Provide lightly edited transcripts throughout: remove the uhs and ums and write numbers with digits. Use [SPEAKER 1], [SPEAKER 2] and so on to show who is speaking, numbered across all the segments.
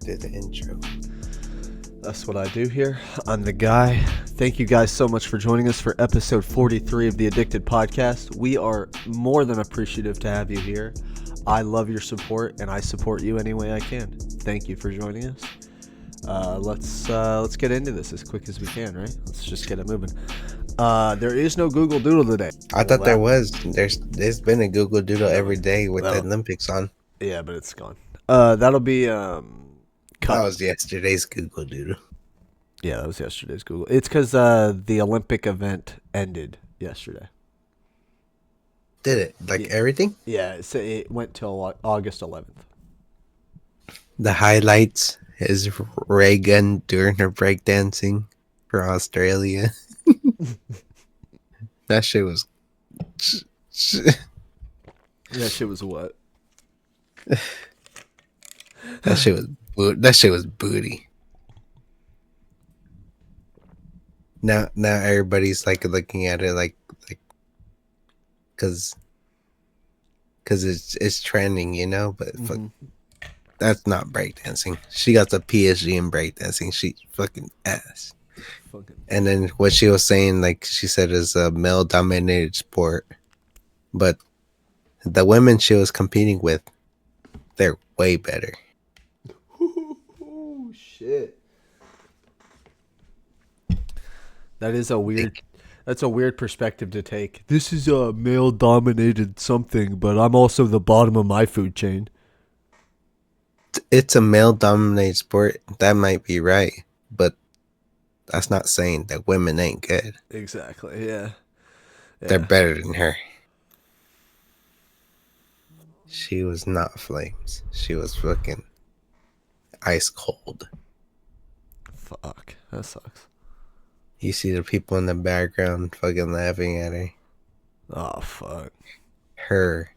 [SPEAKER 1] Do the intro.
[SPEAKER 2] That's what I do here. I'm the guy. Thank you guys so much for joining us for episode 43 of the ADickDid podcast. We are more than appreciative to have you here. I love your support, and I support you any way I can. Thank you for joining us. Let's get into this as quick as we can, right? Let's just get it moving. There is no Google Doodle today.
[SPEAKER 1] I thought there was. There's been a Google Doodle every day with the
[SPEAKER 2] That'll-
[SPEAKER 1] Olympics on.
[SPEAKER 2] Yeah, but it's gone. That'll be
[SPEAKER 1] That
[SPEAKER 2] cut.
[SPEAKER 1] was yesterday's Google Doodle.
[SPEAKER 2] Yeah, that was yesterday's Google. It's because the Olympic event ended yesterday.
[SPEAKER 1] Did it? Like everything?
[SPEAKER 2] Yeah, it went till August 11th.
[SPEAKER 1] The highlights is Reagan doing her breakdancing for Australia. That shit was.
[SPEAKER 2] That shit was what?
[SPEAKER 1] That shit was booty. Now everybody's like looking at it like, cause it's trending, you know. But fuck, that's not breakdancing. She got the PSG in breakdancing. She fucking ass. And then what she was saying, like she said, is a male-dominated sport, but the women she was competing with, they're way better.
[SPEAKER 2] Oh shit! That is a weird. That's a weird perspective to take. This is a male-dominated something, but I'm also the bottom of my food chain.
[SPEAKER 1] It's a male-dominated sport. That might be right, but that's not saying that women ain't good.
[SPEAKER 2] Exactly. Yeah.
[SPEAKER 1] They're better than her. She was not flames. She was fucking ice cold.
[SPEAKER 2] Fuck. That sucks.
[SPEAKER 1] You see the people in the background fucking laughing at her.
[SPEAKER 2] Oh fuck.
[SPEAKER 1] Her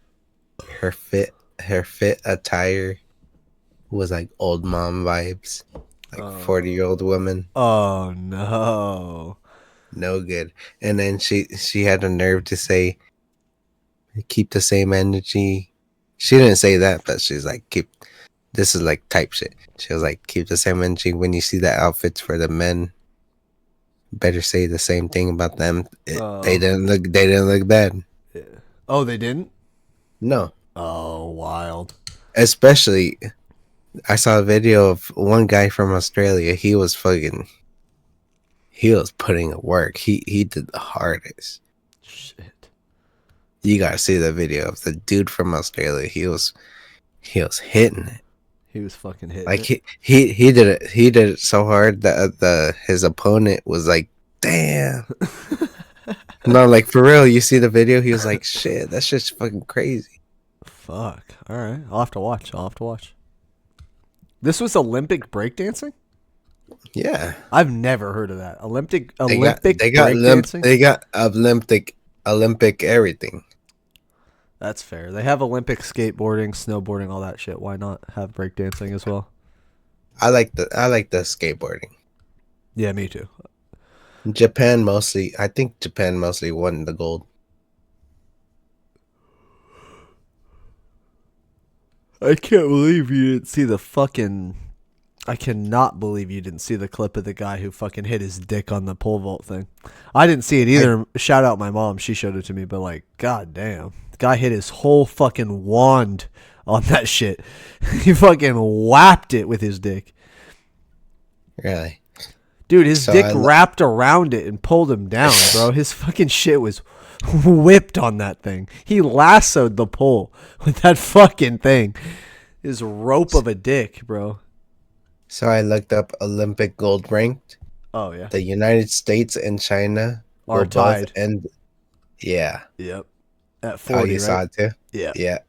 [SPEAKER 1] fit attire was like old mom vibes. Like 40-year-old woman.
[SPEAKER 2] Oh no.
[SPEAKER 1] No good. And then she had the nerve to say, keep the same energy. She didn't say that, but she's like, this is like type shit. She was like, keep the same energy when you see the outfits for the men. Better say the same thing about them. They didn't look bad.
[SPEAKER 2] Yeah. Oh, they didn't?
[SPEAKER 1] No.
[SPEAKER 2] Oh, wild.
[SPEAKER 1] Especially, I saw a video of one guy from Australia. He was putting in work. He did the hardest.
[SPEAKER 2] Shit.
[SPEAKER 1] You gotta see the video of the dude from Australia. He was hitting it.
[SPEAKER 2] He was fucking hitting
[SPEAKER 1] like
[SPEAKER 2] it.
[SPEAKER 1] He did it. He did it so hard that his opponent was like, damn. No, like for real. You see the video. He was like, shit. That's just fucking crazy.
[SPEAKER 2] Fuck. All right. I'll have to watch. This was Olympic breakdancing?
[SPEAKER 1] Yeah.
[SPEAKER 2] I've never heard of that. Olympic
[SPEAKER 1] They got
[SPEAKER 2] breakdancing?
[SPEAKER 1] they got Olympic everything.
[SPEAKER 2] That's fair. They have Olympic skateboarding, snowboarding, all that shit. Why not have breakdancing as well?
[SPEAKER 1] I like the skateboarding.
[SPEAKER 2] Yeah, me too.
[SPEAKER 1] Japan mostly. I think Japan mostly won the gold.
[SPEAKER 2] I can't believe you didn't see the fucking... I cannot believe you didn't see the clip of the guy who fucking hit his dick on the pole vault thing. I didn't see it either. Shout out my mom. She showed it to me, but like, god damn. The guy hit his whole fucking wand on that shit. He fucking whapped it with his dick.
[SPEAKER 1] Really?
[SPEAKER 2] Dude, his dick wrapped around it and pulled him down, bro. His fucking shit was whipped on that thing. He lassoed the pole with that fucking thing. His rope of a dick, bro.
[SPEAKER 1] So I looked up Olympic gold ranked.
[SPEAKER 2] Oh yeah.
[SPEAKER 1] The United States and China
[SPEAKER 2] are tied.
[SPEAKER 1] And yeah.
[SPEAKER 2] Yep. At 40,
[SPEAKER 1] oh, you saw it too?
[SPEAKER 2] Yeah.
[SPEAKER 1] Yeah.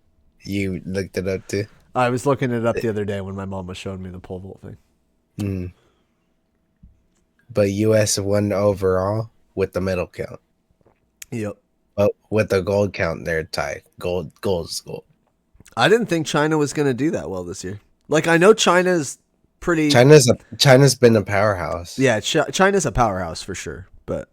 [SPEAKER 1] You looked it up too?
[SPEAKER 2] I was looking it up the other day when my mom was showing me the pole vault thing.
[SPEAKER 1] Mm. But U.S. won overall with the medal count.
[SPEAKER 2] Yep.
[SPEAKER 1] But with the gold count, they're tied. Gold is gold.
[SPEAKER 2] I didn't think China was going to do that well this year. Like, I know China's pretty...
[SPEAKER 1] China's been a powerhouse.
[SPEAKER 2] Yeah, China's a powerhouse for sure, but...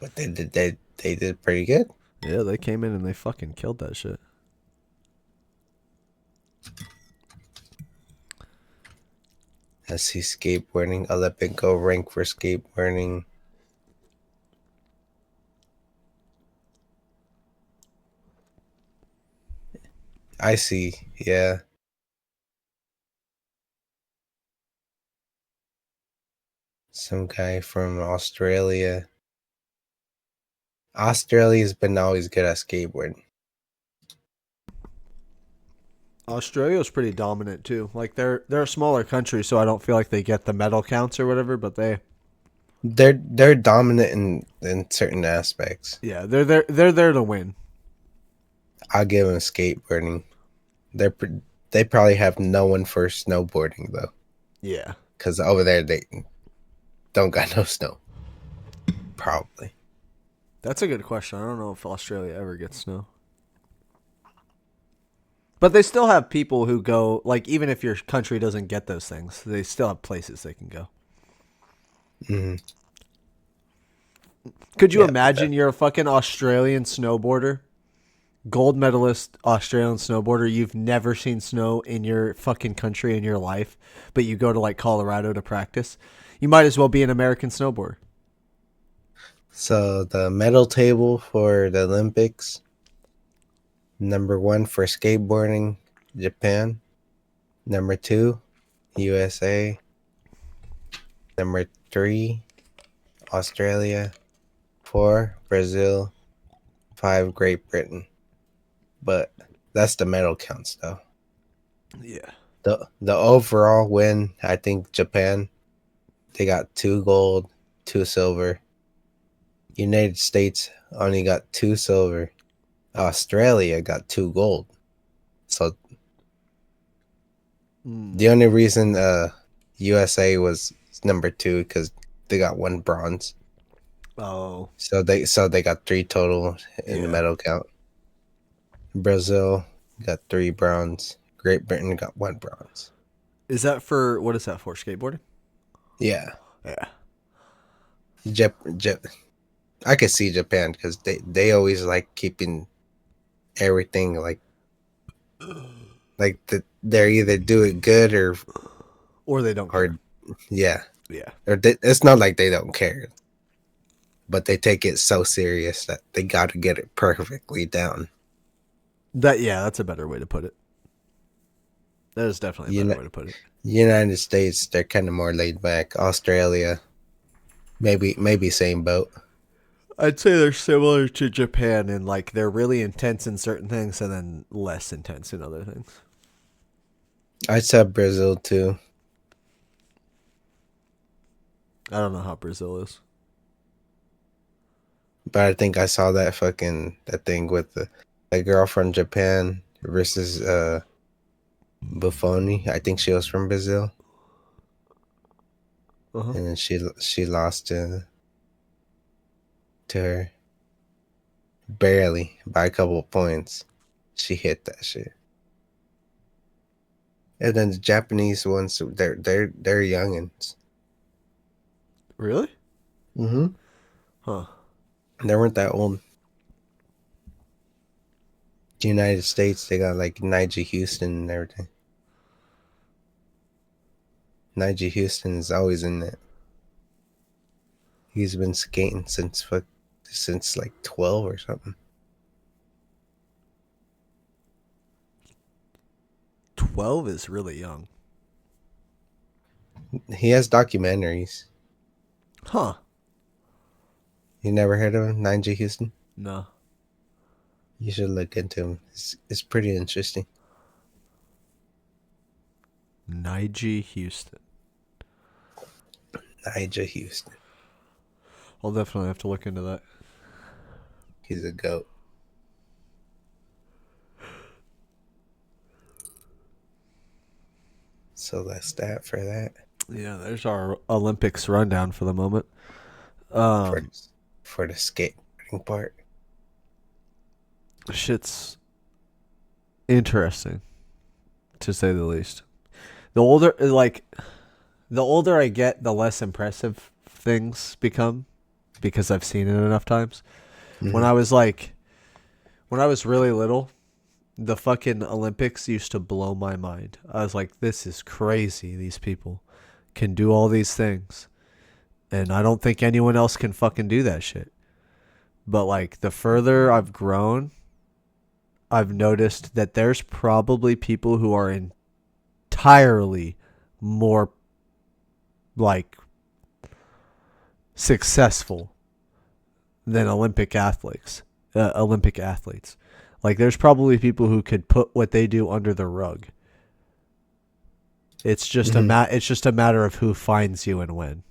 [SPEAKER 1] But they did pretty good.
[SPEAKER 2] Yeah, they came in and they fucking killed that shit.
[SPEAKER 1] I see skateboarding, Olympic gold rank for skateboarding. I see, yeah. Some guy from Australia. Australia's been always good at skateboarding.
[SPEAKER 2] Australia's pretty dominant too. Like they're a smaller country, so I don't feel like they get the medal counts or whatever. But they,
[SPEAKER 1] They're dominant in certain aspects.
[SPEAKER 2] yeah, they're there to win.
[SPEAKER 1] I'll give them skateboarding. They're they probably have no one for snowboarding though,
[SPEAKER 2] Yeah,
[SPEAKER 1] because over there they don't got no snow. Probably.
[SPEAKER 2] that's a good question. I don't know if Australia ever gets snow. But they still have people who go, like, even if your country doesn't get those things, they still have places they can go.
[SPEAKER 1] Hmm.
[SPEAKER 2] Could you
[SPEAKER 1] Yeah, but
[SPEAKER 2] imagine you're a fucking Australian snowboarder, gold medalist Australian snowboarder? You've never seen snow in your fucking country in your life, but you go to, like, Colorado to practice. You might as well be an American snowboarder.
[SPEAKER 1] so the medal table for the Olympics: number one for skateboarding, Japan. Number two, USA. Number three, Australia. Four, Brazil. Five, Great Britain. But that's the medal counts though.
[SPEAKER 2] Yeah.
[SPEAKER 1] The overall win, I think Japan, they got 2 gold, 2 silver. United States only got 2 silver. Australia got 2 gold. So
[SPEAKER 2] Mm.
[SPEAKER 1] the only reason USA was number two because they got 1 bronze.
[SPEAKER 2] Oh,
[SPEAKER 1] So they got 3 total in the
[SPEAKER 2] yeah.
[SPEAKER 1] medal count. Brazil got 3 bronze. Great Britain got 1 bronze.
[SPEAKER 2] Is that for, what is that for, skateboarding?
[SPEAKER 1] Yeah,
[SPEAKER 2] Yeah.
[SPEAKER 1] Jap. I could see Japan because they always like keeping everything they're either doing good
[SPEAKER 2] Or they don't care.
[SPEAKER 1] or yeah,
[SPEAKER 2] Yeah.
[SPEAKER 1] it's not like they don't care, but they take it so serious that they got to get it perfectly down.
[SPEAKER 2] Yeah, that's a better way to put it. That is definitely a better
[SPEAKER 1] Uni-
[SPEAKER 2] way to put it.
[SPEAKER 1] United States, they're kind of more laid back. Australia, maybe same boat.
[SPEAKER 2] I'd say they're similar to Japan in like they're really intense in certain things and then less intense in other things.
[SPEAKER 1] I'd say Brazil too.
[SPEAKER 2] I don't know how Brazil is.
[SPEAKER 1] But I think I saw that thing with the girl from Japan versus Buffoni. I think she was from Brazil,
[SPEAKER 2] Uh huh.
[SPEAKER 1] and then she lost to her barely by a couple of points. She hit that shit. And then the Japanese ones, they're youngins.
[SPEAKER 2] Really?
[SPEAKER 1] Mm-hmm.
[SPEAKER 2] Huh.
[SPEAKER 1] They weren't that old. The United States, they got like Nigel Houston and everything. Nigel Houston is always in it. He's been skating since like 12 or something.
[SPEAKER 2] 12 is really young.
[SPEAKER 1] He has documentaries.
[SPEAKER 2] Huh.
[SPEAKER 1] You never heard of him, Nigel Houston?
[SPEAKER 2] No.
[SPEAKER 1] You should look into him. It's pretty interesting.
[SPEAKER 2] Nige Houston.
[SPEAKER 1] Nigel Houston.
[SPEAKER 2] I'll definitely have to look into that.
[SPEAKER 1] He's a goat. So that's that for that.
[SPEAKER 2] Yeah, there's our Olympics rundown for the moment.
[SPEAKER 1] For
[SPEAKER 2] Um,
[SPEAKER 1] for the skateboarding part.
[SPEAKER 2] Shit's interesting, to say the least. The older I get, the less impressive things become because I've seen it enough times. When
[SPEAKER 1] Mm-hmm.
[SPEAKER 2] I was like, when I was really little, the fucking Olympics used to blow my mind. I was like, this is crazy, these people. can do all these things. And I don't think anyone else can fucking do that shit. But like the further I've grown, I've noticed that there's probably people who are entirely more like successful than Olympic athletes. Like there's probably people who could put what they do under the rug. It's just it's just a matter of who finds you and when.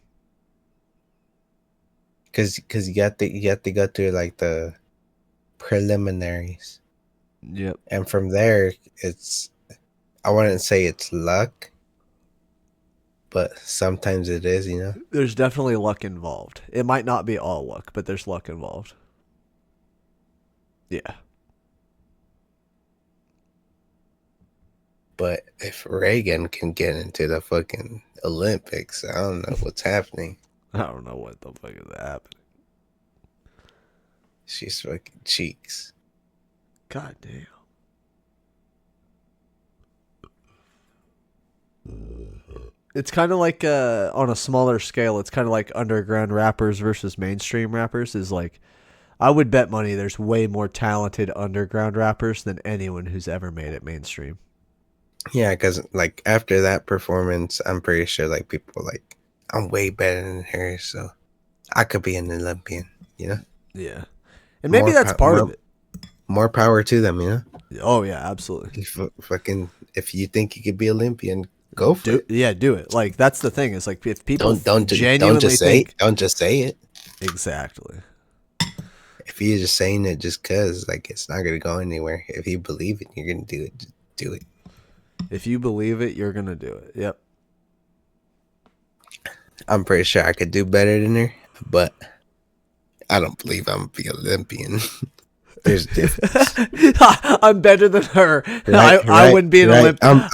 [SPEAKER 1] Because you have to go through like the preliminaries.
[SPEAKER 2] Yep.
[SPEAKER 1] And from there, I wouldn't say it's luck, but sometimes it is, you know?
[SPEAKER 2] There's definitely luck involved. It might not be all luck, but there's luck involved. Yeah.
[SPEAKER 1] But if Reagan can get into the fucking Olympics, I don't know what's happening.
[SPEAKER 2] I don't know what the fuck is happening.
[SPEAKER 1] She's fucking cheeks.
[SPEAKER 2] God damn. It's kind of like on a smaller scale, it's kind of like underground rappers versus mainstream rappers. Is like, I would bet money there's way more talented underground rappers than anyone who's ever made it mainstream.
[SPEAKER 1] Yeah, because like after that performance, I'm pretty sure like people were like, I'm way better than her, so I could be an Olympian, you know?
[SPEAKER 2] Yeah. And maybe that's part of it.
[SPEAKER 1] More power to them, you know?
[SPEAKER 2] Oh, yeah, absolutely.
[SPEAKER 1] If you think you could be Olympian, go for it.
[SPEAKER 2] Yeah, do it. Like, that's the thing. Is like, if people
[SPEAKER 1] don't
[SPEAKER 2] genuinely
[SPEAKER 1] just say it.
[SPEAKER 2] Exactly.
[SPEAKER 1] If you're just saying it just because, like, it's not going to go anywhere. If you believe it, you're going to do it, just do it.
[SPEAKER 2] If you believe it, you're going to do it. Yep.
[SPEAKER 1] I'm pretty sure I could do better than her, but I don't believe I'm going to be Olympian. There's a difference.
[SPEAKER 2] I'm better than her.
[SPEAKER 1] Right,
[SPEAKER 2] I wouldn't be an Olympian.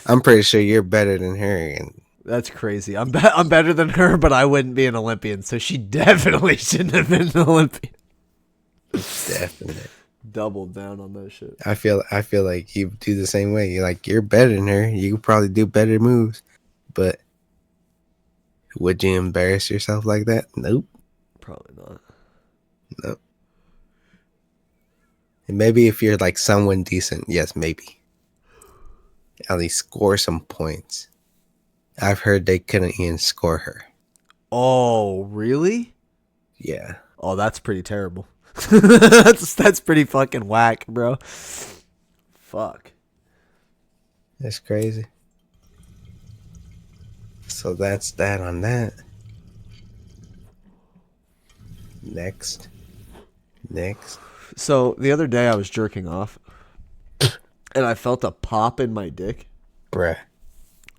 [SPEAKER 1] I'm pretty sure you're better than her. And
[SPEAKER 2] that's crazy. I'm better than her, but I wouldn't be an Olympian. So she definitely shouldn't have been an Olympian.
[SPEAKER 1] Definitely.
[SPEAKER 2] Doubled down on that shit.
[SPEAKER 1] I feel like you do the same way. You're better than her. You could probably do better moves, but would you embarrass yourself like that? Nope.
[SPEAKER 2] Probably not.
[SPEAKER 1] Nope. And maybe if you're like someone decent, yes, maybe. At least score some points. I've heard they couldn't even score her.
[SPEAKER 2] Oh, really?
[SPEAKER 1] Yeah.
[SPEAKER 2] Oh, that's pretty terrible. that's pretty fucking whack, bro. Fuck.
[SPEAKER 1] That's crazy. So that's that on that. Next.
[SPEAKER 2] So the other day I was jerking off and I felt a pop in my dick.
[SPEAKER 1] Bruh.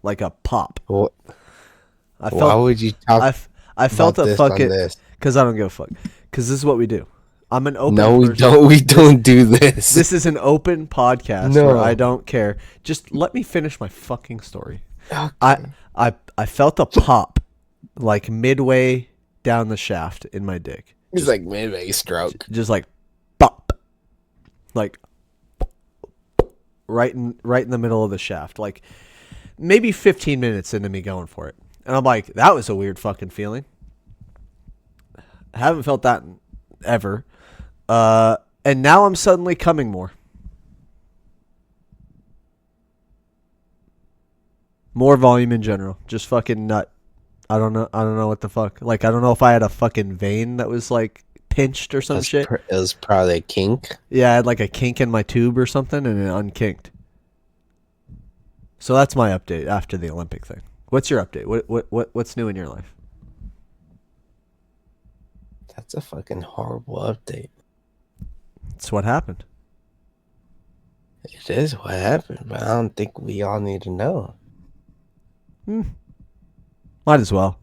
[SPEAKER 2] Like a pop.
[SPEAKER 1] What?
[SPEAKER 2] Why
[SPEAKER 1] would you talk
[SPEAKER 2] I felt
[SPEAKER 1] about
[SPEAKER 2] a
[SPEAKER 1] this
[SPEAKER 2] fucking...
[SPEAKER 1] on this?
[SPEAKER 2] Because I don't give a fuck. Because this is what we do. I'm an open
[SPEAKER 1] No,
[SPEAKER 2] person.
[SPEAKER 1] we don't do this.
[SPEAKER 2] This is an open podcast where I don't care. Just let me finish my fucking story.
[SPEAKER 1] Okay.
[SPEAKER 2] I felt a pop like midway down the shaft in my dick.
[SPEAKER 1] It's like midway stroke.
[SPEAKER 2] Just like pop. Like right in the middle of the shaft. Like maybe 15 minutes into me going for it. And I'm like, that was a weird fucking feeling. I haven't felt that ever. And now I'm suddenly coming more. More volume in general. Just fucking nut. I don't know what the fuck. Like, I don't know if I had a fucking vein that was like pinched or some shit.
[SPEAKER 1] It was probably a kink.
[SPEAKER 2] Yeah, I had like a kink in my tube or something and it unkinked. So that's my update after the Olympic thing. What's your update? What's new in your life?
[SPEAKER 1] That's a fucking horrible update.
[SPEAKER 2] It's what happened.
[SPEAKER 1] It is what happened, but I don't think we all need to know.
[SPEAKER 2] Might as well.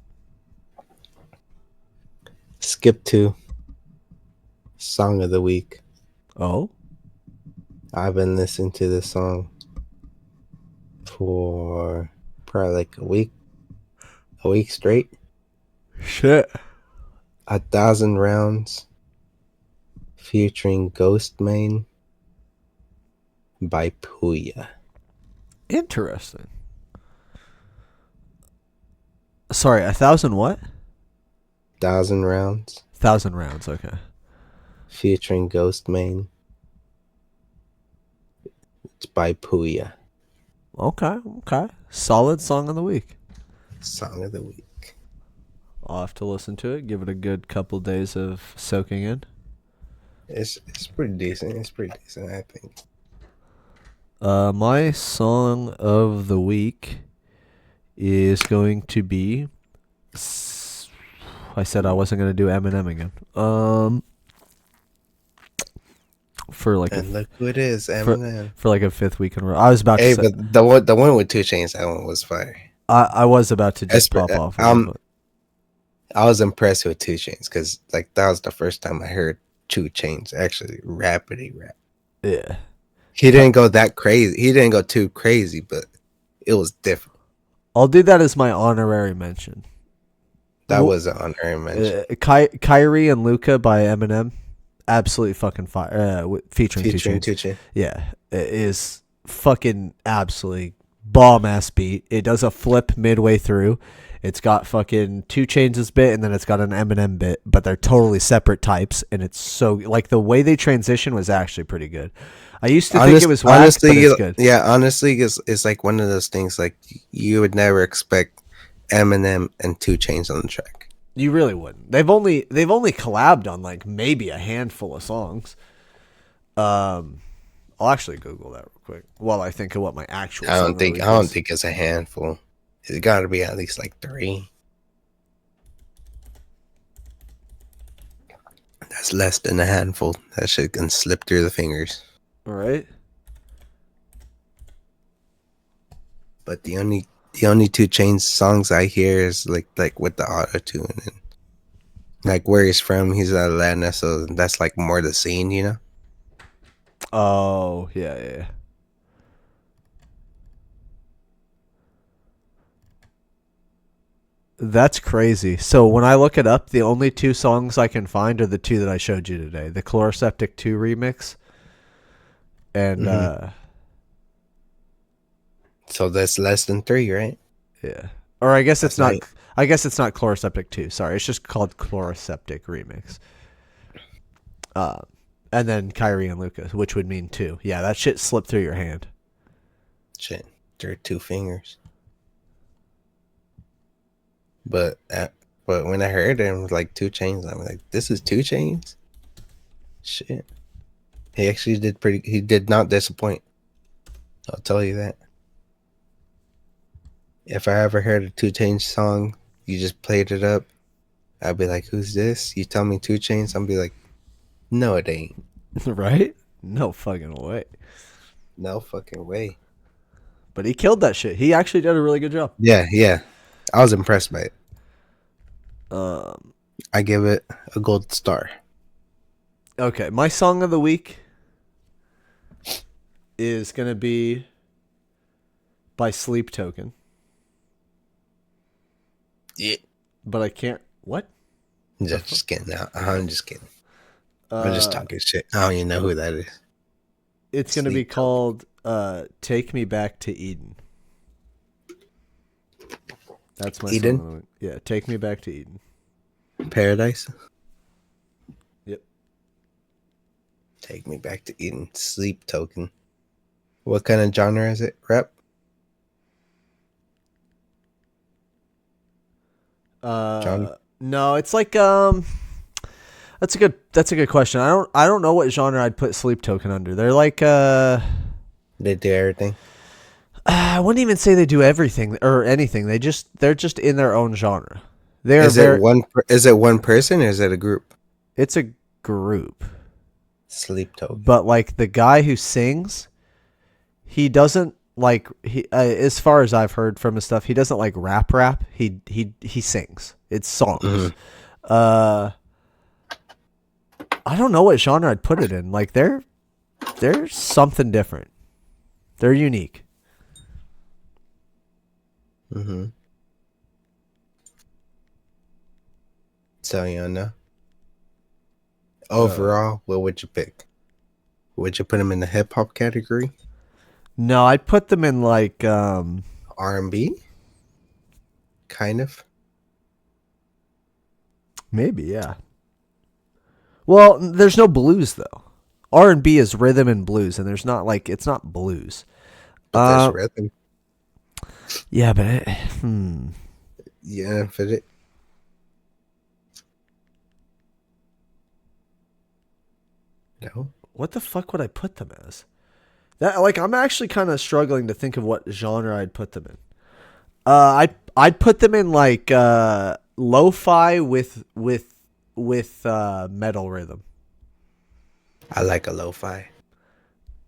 [SPEAKER 1] Skip to Song of the Week.
[SPEAKER 2] Oh?
[SPEAKER 1] I've been listening to this song for probably like a week straight.
[SPEAKER 2] Shit.
[SPEAKER 1] 1,000 Rounds featuring Ghost Main by Puya.
[SPEAKER 2] Interesting. Sorry, 1,000 what?
[SPEAKER 1] 1,000 rounds
[SPEAKER 2] 1,000 rounds. Okay.
[SPEAKER 1] featuring Ghost Main. It's by Puya.
[SPEAKER 2] Okay. Okay. Solid song of the week.
[SPEAKER 1] Song of the week.
[SPEAKER 2] I'll have to listen to it. Give it a good couple days of soaking in.
[SPEAKER 1] It's pretty decent. It's pretty decent, I think.
[SPEAKER 2] My song of the week is going to be. I said I wasn't going to do Eminem again. For like
[SPEAKER 1] And look who it is, Eminem.
[SPEAKER 2] for like a fifth week in a row. I was about to
[SPEAKER 1] Hey,
[SPEAKER 2] say.
[SPEAKER 1] but the one with 2 Chainz, that one was fire.
[SPEAKER 2] I was about to just pop off of it, but
[SPEAKER 1] I was impressed with 2 Chainz because like that was the first time I heard 2 Chainz actually rapidly rap.
[SPEAKER 2] yeah.
[SPEAKER 1] He didn't go that crazy. He didn't go too crazy, but it was different.
[SPEAKER 2] I'll do that as my honorary mention.
[SPEAKER 1] That was an honorary mention.
[SPEAKER 2] Kyrie and Luca by Eminem, absolutely fucking fire. Featuring 2 Chainz.
[SPEAKER 1] 2 Chainz.
[SPEAKER 2] Yeah, it is fucking absolutely bomb ass beat. It does a flip midway through. It's got fucking 2 Chainz' bit and then it's got an Eminem bit, but they're totally separate types. And it's so like the way they transition was actually pretty good. I used to think it was whack,
[SPEAKER 1] honestly,
[SPEAKER 2] but it's good.
[SPEAKER 1] Yeah, honestly, it's like one of those things like you would never expect Eminem and 2 Chainz on the track.
[SPEAKER 2] You really wouldn't. They've only collabed on like maybe a handful of songs. I'll actually Google that real quick while I think of what my actual.
[SPEAKER 1] I don't think it's a handful. It's got to be at least like 3. That's less than a handful. That shit can slip through the fingers.
[SPEAKER 2] All right.
[SPEAKER 1] But the only 2 Chainz songs I hear is like with the auto tune and like where he's from. He's out of Atlanta, so that's like more the scene, you know.
[SPEAKER 2] Oh yeah. That's crazy. So when I look it up, the only 2 songs I can find are the 2 that I showed you today: the Chloroseptic 2 remix, and
[SPEAKER 1] So that's less than 3, right?
[SPEAKER 2] yeah. Or I guess it's not.
[SPEAKER 1] Right.
[SPEAKER 2] I guess it's not Chloroseptic 2. Sorry, it's just called Chloroseptic remix. And then Kyrie and Luca, which would mean 2. Yeah, that shit slipped through your hand.
[SPEAKER 1] Shit, through 2 fingers. But when I heard it, it was like 2 Chainz. I'm like, this is 2 Chainz. Shit, he actually did pretty. He did not disappoint. I'll tell you that. If I ever heard a 2 Chainz song, you just played it up, I'd be like, who's this? You tell me 2 Chainz, I'll be like, no, it ain't.
[SPEAKER 2] Right? No fucking way.
[SPEAKER 1] No fucking way.
[SPEAKER 2] But he killed that shit. He actually did a really good job.
[SPEAKER 1] Yeah. I was impressed by it.
[SPEAKER 2] Um.
[SPEAKER 1] I give it a gold star.
[SPEAKER 2] Okay, my song of the week is gonna be by Sleep Token.
[SPEAKER 1] Yeah.
[SPEAKER 2] But I can't. What?
[SPEAKER 1] Just kidding. I'm just kidding. I'm just talking shit. I don't even know who that is.
[SPEAKER 2] It's gonna be called "Take Me Back to Eden." That's my
[SPEAKER 1] Eden?
[SPEAKER 2] song of the week. Yeah, "Take Me Back to Eden."
[SPEAKER 1] Paradise.
[SPEAKER 2] Yep.
[SPEAKER 1] Take Me Back to Eden. Sleep Token. What kind of genre is it? Rap? Genre?
[SPEAKER 2] No, it's like That's a good question. I don't know what genre I'd put Sleep Token under. They're like
[SPEAKER 1] They do everything.
[SPEAKER 2] I wouldn't even say they do everything or anything. They're just in their own genre. They're
[SPEAKER 1] Is it one person or is it a group?
[SPEAKER 2] It's a group.
[SPEAKER 1] Sleep Token.
[SPEAKER 2] But like the guy who sings, he doesn't like as far as I've heard from his stuff, he doesn't like rap. He sings. It's songs.
[SPEAKER 1] Mm-hmm.
[SPEAKER 2] I don't know what genre I'd put it in. Like they're something different. They're unique.
[SPEAKER 1] Mm-hmm. So you know. Overall, what would you pick? Would you put them in the hip hop category?
[SPEAKER 2] No, I'd put them in like
[SPEAKER 1] R&B? Kind of.
[SPEAKER 2] Maybe, yeah. Well, there's no blues though. R&B is rhythm and blues, and there's not like it's not blues.
[SPEAKER 1] But there's rhythm.
[SPEAKER 2] Yeah, but
[SPEAKER 1] Yeah, but it. No.
[SPEAKER 2] what the fuck would I put them as? That like I'm actually kind of struggling to think of what genre I'd put them in. I'd put them in like lo-fi with metal rhythm.
[SPEAKER 1] I like a lo-fi.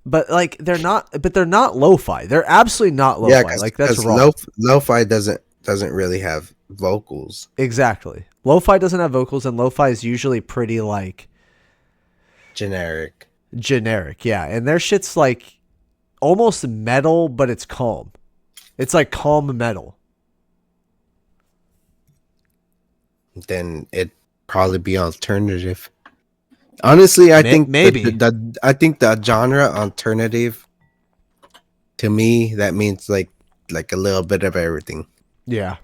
[SPEAKER 2] But like they're not. But they're not lo-fi. They're absolutely not lo-fi.
[SPEAKER 1] Yeah,
[SPEAKER 2] Like that's wrong.
[SPEAKER 1] Lo-fi doesn't really have vocals.
[SPEAKER 2] Exactly. Lo-fi doesn't have vocals, and lo-fi is usually pretty like
[SPEAKER 1] Generic.
[SPEAKER 2] generic. Yeah, and their shit's like almost metal, but it's calm. It's like calm metal.
[SPEAKER 1] Then it'd probably be alternative. Honestly, I think
[SPEAKER 2] maybe.
[SPEAKER 1] I think the genre alternative, to me, that means like a little bit of everything.
[SPEAKER 2] Yeah.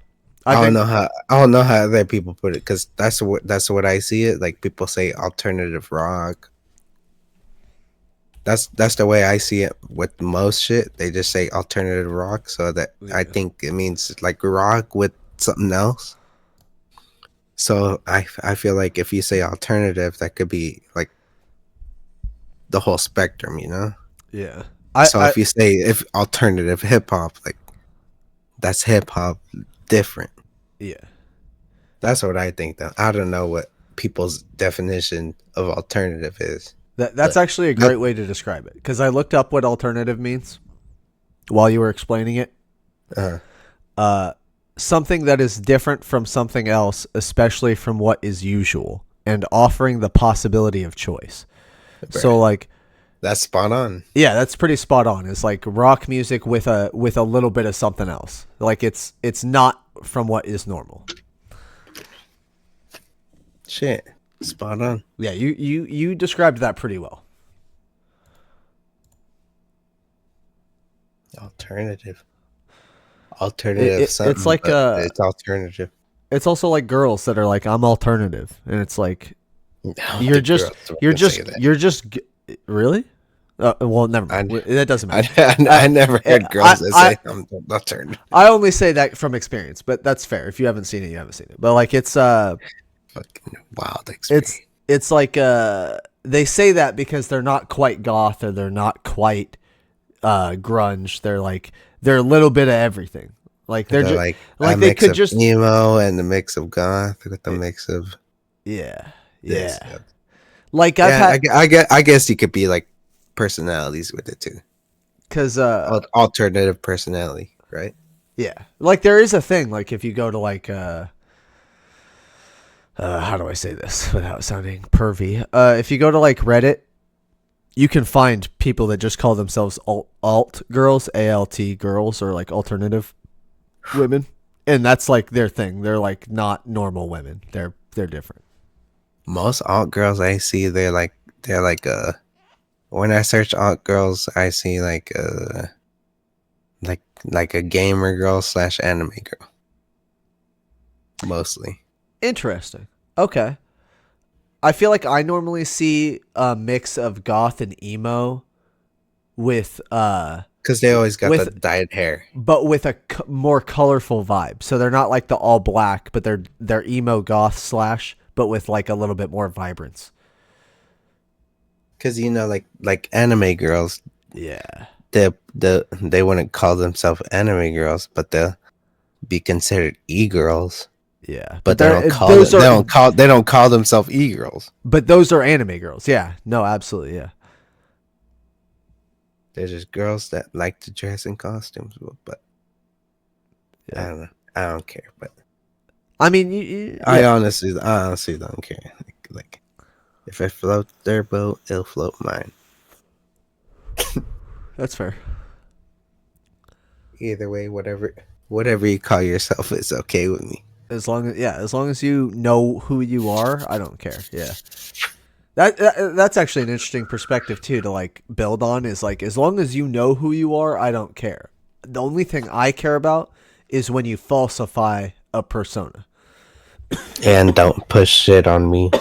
[SPEAKER 1] I don't know how other people put it, because that's what I see it. Like people say alternative rock. That's the way I see it with most shit. They just say alternative rock, so that I think it means like rock with something else. So I feel like if you say alternative, that could be like the whole spectrum, you know?
[SPEAKER 2] Yeah.
[SPEAKER 1] So if you say if alternative hip hop, like that's hip hop different.
[SPEAKER 2] Yeah.
[SPEAKER 1] That's what I think though. I don't know what people's definition of alternative is.
[SPEAKER 2] That's actually a great way to describe it, because I looked up what alternative means while you were explaining it. Something that is different from something else, especially from what is usual, and offering the possibility of choice. Right. So like
[SPEAKER 1] that's spot on.
[SPEAKER 2] Yeah, that's pretty spot on. It's like rock music with a little bit of something else. Like it's not from what is normal.
[SPEAKER 1] Shit. Spot on.
[SPEAKER 2] Yeah, you described that pretty well.
[SPEAKER 1] Alternative.
[SPEAKER 2] It's like
[SPEAKER 1] it's alternative.
[SPEAKER 2] It's also like girls that are like, I'm alternative, and it's like you're just really. Well, never mind. That doesn't matter.
[SPEAKER 1] I never heard girls that say I'm alternative.
[SPEAKER 2] I only say that from experience, but that's fair. If you haven't seen it, you haven't seen it. But like it's
[SPEAKER 1] fucking wild experience.
[SPEAKER 2] It's like they say that because they're not quite goth, or they're not quite grunge. They're a little bit of everything. Like they're just like they could just
[SPEAKER 1] emo and the mix of goth with the mix of
[SPEAKER 2] yeah. Like I
[SPEAKER 1] guess you could be like personalities with it too,
[SPEAKER 2] because
[SPEAKER 1] alternative personality, right?
[SPEAKER 2] Yeah, like there is a thing. Like if you go to like how do I say this without sounding pervy? If you go to like Reddit, you can find people that just call themselves alt girls, ALT girls, or like alternative women, and that's like their thing. They're like not normal women. They're different.
[SPEAKER 1] Most alt girls I see, they're like when I search alt girls, I see like a gamer girl / anime girl, mostly.
[SPEAKER 2] Interesting. Okay. I feel like I normally see a mix of goth and emo with
[SPEAKER 1] because they always got the dyed hair,
[SPEAKER 2] but with a more colorful vibe. So they're not like the all black, but they're emo goth / but with like a little bit more vibrance.
[SPEAKER 1] Because like anime girls,
[SPEAKER 2] yeah,
[SPEAKER 1] they wouldn't call themselves anime girls, but they'll be considered e-girls.
[SPEAKER 2] Yeah,
[SPEAKER 1] but they don't call themselves e-girls.
[SPEAKER 2] But those are anime girls. Yeah, no, absolutely, yeah.
[SPEAKER 1] They're just girls that like to dress in costumes, but yeah. I don't know. I don't care, but
[SPEAKER 2] I mean,
[SPEAKER 1] I honestly don't care. Like if it floats their boat, it'll float mine.
[SPEAKER 2] That's fair.
[SPEAKER 1] Either way, whatever you call yourself is okay with me.
[SPEAKER 2] As long as you know who you are, I don't care. Yeah. That's actually an interesting perspective too to like build on, is like as long as you know who you are, I don't care. The only thing I care about is when you falsify a persona.
[SPEAKER 1] And don't push shit on me.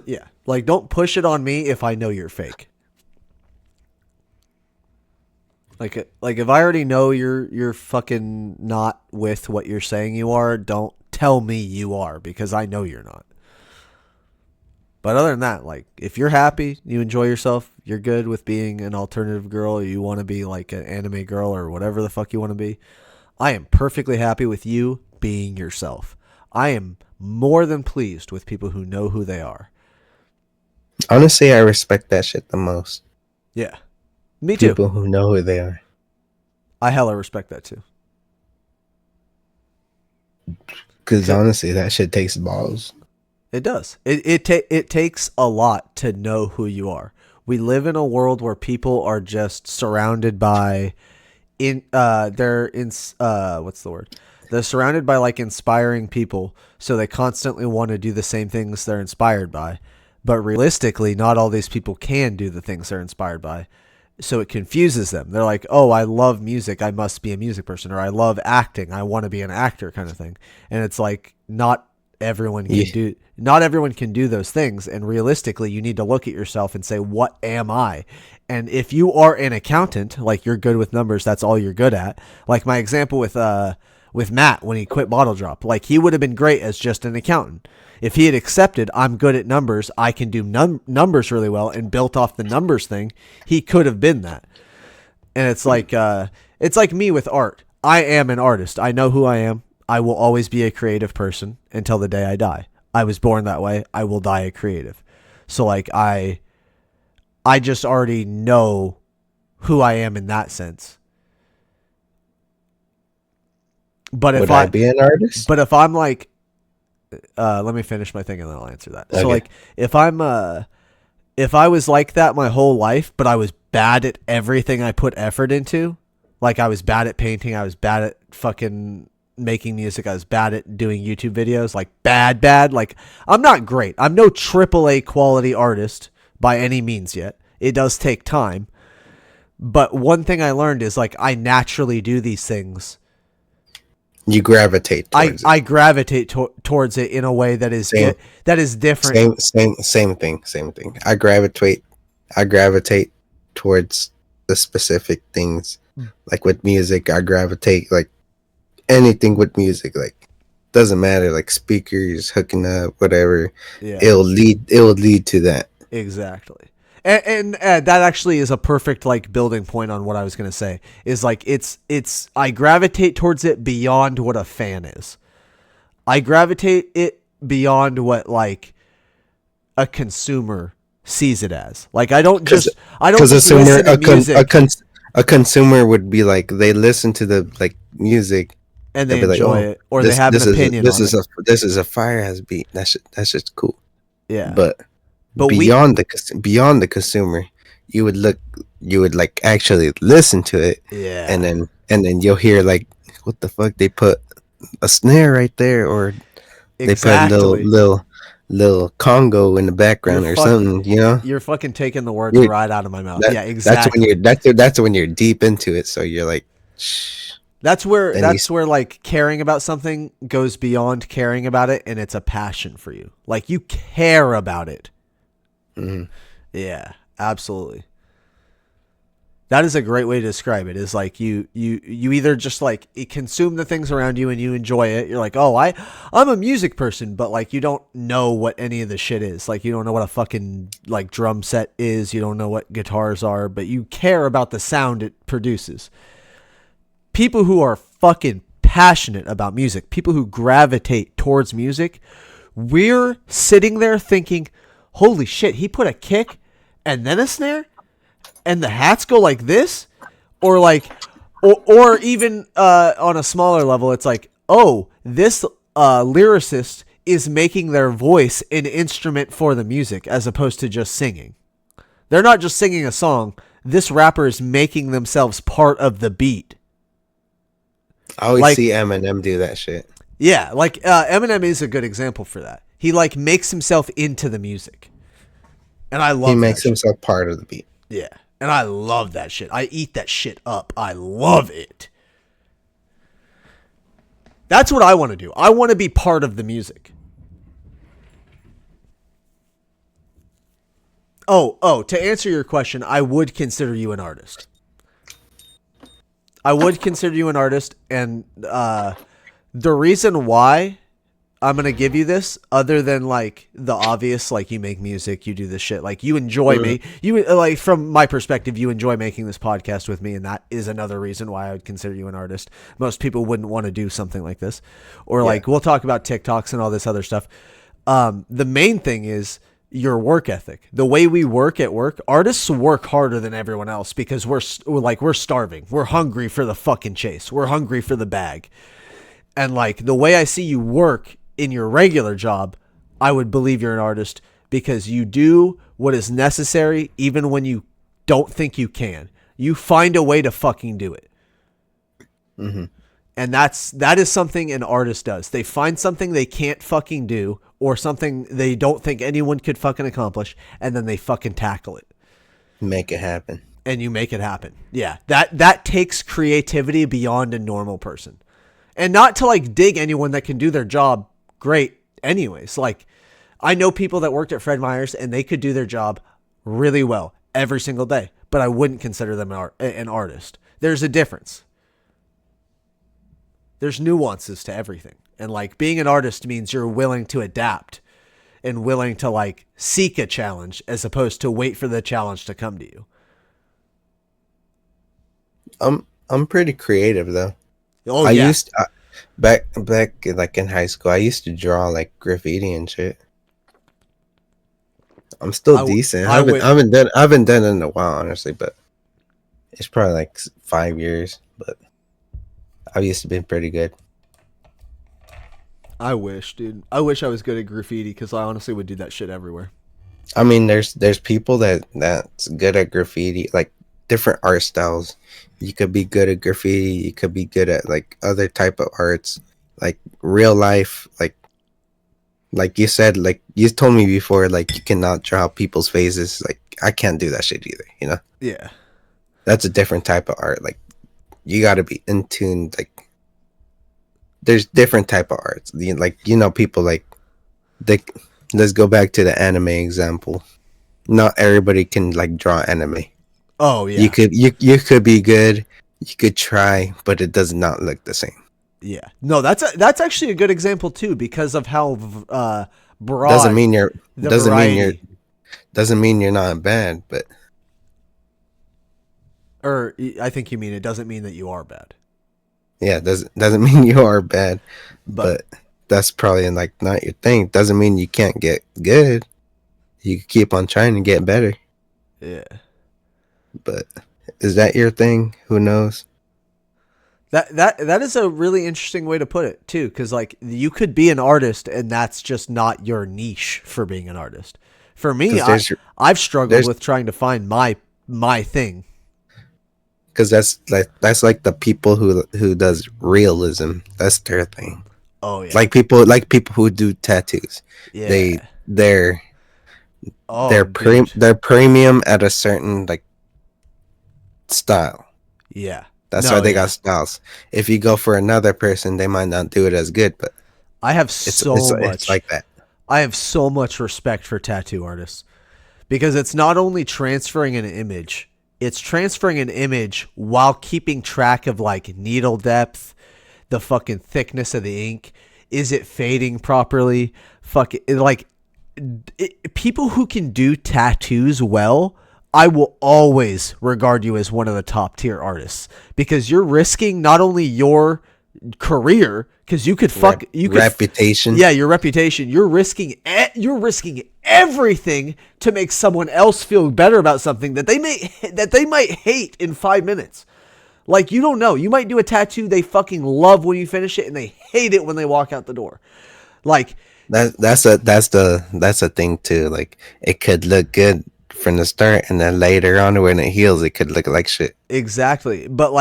[SPEAKER 2] Yeah. Like, don't push it on me if I know you're fake. Like if I already know you're fucking not with what you're saying you are, don't tell me you are because I know you're not. But other than that, like if you're happy, you enjoy yourself, you're good with being an alternative girl, or you want to be like an anime girl or whatever the fuck you want to be, I am perfectly happy with you being yourself. I am more than pleased with people who know who they are.
[SPEAKER 1] Honestly, I respect that shit the most.
[SPEAKER 2] Yeah. Me too.
[SPEAKER 1] People who know who they are.
[SPEAKER 2] I hella respect that too.
[SPEAKER 1] Because honestly, that shit takes balls.
[SPEAKER 2] It does. It takes a lot to know who you are. We live in a world where people are just surrounded by what's the word? They're surrounded by like inspiring people, so they constantly want to do the same things they're inspired by. But realistically, not all these people can do the things they're inspired by. So it confuses them. They're like, "Oh, I love music. I must be a music person," or "I love acting. I want to be an actor," kind of thing. And it's like everyone can
[SPEAKER 1] Yeah.
[SPEAKER 2] do not everyone can do those things, and realistically you need to look at yourself and say, what am I? And if you are an accountant, like you're good with numbers, that's all you're good at. Like my example with Matt when he quit Bottle Drop, like he would have been great as just an accountant. If he had accepted, I'm good at numbers, I can do numbers really well, and built off the numbers thing, he could have been that. And it's like me with art. I am an artist. I know who I am. I will always be a creative person until the day I die. I was born that way. I will die a creative. So like I just already know who I am in that sense. But
[SPEAKER 1] Would I be an artist?
[SPEAKER 2] if I'm like, let me finish my thing and then I'll answer that. Okay. So like if I was like that my whole life, but I was bad at everything I put effort into, like I was bad at painting, I was bad at fucking making music, I was bad at doing YouTube videos, like bad. Like I'm not great. I'm no AAA quality artist by any means yet. It does take time. But one thing I learned is like I naturally do these things.
[SPEAKER 1] You gravitate towards it.
[SPEAKER 2] I gravitate towards it in a way that is that is different.
[SPEAKER 1] Same thing. I gravitate towards the specific things. Like with music, I gravitate like anything with music. Like doesn't matter. Like speakers, hooking up, whatever.
[SPEAKER 2] Yeah.
[SPEAKER 1] It will lead to that.
[SPEAKER 2] Exactly. And that actually is a perfect like building point on what I was going to say is like it's I gravitate towards it beyond what a fan is. I gravitate it beyond what like a consumer sees it as. Like I don't just listen to music.
[SPEAKER 1] A consumer would be like they listen to the like music
[SPEAKER 2] and they enjoy it, or they have an opinion.
[SPEAKER 1] This is a fire ass beat. That's just cool.
[SPEAKER 2] Yeah,
[SPEAKER 1] but beyond the consumer, you would like actually listen to it.
[SPEAKER 2] Yeah,
[SPEAKER 1] and then you'll hear like, what the fuck, they put a snare right there, or
[SPEAKER 2] exactly.
[SPEAKER 1] they put a little Congo in the background or something. You know,
[SPEAKER 2] you're fucking taking the words right out of my mouth. Yeah, exactly.
[SPEAKER 1] That's when you're deep into it. So you're like, shh.
[SPEAKER 2] That's where like caring about something goes beyond caring about it, and it's a passion for you. Like you care about it.
[SPEAKER 1] Mm-hmm.
[SPEAKER 2] Yeah, absolutely. That is a great way to describe it. Is like you either just like consume the things around you and you enjoy it. You're like, oh, I'm a music person, but like you don't know what any of the shit is. Like you don't know what a fucking like drum set is. You don't know what guitars are, but you care about the sound it produces. People who are fucking passionate about music, people who gravitate towards music, we're sitting there thinking, holy shit, he put a kick and then a snare and the hats go like this, or like, or even on a smaller level, it's like, oh, this lyricist is making their voice an instrument for the music as opposed to just singing. They're not just singing a song. This rapper is making themselves part of the beat.
[SPEAKER 1] I always see Eminem do that shit.
[SPEAKER 2] Yeah, like Eminem is a good example for that. He like makes himself into the music, and I love. He
[SPEAKER 1] makes himself part of the beat.
[SPEAKER 2] Yeah, and I love that shit. I eat that shit up. I love it. That's what I want to do. I want to be part of the music. To answer your question, I would consider you an artist. I would consider you an artist, and the reason why I'm gonna give you this, other than like the obvious, like you make music, you do this shit, like you enjoy me, you like from my perspective, you enjoy making this podcast with me, and that is another reason why I would consider you an artist. Most people wouldn't want to do something like this, or like we'll talk about TikToks and all this other stuff. The main thing is your work ethic. The way we work at work, artists work harder than everyone else because we're starving. We're hungry for the fucking chase. We're hungry for the bag. And like the way I see you work in your regular job, I would believe you're an artist because you do what is necessary even when you don't think you can. You find a way to fucking do it.
[SPEAKER 1] Mm-hmm.
[SPEAKER 2] And that is something an artist does. They find something they can't fucking do or something they don't think anyone could fucking accomplish, and then they fucking tackle it.
[SPEAKER 1] Make it happen.
[SPEAKER 2] And you make it happen. Yeah. That takes creativity beyond a normal person. And not to like dig anyone that can do their job great anyways. Like I know people that worked at Fred Meyer's and they could do their job really well every single day, but I wouldn't consider them an artist. There's a difference. There's nuances to everything. And like being an artist means you're willing to adapt and willing to like seek a challenge as opposed to wait for the challenge to come to you.
[SPEAKER 1] I'm pretty creative though.
[SPEAKER 2] Oh,
[SPEAKER 1] I
[SPEAKER 2] yeah.
[SPEAKER 1] used back like in high school. I used to draw like graffiti and shit. I'm still decent. I haven't done it in a while, honestly, but it's probably like 5 years. But I used to be pretty good.
[SPEAKER 2] I wish, dude. I wish I was good at graffiti because I honestly would do that shit everywhere.
[SPEAKER 1] I mean, there's people that's good at graffiti, like different art styles. You could be good at graffiti. You could be good at like other type of arts, like real life. Like you said, like you told me before, like you cannot draw people's faces. Like I can't do that shit either. You know?
[SPEAKER 2] Yeah.
[SPEAKER 1] That's a different type of art. Like you got to be in tune. Like there's different type of arts. Like people like let's go back to the anime example. Not everybody can like draw anime.
[SPEAKER 2] Oh yeah.
[SPEAKER 1] You could be good. You could try, but it does not look the same.
[SPEAKER 2] Yeah. No, that's actually a good example too because of how broad.
[SPEAKER 1] Doesn't mean you're not bad, but
[SPEAKER 2] or I think you mean it doesn't mean that you are bad.
[SPEAKER 1] Yeah, doesn't mean you are bad, but that's probably like not your thing. Doesn't mean you can't get good. You keep on trying to get better.
[SPEAKER 2] Yeah.
[SPEAKER 1] But is that your thing? Who knows?
[SPEAKER 2] That is a really interesting way to put it too, because like you could be an artist and that's just not your niche for being an artist. For me, I've struggled with trying to find my thing.
[SPEAKER 1] Because that's like the people who does realism. That's their thing.
[SPEAKER 2] Oh yeah.
[SPEAKER 1] Like people who do tattoos. Yeah. They're premium at a certain like style.
[SPEAKER 2] Yeah.
[SPEAKER 1] That's why they got styles. If you go for another person, they might not do it as good, but
[SPEAKER 2] I have it's
[SPEAKER 1] like that.
[SPEAKER 2] I have so much respect for tattoo artists because it's not only transferring an image, it's transferring an image while keeping track of like needle depth, the fucking thickness of the ink. Is it fading properly? People who can do tattoos well, I will always regard you as one of the top tier artists because you're risking not only your career, because you could
[SPEAKER 1] reputation.
[SPEAKER 2] Your reputation. You're risking everything to make someone else feel better about something that they might hate in 5 minutes. Like you don't know. You might do a tattoo they fucking love when you finish it and they hate it when they walk out the door. Like
[SPEAKER 1] that's a thing too. Like it could look good from the start, and then later on when it heals, it could look like shit.
[SPEAKER 2] Exactly. But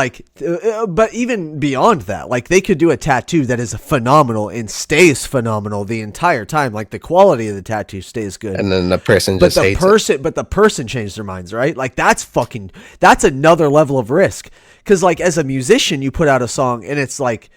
[SPEAKER 2] but even beyond that, like they could do a tattoo that is phenomenal and stays phenomenal the entire time. Like the quality of the tattoo stays good,
[SPEAKER 1] and then the person just hates it.
[SPEAKER 2] But the person changed their minds, right? Like that's another level of risk. Because like as a musician, you put out a song and it's like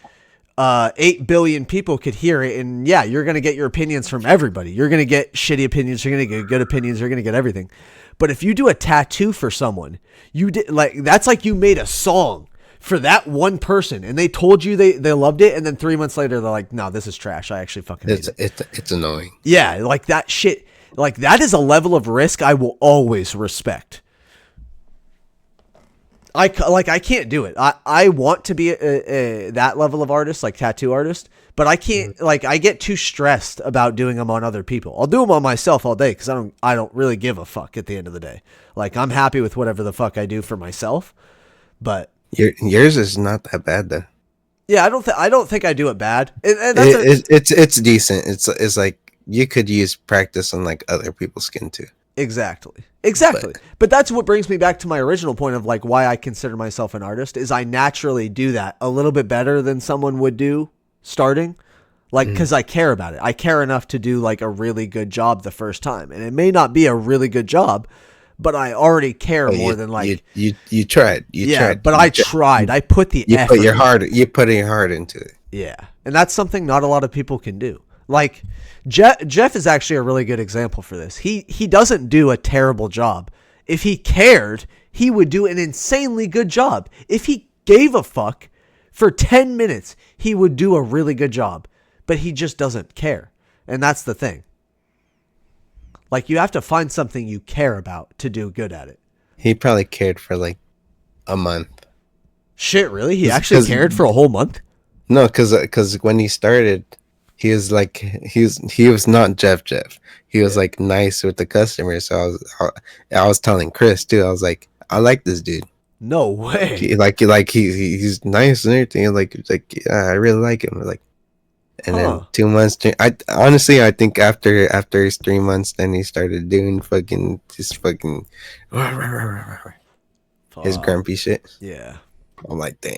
[SPEAKER 2] 8 billion people could hear it, and yeah, you're gonna get your opinions from everybody. You're gonna get shitty opinions. You're gonna get good opinions. You're gonna get everything. But if you do a tattoo for someone, you did like that's like you made a song for that one person, and they told you they loved it, and then 3 months later they're like, no, this is trash. I actually fucking hate it.
[SPEAKER 1] It's annoying.
[SPEAKER 2] Yeah, like that shit. Like that is a level of risk I will always respect. I can't do it. I want to be that level of artist, like tattoo artist, but I can't. Like I get too stressed about doing them on other people. I'll do them on myself all day because I don't really give a fuck at the end of the day. Like I'm happy with whatever the fuck I do for myself, but
[SPEAKER 1] Yours is not that bad though.
[SPEAKER 2] yeah, I don't think I do it bad. And
[SPEAKER 1] It's decent. It's like you could use practice on like other people's skin too.
[SPEAKER 2] Exactly. But that's what brings me back to my original point of like why I consider myself an artist is I naturally do that a little bit better than someone would do starting. Like, because I care about it. I care enough to do like a really good job the first time. And it may not be a really good job, but I already care more than like
[SPEAKER 1] you tried. You tried.
[SPEAKER 2] But I tried. I put the effort.
[SPEAKER 1] You put your heart into it.
[SPEAKER 2] Yeah. And that's something not a lot of people can do. Like Jeff is actually a really good example for this. He doesn't do a terrible job. If he cared, he would do an insanely good job. If he gave a fuck for 10 minutes, he would do a really good job. But he just doesn't care. And that's the thing. Like you have to find something you care about to do good at it.
[SPEAKER 1] He probably cared for like a month.
[SPEAKER 2] Shit, really? He actually cared for a whole month?
[SPEAKER 1] No, because when he started, he was like he was not Jeff. He was like nice with the customers. So I was telling Chris too. I was like, I like this dude.
[SPEAKER 2] No way.
[SPEAKER 1] He's nice and everything. Like yeah, I really like him. Like, and then 2 months. I think after his 3 months, then he started doing his grumpy shit.
[SPEAKER 2] Yeah.
[SPEAKER 1] I'm like, damn.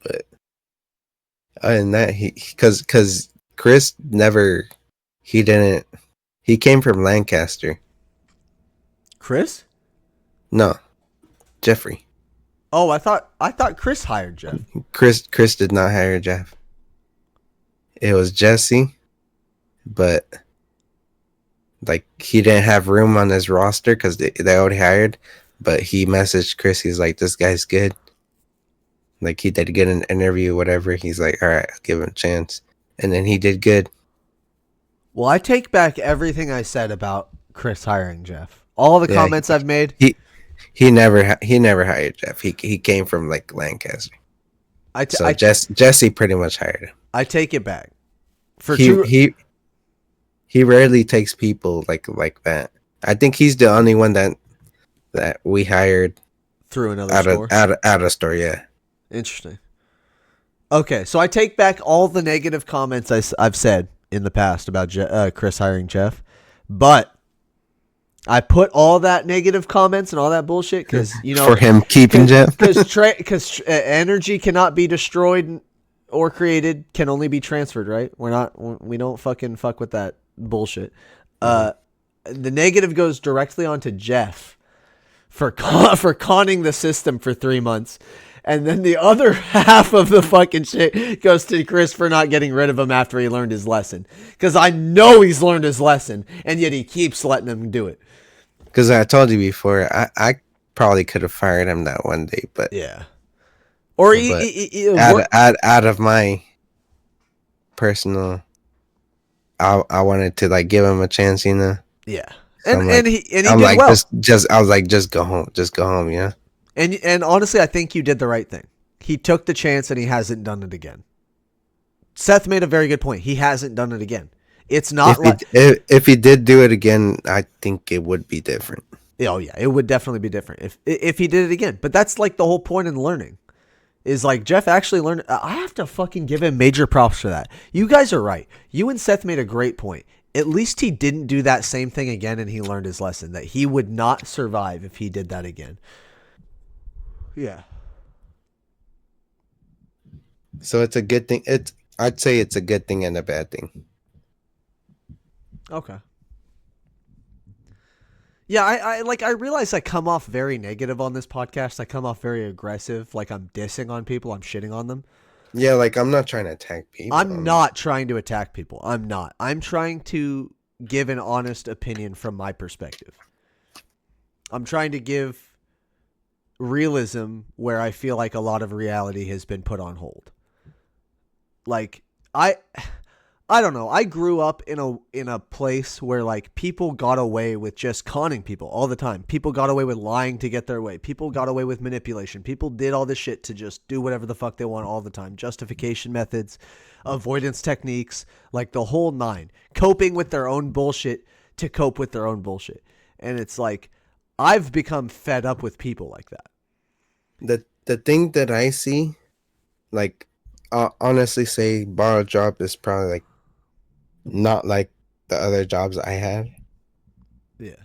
[SPEAKER 1] But other than that, because Chris he came from Lancaster.
[SPEAKER 2] Chris?
[SPEAKER 1] No, Jeffrey.
[SPEAKER 2] Oh, I thought Chris hired Jeff.
[SPEAKER 1] Chris did not hire Jeff. It was Jesse, but like he didn't have room on his roster because they already hired. But he messaged Chris. He's like, this guy's good. Like he did get an interview, whatever. He's like, all right, I'll give him a chance. And then he did good.
[SPEAKER 2] Well, I take back everything I said about Chris hiring Jeff. All the comments I've made.
[SPEAKER 1] He never hired Jeff. He came from like Lancaster. Jesse pretty much hired him.
[SPEAKER 2] I take it back.
[SPEAKER 1] He rarely takes people like that. I think he's the only one that we hired
[SPEAKER 2] through another store.
[SPEAKER 1] Out of store, yeah.
[SPEAKER 2] Interesting. Okay, so I take back all the negative comments I've said in the past about Chris hiring Jeff, but I put all that negative comments and all that bullshit because
[SPEAKER 1] for him keeping Jeff,
[SPEAKER 2] because energy cannot be destroyed or created, can only be transferred. Right? We don't fucking fuck with that bullshit. The negative goes directly onto Jeff for conning the system for 3 months. And then the other half of the fucking shit goes to Chris for not getting rid of him after he learned his lesson. Because I know he's learned his lesson, and yet he keeps letting him do it.
[SPEAKER 1] Because I told you before, I probably could have fired him that one day, but
[SPEAKER 2] yeah. Or
[SPEAKER 1] out of my personal, I wanted to like give him a chance,
[SPEAKER 2] Yeah,
[SPEAKER 1] so
[SPEAKER 2] and he did
[SPEAKER 1] like,
[SPEAKER 2] well.
[SPEAKER 1] I was like, just go home, yeah.
[SPEAKER 2] And honestly, I think you did the right thing. He took the chance and he hasn't done it again. Seth made a very good point. He hasn't done it again. It's not
[SPEAKER 1] if he did do it again, I think it would be different.
[SPEAKER 2] Oh yeah, it would definitely be different if he did it again. But that's like the whole point in learning. Is like Jeff actually learned. I have to fucking give him major props for that. You guys are right. You and Seth made a great point. At least he didn't do that same thing again and he learned his lesson that he would not survive if he did that again. Yeah.
[SPEAKER 1] So it's a good thing. I'd say it's a good thing and a bad thing.
[SPEAKER 2] Okay. Yeah, I realize I come off very negative on this podcast. I come off very aggressive, like I'm dissing on people, I'm shitting on them.
[SPEAKER 1] Yeah, like I'm not trying to attack people.
[SPEAKER 2] I'm not trying to attack people. I'm not. I'm trying to give an honest opinion from my perspective. I'm trying to give realism where I feel like a lot of reality has been put on hold. Like I don't know. I grew up in a place where like people got away with just conning people all the time. People got away with lying to get their way. People got away with manipulation. People did all this shit to just do whatever the fuck they want all the time. Justification methods, avoidance techniques, like the whole nine. Coping with their own bullshit to cope with their own bullshit. And it's like I've become fed up with people like that.
[SPEAKER 1] The thing that I see, like, honestly, say borrowed job is probably like not like the other jobs I had.
[SPEAKER 2] Yeah.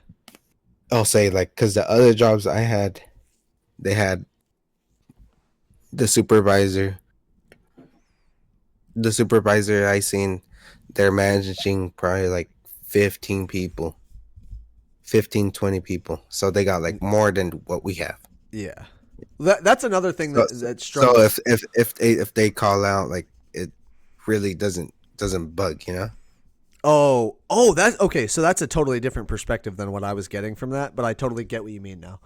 [SPEAKER 1] I'll say like because the other jobs I had, they had the supervisor. The supervisor I seen, they're managing probably like 15 people, 15, 20 people. So they got like more than what we have.
[SPEAKER 2] Yeah. That's another thing
[SPEAKER 1] So,
[SPEAKER 2] that
[SPEAKER 1] so
[SPEAKER 2] struggles.
[SPEAKER 1] if they call out, like it really doesn't bug, you know.
[SPEAKER 2] Oh, that's okay. So that's a totally different perspective than what I was getting from that, but I totally get what you mean now.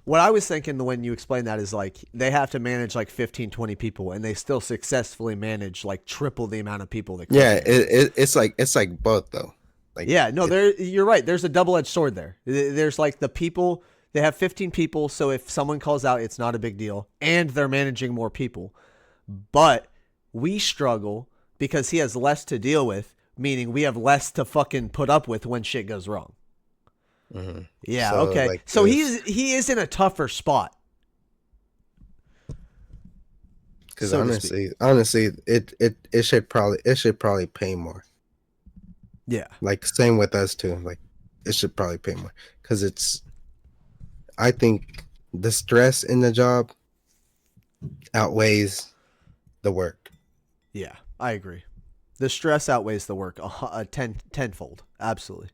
[SPEAKER 2] What I was thinking when you explained that is like they have to manage like 15, 20 people and they still successfully manage like triple the amount of people that
[SPEAKER 1] Yeah,
[SPEAKER 2] could manage.
[SPEAKER 1] it's like both though. Like
[SPEAKER 2] Yeah, no,
[SPEAKER 1] it,
[SPEAKER 2] you're right. There's a double-edged sword there. There's like the people, they have 15 people, so if someone calls out, it's not a big deal, and they're managing more people. But we struggle because he has less to deal with, meaning we have less to fucking put up with when shit goes wrong.
[SPEAKER 1] mhm.
[SPEAKER 2] Yeah,
[SPEAKER 1] So
[SPEAKER 2] okay.
[SPEAKER 1] like
[SPEAKER 2] So
[SPEAKER 1] if
[SPEAKER 2] he is in a tougher spot,
[SPEAKER 1] because
[SPEAKER 2] so to speak.
[SPEAKER 1] honestly, it should probably pay more.
[SPEAKER 2] Yeah.
[SPEAKER 1] Like same with us too. Like it should probably pay more because I think the stress in the job outweighs the work.
[SPEAKER 2] Yeah, I agree. The stress outweighs the work tenfold. Absolutely.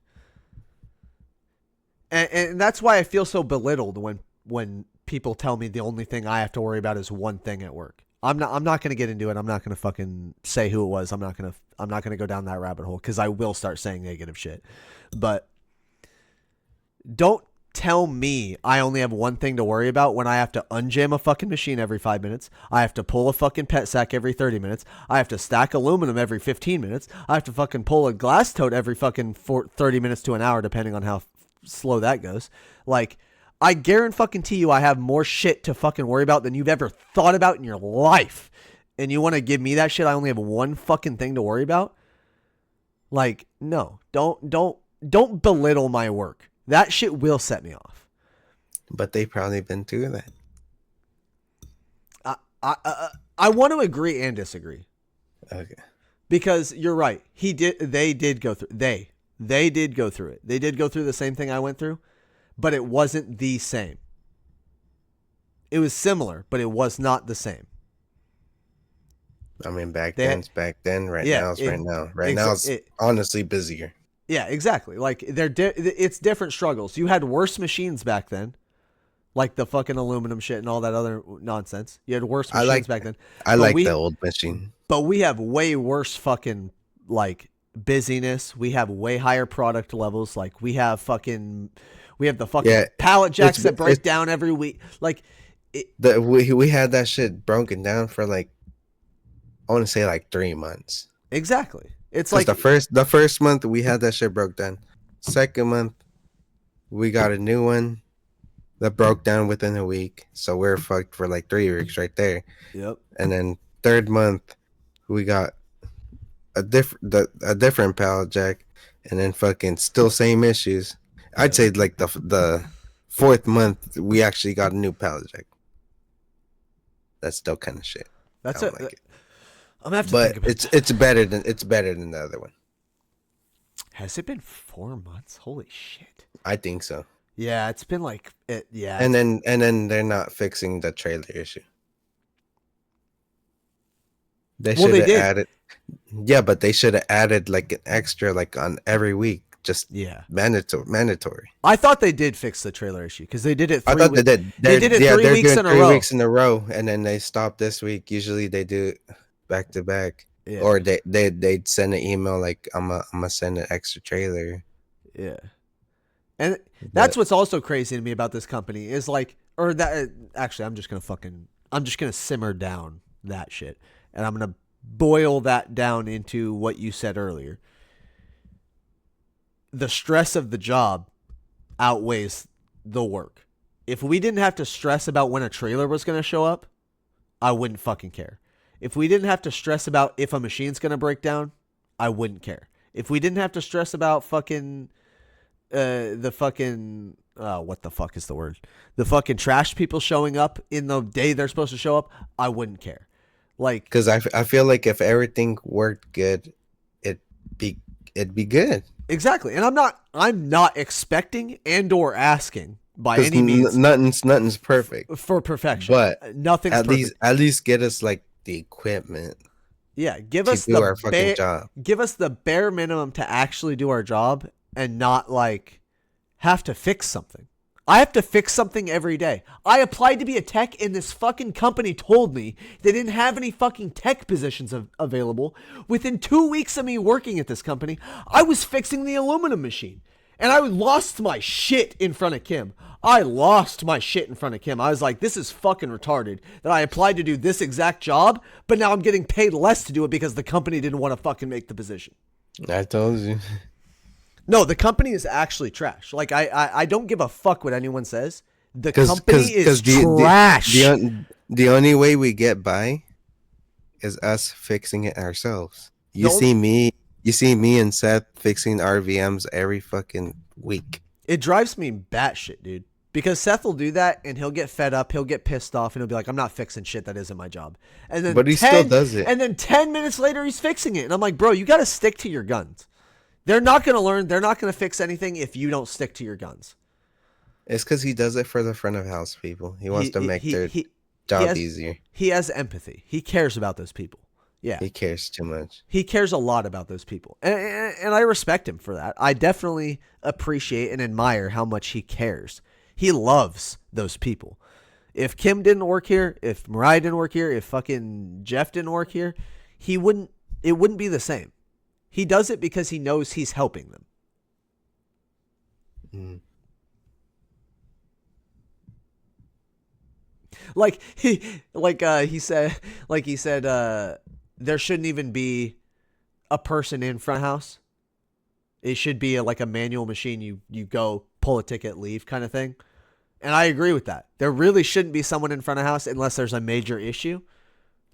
[SPEAKER 2] And that's why I feel so belittled when people tell me the only thing I have to worry about is one thing at work. I'm not going to get into it. I'm not going to fucking say who it was. I'm not going to go down that rabbit hole cuz I will start saying negative shit. But don't tell me I only have one thing to worry about when I have to unjam a fucking machine every 5 minutes. I have to pull a fucking pet sack every 30 minutes. I have to stack aluminum every 15 minutes. I have to fucking pull a glass tote every fucking 30 minutes to an hour depending on how slow that goes. Like I guarantee you I have more shit to fucking worry about than you've ever thought about in your life. And you want to give me that shit I only have one fucking thing to worry about? Like no, don't belittle my work. That shit will set me off.
[SPEAKER 1] But they probably been through that.
[SPEAKER 2] I want to agree and disagree
[SPEAKER 1] Okay.
[SPEAKER 2] because you're right. They did go through. They did go through it. They did go through the same thing I went through, but it wasn't the same. It was similar, but it was not the same.
[SPEAKER 1] I mean, back
[SPEAKER 2] They,
[SPEAKER 1] then's back then. Right
[SPEAKER 2] yeah,
[SPEAKER 1] now it's right now. Right now
[SPEAKER 2] exa-
[SPEAKER 1] it's
[SPEAKER 2] it,
[SPEAKER 1] honestly busier.
[SPEAKER 2] yeah, exactly. Like it's different struggles. You had worse machines back then, like the fucking aluminum shit and all that other nonsense. You had worse
[SPEAKER 1] I
[SPEAKER 2] machines
[SPEAKER 1] like
[SPEAKER 2] back then,
[SPEAKER 1] I
[SPEAKER 2] but
[SPEAKER 1] like the
[SPEAKER 2] we
[SPEAKER 1] old machine.
[SPEAKER 2] but we have way worse fucking like busyness. We have way higher product levels. Like we have the fucking
[SPEAKER 1] Yeah,
[SPEAKER 2] pallet
[SPEAKER 1] it's
[SPEAKER 2] jacks that break
[SPEAKER 1] it's
[SPEAKER 2] down every week. Like it,
[SPEAKER 1] we had that shit broken down for like I want to say like 3 months.
[SPEAKER 2] exactly. It's
[SPEAKER 1] Cause the
[SPEAKER 2] like
[SPEAKER 1] first month we had that shit broke down. Second month we got a new one that broke down within a week. So we're fucked for like 3 weeks right there.
[SPEAKER 2] yep.
[SPEAKER 1] And then third month we got a different pallet jack, and then fucking still same issues. I'd
[SPEAKER 2] Yep.
[SPEAKER 1] say like the fourth month we actually got a new pallet jack. That's still kind of shit. I
[SPEAKER 2] That's
[SPEAKER 1] don't
[SPEAKER 2] it.
[SPEAKER 1] like it,
[SPEAKER 2] I'm gonna have to think
[SPEAKER 1] but
[SPEAKER 2] about
[SPEAKER 1] it's
[SPEAKER 2] that.
[SPEAKER 1] it's better than the other one.
[SPEAKER 2] Has it been 4 months? Holy shit.
[SPEAKER 1] I think so.
[SPEAKER 2] Yeah, it's been like it. Yeah,
[SPEAKER 1] And then they're not fixing the trailer issue. They
[SPEAKER 2] well,
[SPEAKER 1] should
[SPEAKER 2] they
[SPEAKER 1] have
[SPEAKER 2] did.
[SPEAKER 1] added. Yeah, but they should have added like an extra like on every week. just
[SPEAKER 2] Yeah.
[SPEAKER 1] mandatory.
[SPEAKER 2] I thought they did fix the trailer issue because they did it
[SPEAKER 1] I thought they did.
[SPEAKER 2] They did it
[SPEAKER 1] They're
[SPEAKER 2] 3 weeks
[SPEAKER 1] doing
[SPEAKER 2] in a
[SPEAKER 1] 3 weeks
[SPEAKER 2] row.
[SPEAKER 1] in a row, and then they stop this week. Usually they do it back to back,
[SPEAKER 2] Yeah.
[SPEAKER 1] or they'd send an email like I'm gonna send an extra trailer.
[SPEAKER 2] Yeah. And that's
[SPEAKER 1] But
[SPEAKER 2] what's also crazy to me about this company is like, or that actually, I'm just gonna simmer down that shit, and I'm gonna boil that down into what you said earlier. The stress of the job outweighs the work. If we didn't have to stress about when a trailer was gonna show up, I wouldn't fucking care. If we didn't have to stress about if a machine's gonna break down, I wouldn't care. If we didn't have to stress about fucking the fucking what the fuck is the word? The fucking trash people showing up in the day they're supposed to show up, I wouldn't care. Like,
[SPEAKER 1] because I feel like if everything worked good, it'd be good.
[SPEAKER 2] exactly. And I'm not expecting and or asking by
[SPEAKER 1] Because
[SPEAKER 2] any means
[SPEAKER 1] nothing's perfect,
[SPEAKER 2] for perfection.
[SPEAKER 1] but
[SPEAKER 2] Nothing's perfect.
[SPEAKER 1] at least get us like the equipment
[SPEAKER 2] Yeah,
[SPEAKER 1] to do our fucking job.
[SPEAKER 2] give us the bare minimum to actually do our job and not like have to fix something. I have to fix something every day. I applied to be a tech and this fucking company told me they didn't have any fucking tech positions available. Within 2 weeks of me working at this company, I was fixing the aluminum machine. And I lost my shit in front of Kim. I lost my shit in front of Kim. I was like, this is fucking retarded that I applied to do this exact job, but now I'm getting paid less to do it because the company didn't want to fucking make the position.
[SPEAKER 1] I told you.
[SPEAKER 2] No, the company is actually trash. Like, I don't give a fuck what anyone says. The company is trash.
[SPEAKER 1] The only way we get by is us fixing it ourselves. You see me and Seth fixing RVMs every fucking week.
[SPEAKER 2] It drives me batshit, dude. Because Seth will do that and he'll get fed up, he'll get pissed off, and he'll be like, I'm not fixing shit that isn't my job. And then
[SPEAKER 1] But he still does it.
[SPEAKER 2] And then 10 minutes later, he's fixing it. And I'm like, bro, you got to stick to your guns. They're not going to learn. They're not going to fix anything if you don't stick to your guns.
[SPEAKER 1] It's because he does it for the front of house people. He wants to make their job easier.
[SPEAKER 2] He has empathy. He cares about those people. Yeah.
[SPEAKER 1] He cares too much.
[SPEAKER 2] He cares a lot about those people. And I respect him for that. I definitely appreciate and admire how much he cares. He loves those people. If Kim didn't work here, if Mariah didn't work here, if fucking Jeff didn't work here, it wouldn't be the same. He does it because he knows he's helping them.
[SPEAKER 1] Mm.
[SPEAKER 2] He said, there shouldn't even be a person in front house. It should be like a manual machine. You go, pull a ticket, leave kind of thing. And I agree with that. There really shouldn't be someone in front of house unless there's a major issue.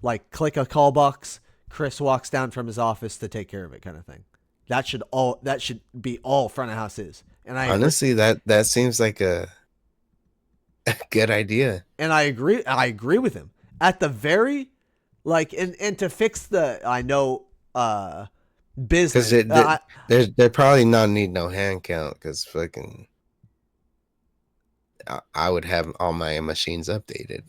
[SPEAKER 2] Like click a call box, Chris walks down from his office to take care of it kind of thing. That should be all front of house is. And I
[SPEAKER 1] honestly that seems like a good idea.
[SPEAKER 2] And I agree with him. At the very and to fix the business,
[SPEAKER 1] because they probably not need no hand count because fucking I would have all my machines updated.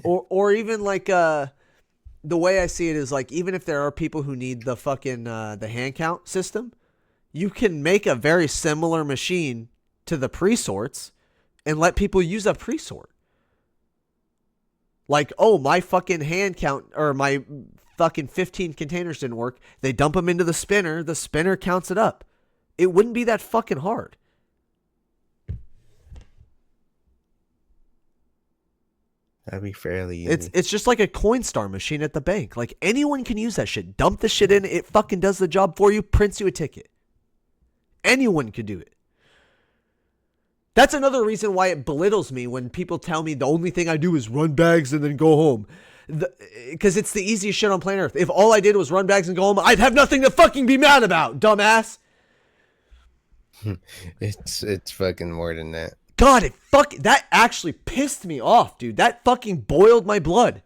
[SPEAKER 2] Or even the way I see it is like, even if there are people who need the fucking the hand count system, you can make a very similar machine to the pre-sorts and let people use a pre-sort. Like, oh, my fucking hand count or my fucking 15 containers didn't work. They dump them into the spinner counts it up. It wouldn't be that fucking hard.
[SPEAKER 1] That'd be fairly easy.
[SPEAKER 2] It's just like a Coinstar machine at the bank. Like, anyone can use that shit. Dump the shit in, it fucking does the job for you, prints you a ticket. Anyone could do it. That's another reason why it belittles me when people tell me the only thing I do is run bags and then go home. Because it's the easiest shit on planet Earth. If all I did was run bags and go home, I'd have nothing to fucking be mad about, dumbass.
[SPEAKER 1] It's fucking more than that.
[SPEAKER 2] God, that actually pissed me off, dude. That fucking boiled my blood.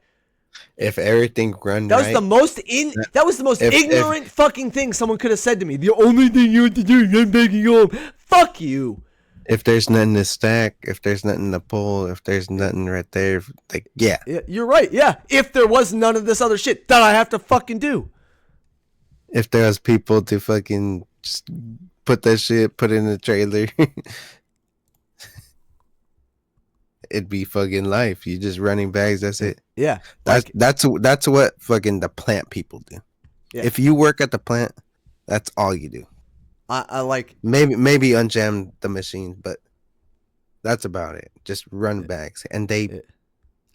[SPEAKER 1] If everything run
[SPEAKER 2] that was
[SPEAKER 1] right,
[SPEAKER 2] that was the most ignorant fucking thing someone could have said to me. The only thing you have to do is run back and go home. Fuck you.
[SPEAKER 1] If there's nothing to stack, if there's nothing to pull, if there's nothing right there, like, yeah.
[SPEAKER 2] You're right, yeah. If there was none of this other shit that I have to fucking do.
[SPEAKER 1] If there was people to fucking just put that shit, put it in the trailer. It'd be fucking life. You just running bags. That's it.
[SPEAKER 2] Yeah,
[SPEAKER 1] That's
[SPEAKER 2] like
[SPEAKER 1] that's what fucking the plant people do.
[SPEAKER 2] yeah.
[SPEAKER 1] If you work at the plant, that's all you do.
[SPEAKER 2] I like
[SPEAKER 1] Maybe unjam the machine, but that's about it. Just run bags, and
[SPEAKER 2] it.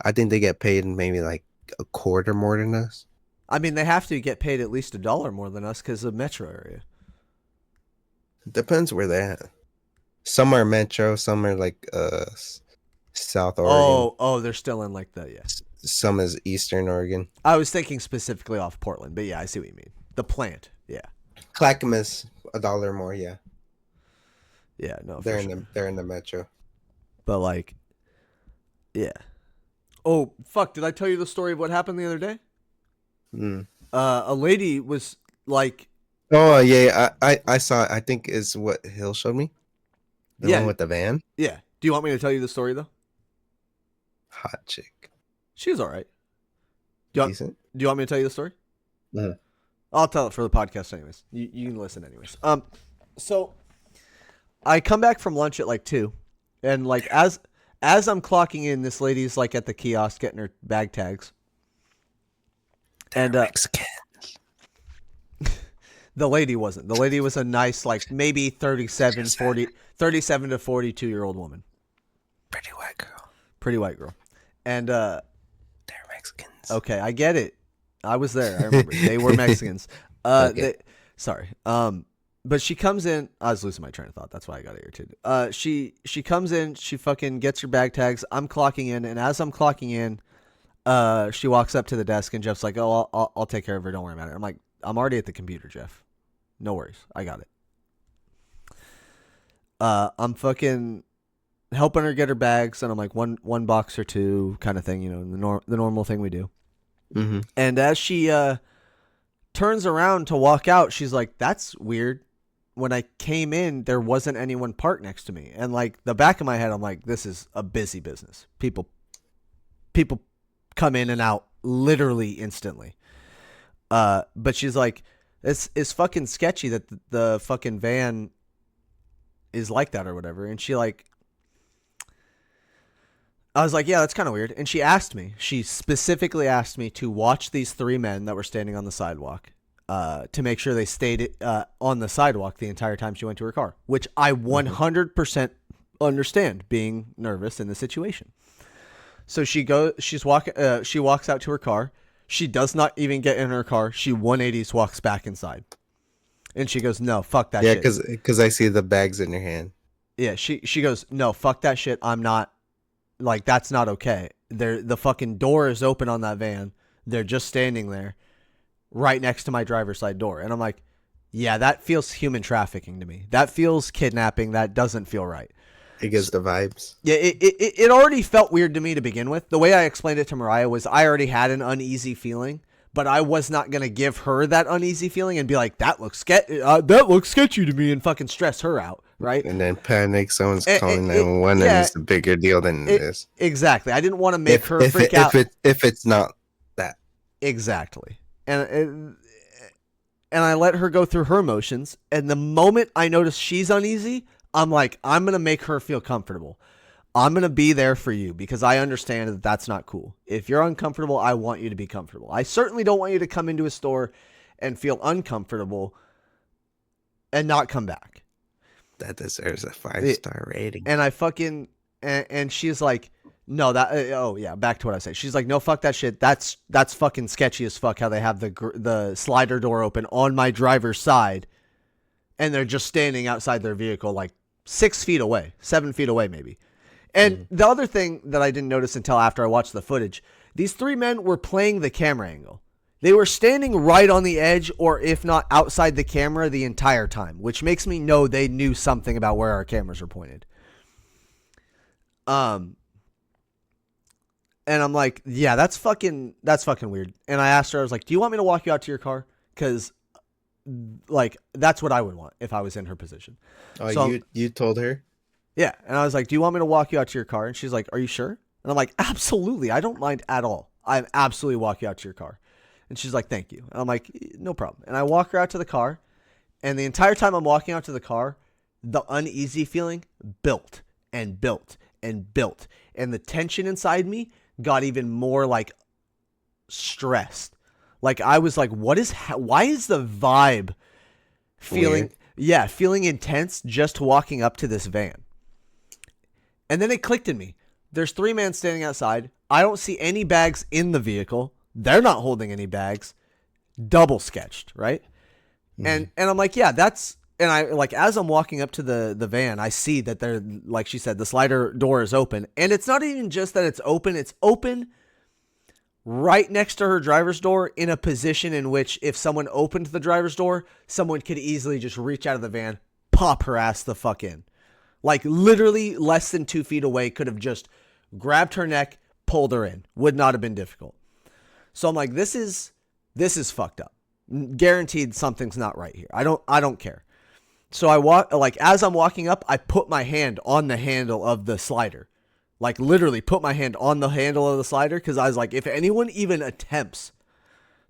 [SPEAKER 1] I think they get paid maybe like a quarter more than us.
[SPEAKER 2] I mean, they have to get paid at least $1 more than us because of metro area.
[SPEAKER 1] Depends where they're at. Some are metro, some are like South Oregon.
[SPEAKER 2] Oh, they're still in like the yeah.
[SPEAKER 1] Some is Eastern Oregon.
[SPEAKER 2] I was thinking specifically off Portland, but yeah, I see what you mean. The plant, yeah,
[SPEAKER 1] Clackamas $1 more. Yeah,
[SPEAKER 2] yeah, no,
[SPEAKER 1] they're
[SPEAKER 2] for
[SPEAKER 1] in
[SPEAKER 2] sure.
[SPEAKER 1] they're in the metro.
[SPEAKER 2] But like, yeah. Oh fuck! Did I tell you the story of what happened the other day?
[SPEAKER 1] Mm.
[SPEAKER 2] A lady was like,
[SPEAKER 1] Oh yeah, I saw. I think is what Hill showed me. The
[SPEAKER 2] yeah,
[SPEAKER 1] one with the van.
[SPEAKER 2] yeah. Do you want me to tell you the story though?
[SPEAKER 1] Hot chick.
[SPEAKER 2] She was all right. Do
[SPEAKER 1] Decent.
[SPEAKER 2] you want me to tell you the story?
[SPEAKER 1] Mhm.
[SPEAKER 2] I'll tell it for the podcast anyways. You can listen anyways. So I come back from lunch at like 2, and like as I'm clocking in, this lady's like at the kiosk getting her bag tags. And
[SPEAKER 1] Mexican.
[SPEAKER 2] the lady wasn't. The lady was a nice like maybe 37 to 42-year-old woman.
[SPEAKER 1] Pretty white girl.
[SPEAKER 2] Pretty white girl. And
[SPEAKER 1] They're Mexicans.
[SPEAKER 2] okay, I get it. I was there. I remember. They were Mexicans.
[SPEAKER 1] Okay.
[SPEAKER 2] Sorry. But she comes in. I was losing my train of thought. That's why I got irritated. She comes in. She fucking gets her bag tags. I'm clocking in, and as I'm clocking in, she walks up to the desk, and Jeff's like, "Oh, I'll take care of her. Don't worry about it." I'm like, "I'm already at the computer, Jeff. No worries. I got it." I'm fucking helping her get her bags, and I'm like one box or two kind of thing, you know, the normal thing we do.
[SPEAKER 1] Mm-hmm.
[SPEAKER 2] And as she turns around to walk out, she's like, "That's weird. When I came in, there wasn't anyone parked next to me." And like the back of my head, I'm like, "This is a busy business. People come in and out literally instantly." But she's like, "It's fucking sketchy that the fucking van is like that or whatever." And she like, I was like, "Yeah, that's kind of weird." And she specifically asked me to watch these 3 men that were standing on the sidewalk to make sure they stayed on the sidewalk the entire time she went to her car, which I 100% understand being nervous in the situation. So she walks out to her car. She does not even get in her car. She 180s walks back inside. And she goes, "No, fuck that shit."
[SPEAKER 1] Yeah, because I see the bags in your hand.
[SPEAKER 2] Yeah, she goes, "No, fuck that shit. I'm not, like, that's not okay. The fucking door is open on that van. They're just standing there right next to my driver's side door." And I'm like, "Yeah, that feels human trafficking to me. That feels kidnapping. That doesn't feel right."
[SPEAKER 1] It gives the vibes.
[SPEAKER 2] Yeah, it already felt weird to me to begin with. The way I explained it to Mariah was I already had an uneasy feeling, but I was not going to give her that uneasy feeling and be like, that looks sketchy to me, and fucking stress her out, right?
[SPEAKER 1] And then panic, someone's calling 911 and it's a bigger deal than it is.
[SPEAKER 2] Exactly. I didn't want to make her freak out.
[SPEAKER 1] If it's not that.
[SPEAKER 2] Exactly. And I let her go through her emotions, and the moment I notice she's uneasy, I'm like, I'm going to make her feel comfortable. I'm going to be there for you because I understand that that's not cool. If you're uncomfortable, I want you to be comfortable. I certainly don't want you to come into a store and feel uncomfortable and not come back.
[SPEAKER 1] That deserves a 5-star rating.
[SPEAKER 2] And I fucking, and she's like, "No, back to what I say." She's like, "No, fuck that shit. That's fucking sketchy as fuck how they have the slider door open on my driver's side and they're just standing outside their vehicle like 6 feet away, 7 feet away maybe." And the other thing that I didn't notice until after I watched the footage, these 3 men were playing the camera angle. They were standing right on the edge, or if not outside the camera, the entire time, which makes me know they knew something about where our cameras were pointed. And I'm like, "Yeah, that's fucking weird." And I asked her, I was like, "Do you want me to walk you out to your car?" Because, like, that's what I would want if I was in her position.
[SPEAKER 1] Oh,
[SPEAKER 2] so
[SPEAKER 1] you told her?
[SPEAKER 2] Yeah. And I was like, "Do you want me to walk you out to your car?" And she's like, "Are you sure?" And I'm like, "Absolutely. I don't mind at all. I absolutely walk you out to your car." And she's like, "Thank you." And I'm like, "No problem." And I walk her out to the car. And the entire time I'm walking out to the car, the uneasy feeling built and built and built. And the tension inside me got even more like stressed. Like I was like, why is the vibe feeling, feeling intense just walking up to this van? And then it clicked in me. There's 3 men standing outside. I don't see any bags in the vehicle. They're not holding any bags. Double sketched, right? And I'm like, yeah, that's, and I like, as I'm walking up to the van, I see that they're, like she said, the slider door is open. And it's not even just that it's open right next to her driver's door in a position in which if someone opened the driver's door, someone could easily just reach out of the van, pop her ass the fuck in. Like literally less than 2 feet away, could have just grabbed her neck, pulled her in. Would not have been difficult. So I'm like, this is fucked up. Guaranteed something's not right here. I don't care. So I walk, like as I'm walking up, I put my hand on the handle of the slider. Like literally put my hand on the handle of the slider, because I was like, if anyone even attempts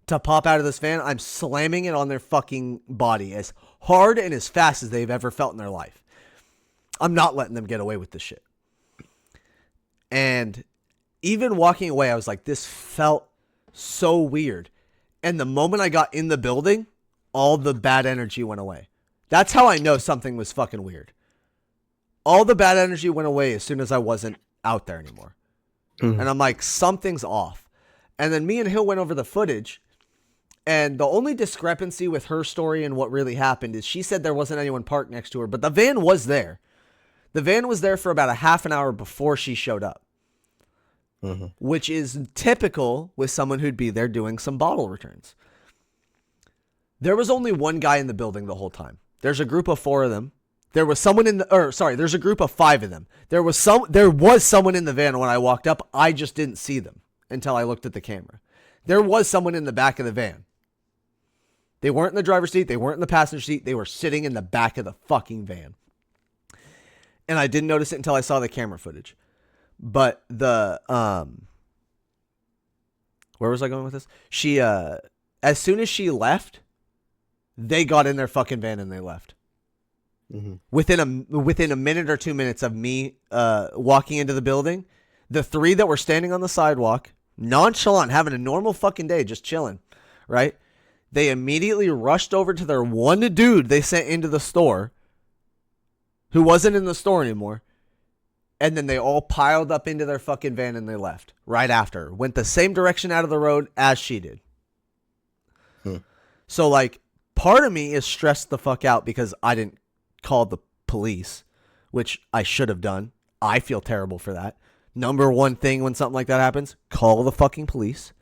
[SPEAKER 2] to pop out of this van, I'm slamming it on their fucking body as hard and as fast as they've ever felt in their life. I'm not letting them get away with this shit. And even walking away, I was like, this felt so weird. And the moment I got in the building, all the bad energy went away. That's how I know something was fucking weird. All the bad energy went away as soon as I wasn't out there anymore. And I'm like, something's off. And then me and Hill went over the footage. And the only discrepancy with her story and what really happened is she said there wasn't anyone parked next to her, but the van was there. The van was there for about a half an hour before she showed up. Which is typical with someone who'd be there doing some bottle returns. There was only one guy in the building the whole time. There's a group of 4 of them. There was someone there's a group of 5 of them. There was someone in the van when I walked up. I just didn't see them until I looked at the camera. There was someone in the back of the van. They weren't in the driver's seat. They weren't in the passenger seat. They were sitting in the back of the fucking van. And I didn't notice it until I saw the camera footage. But the, where was I going with this? She, as soon as she left, they got in their fucking van and they left. Within a minute or 2 minutes of me, walking into the building, the 3 that were standing on the sidewalk, nonchalant, having a normal fucking day, just chilling, right? They immediately rushed over to their one dude they sent into the store, who wasn't in the store anymore. And then they all piled up into their fucking van and they left right after. Went the same direction out of the road as she did. So, like, part of me is stressed the fuck out because I didn't call the police, which I should have done. I feel terrible for that. Number one thing when something like that happens, call the fucking police.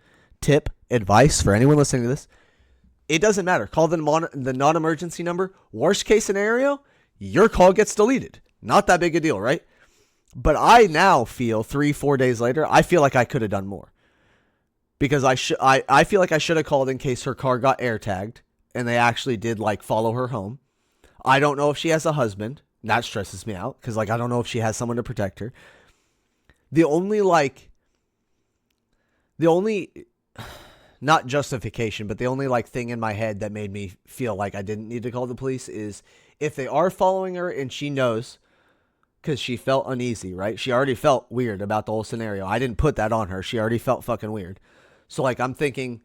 [SPEAKER 2] Tip, advice for anyone listening to this. It doesn't matter. Call the non-emergency number. Worst case scenario, your call gets deleted. Not that big a deal, right? But I now feel 3-4 days later, I feel like I could have done more. Because I feel like I should have called in case her car got air tagged and they actually did like follow her home. I don't know if she has a husband. That stresses me out because like I don't know if she has someone to protect her. The only not justification, but the only like thing in my head that made me feel like I didn't need to call the police is if they are following her and she knows, because she felt uneasy, right? She already felt weird about the whole scenario. I didn't put that on her. She already felt fucking weird. So like I'm thinking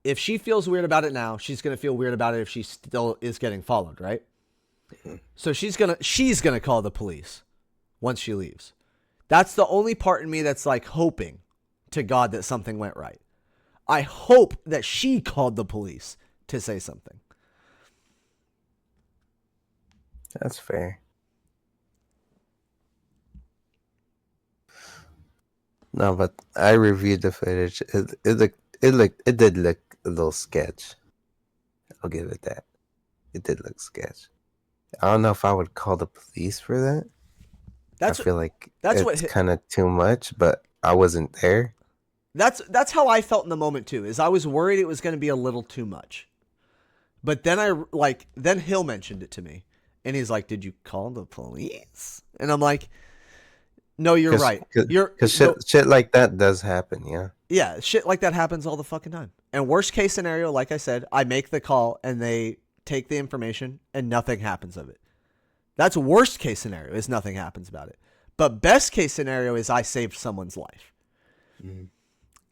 [SPEAKER 2] if she feels weird about it now, she's going to feel weird about it if she still is getting followed, right? So she's going to call the police once she leaves. That's the only part in me that's like hoping to God that something went right. I hope that she called the police to say something.
[SPEAKER 1] That's fair. No, but I reviewed the footage. It did look a little sketch. I'll give it that. It did look sketch. I don't know if I would call the police for that. I feel like it's kind of too much, but I wasn't there.
[SPEAKER 2] That's how I felt in the moment too. Is I was worried it was going to be a little too much. But then then Hill mentioned it to me, and he's like, "Did you call the police?" And I'm like, "No, you're right.
[SPEAKER 1] Because shit like that does happen, yeah.
[SPEAKER 2] Yeah, shit like that happens all the fucking time. And worst case scenario, like I said, I make the call and they take the information and nothing happens of it. That's worst case scenario is nothing happens about it. But best case scenario is I saved someone's life. Mm.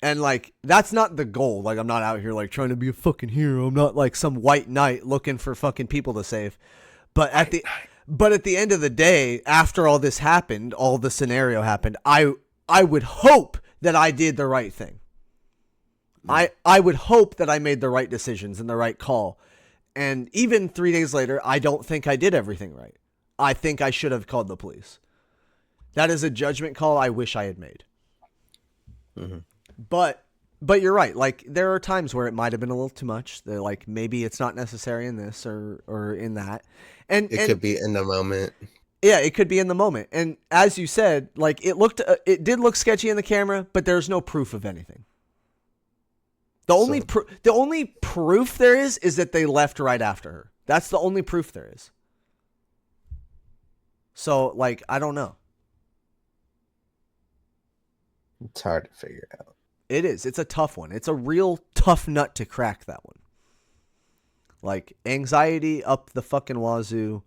[SPEAKER 2] And like, that's not the goal. Like, I'm not out here like trying to be a fucking hero. I'm not like some white knight looking for fucking people to save. But at the end of the day, after all this happened, all the scenario happened, I would hope that I did the right thing. I would hope that I made the right decisions and the right call. And even 3 days later, I don't think I did everything right. I think I should have called the police. That is a judgment call I wish I had made. Mm-hmm. But you're right. Like, there are times where it might have been a little too much. They're like, maybe it's not necessary in this or in that. And
[SPEAKER 1] it could be in the moment.
[SPEAKER 2] Yeah, it could be in the moment. And as you said, like, it did look sketchy in the camera, but there's no proof of anything. The only proof there is that they left right after her. That's the only proof there is. So, like, I don't know.
[SPEAKER 1] It's hard to figure out.
[SPEAKER 2] It is. It's a tough one. It's a real tough nut to crack, that one. Like, anxiety up the fucking wazoo.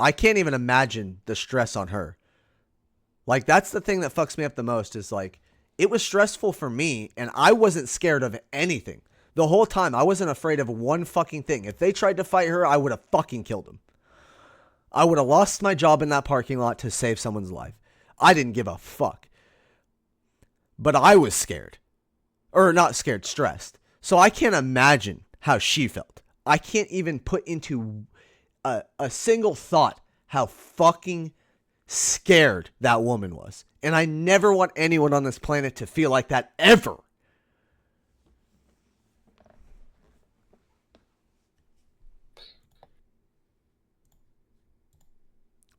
[SPEAKER 2] I can't even imagine the stress on her. Like, that's the thing that fucks me up the most is, like, it was stressful for me, and I wasn't scared of anything. The whole time, I wasn't afraid of one fucking thing. If they tried to fight her, I would have fucking killed them. I would have lost my job in that parking lot to save someone's life. I didn't give a fuck. But I was scared. Or not scared, stressed. So I can't imagine how she felt. I can't even put into a single thought how fucking scared that woman was. And I never want anyone on this planet to feel like that ever.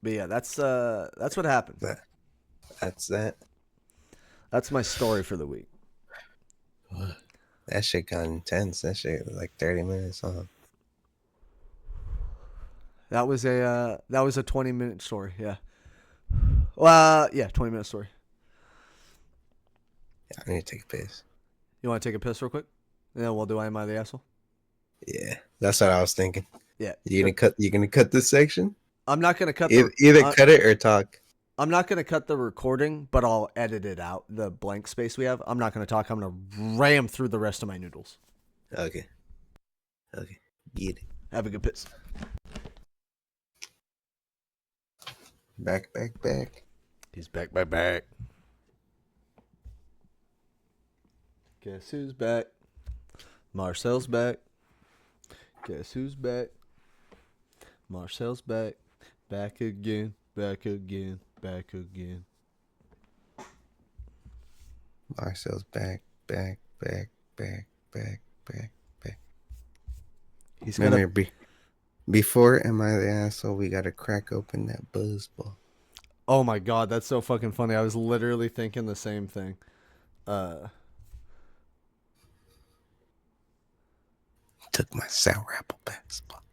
[SPEAKER 2] But yeah, that's what happened.
[SPEAKER 1] That's that.
[SPEAKER 2] That's my story for the week.
[SPEAKER 1] That shit got intense. That shit was like 30 minutes long.
[SPEAKER 2] That was a 20-minute story. Yeah. Well, yeah, 20-minute story.
[SPEAKER 1] Yeah, I need to take a piss.
[SPEAKER 2] You want to take a piss real quick? And then we'll do Am I the Asshole?
[SPEAKER 1] Yeah, that's what I was thinking.
[SPEAKER 2] Yeah.
[SPEAKER 1] You gonna cut this section?
[SPEAKER 2] I'm not gonna cut
[SPEAKER 1] either cut it or talk.
[SPEAKER 2] I'm not gonna cut the recording, but I'll edit it out. The blank space we have. I'm not gonna talk. I'm gonna ram through the rest of my noodles.
[SPEAKER 1] Okay. Get it.
[SPEAKER 2] Have a good piss.
[SPEAKER 1] Back.
[SPEAKER 2] He's back. Guess who's back? Marcel's back. Guess who's back? Marcel's back. Back again.
[SPEAKER 1] Marcel's back.
[SPEAKER 2] He's
[SPEAKER 1] gonna be. Before Am I the Asshole, we gotta crack open that buzz ball.
[SPEAKER 2] Oh my god, that's so fucking funny. I was literally thinking the same thing.
[SPEAKER 1] Took my sour apple basketball.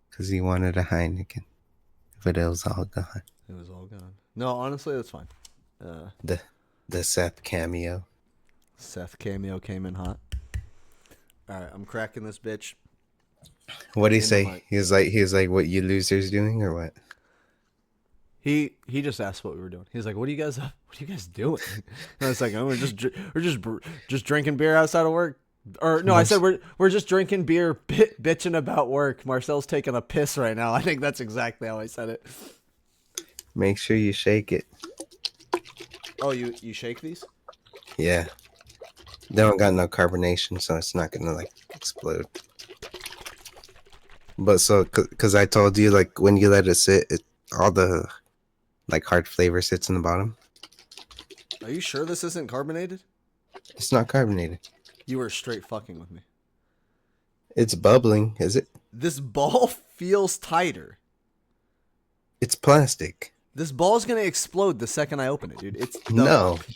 [SPEAKER 1] Because he wanted a Heineken. But it was all gone.
[SPEAKER 2] It was all gone. No, honestly, that's fine.
[SPEAKER 1] The Seth cameo.
[SPEAKER 2] Seth cameo came in hot. All right, I'm cracking this bitch.
[SPEAKER 1] What did he say? He was like, "What you losers doing or what?"
[SPEAKER 2] He just asked what we were doing. He was like, "What are you guys doing?" And I was like, "Oh, we're just drinking beer outside of work." Or no, I said we're just drinking beer, bitching about work. Marcel's taking a piss right now. I think that's exactly how I said it.
[SPEAKER 1] Make sure you shake it.
[SPEAKER 2] Oh, you shake these?
[SPEAKER 1] Yeah. They don't got no carbonation, so it's not gonna like explode. But so, cause I told you like when you let it sit, all the like hard flavor sits in the bottom.
[SPEAKER 2] Are you sure this isn't carbonated?
[SPEAKER 1] It's not carbonated.
[SPEAKER 2] You were straight fucking with me.
[SPEAKER 1] It's bubbling, is it?
[SPEAKER 2] This ball feels tighter.
[SPEAKER 1] It's plastic.
[SPEAKER 2] This ball's gonna explode the second I open it, dude.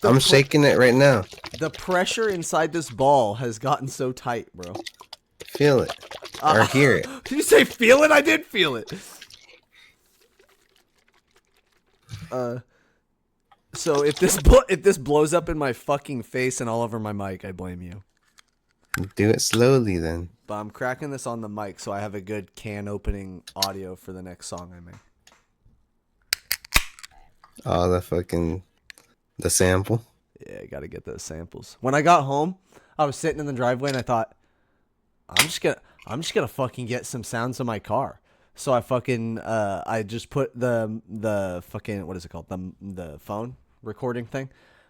[SPEAKER 1] I'm shaking it right now.
[SPEAKER 2] The pressure inside this ball has gotten so tight, bro.
[SPEAKER 1] Feel it or hear it.
[SPEAKER 2] Did you say feel it? I did feel it. So if this blows up in my fucking face and all over my mic, I blame you.
[SPEAKER 1] Do it slowly then.
[SPEAKER 2] But I'm cracking this on the mic so I have a good can opening audio for the next song I make.
[SPEAKER 1] All the sample.
[SPEAKER 2] Yeah, I gotta get those samples. When I got home, I was sitting in the driveway and I thought, I'm just gonna fucking get some sounds in my car. So I just put the fucking, what is it called, the phone recording thing,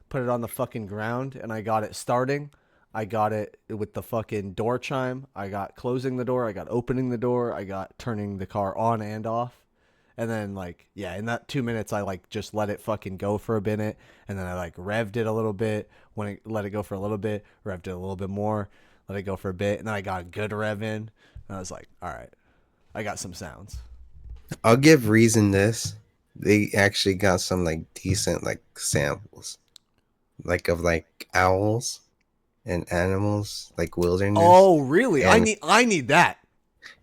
[SPEAKER 2] put it on the fucking ground, and I got it starting. I got it with the fucking door chime. I got closing the door. I got opening the door. I got turning the car on and off. And then in that 2 minutes, I just let it fucking go for a minute, and then I revved it a little bit. When it let it go for a little bit, revved it a little bit more, let it go for a bit, and then I got a good rev in, and I was like, all right, I got some sounds.
[SPEAKER 1] I'll give Reason this. They actually got some decent samples, of owls and animals, wilderness.
[SPEAKER 2] Oh, really?
[SPEAKER 1] And,
[SPEAKER 2] I need that.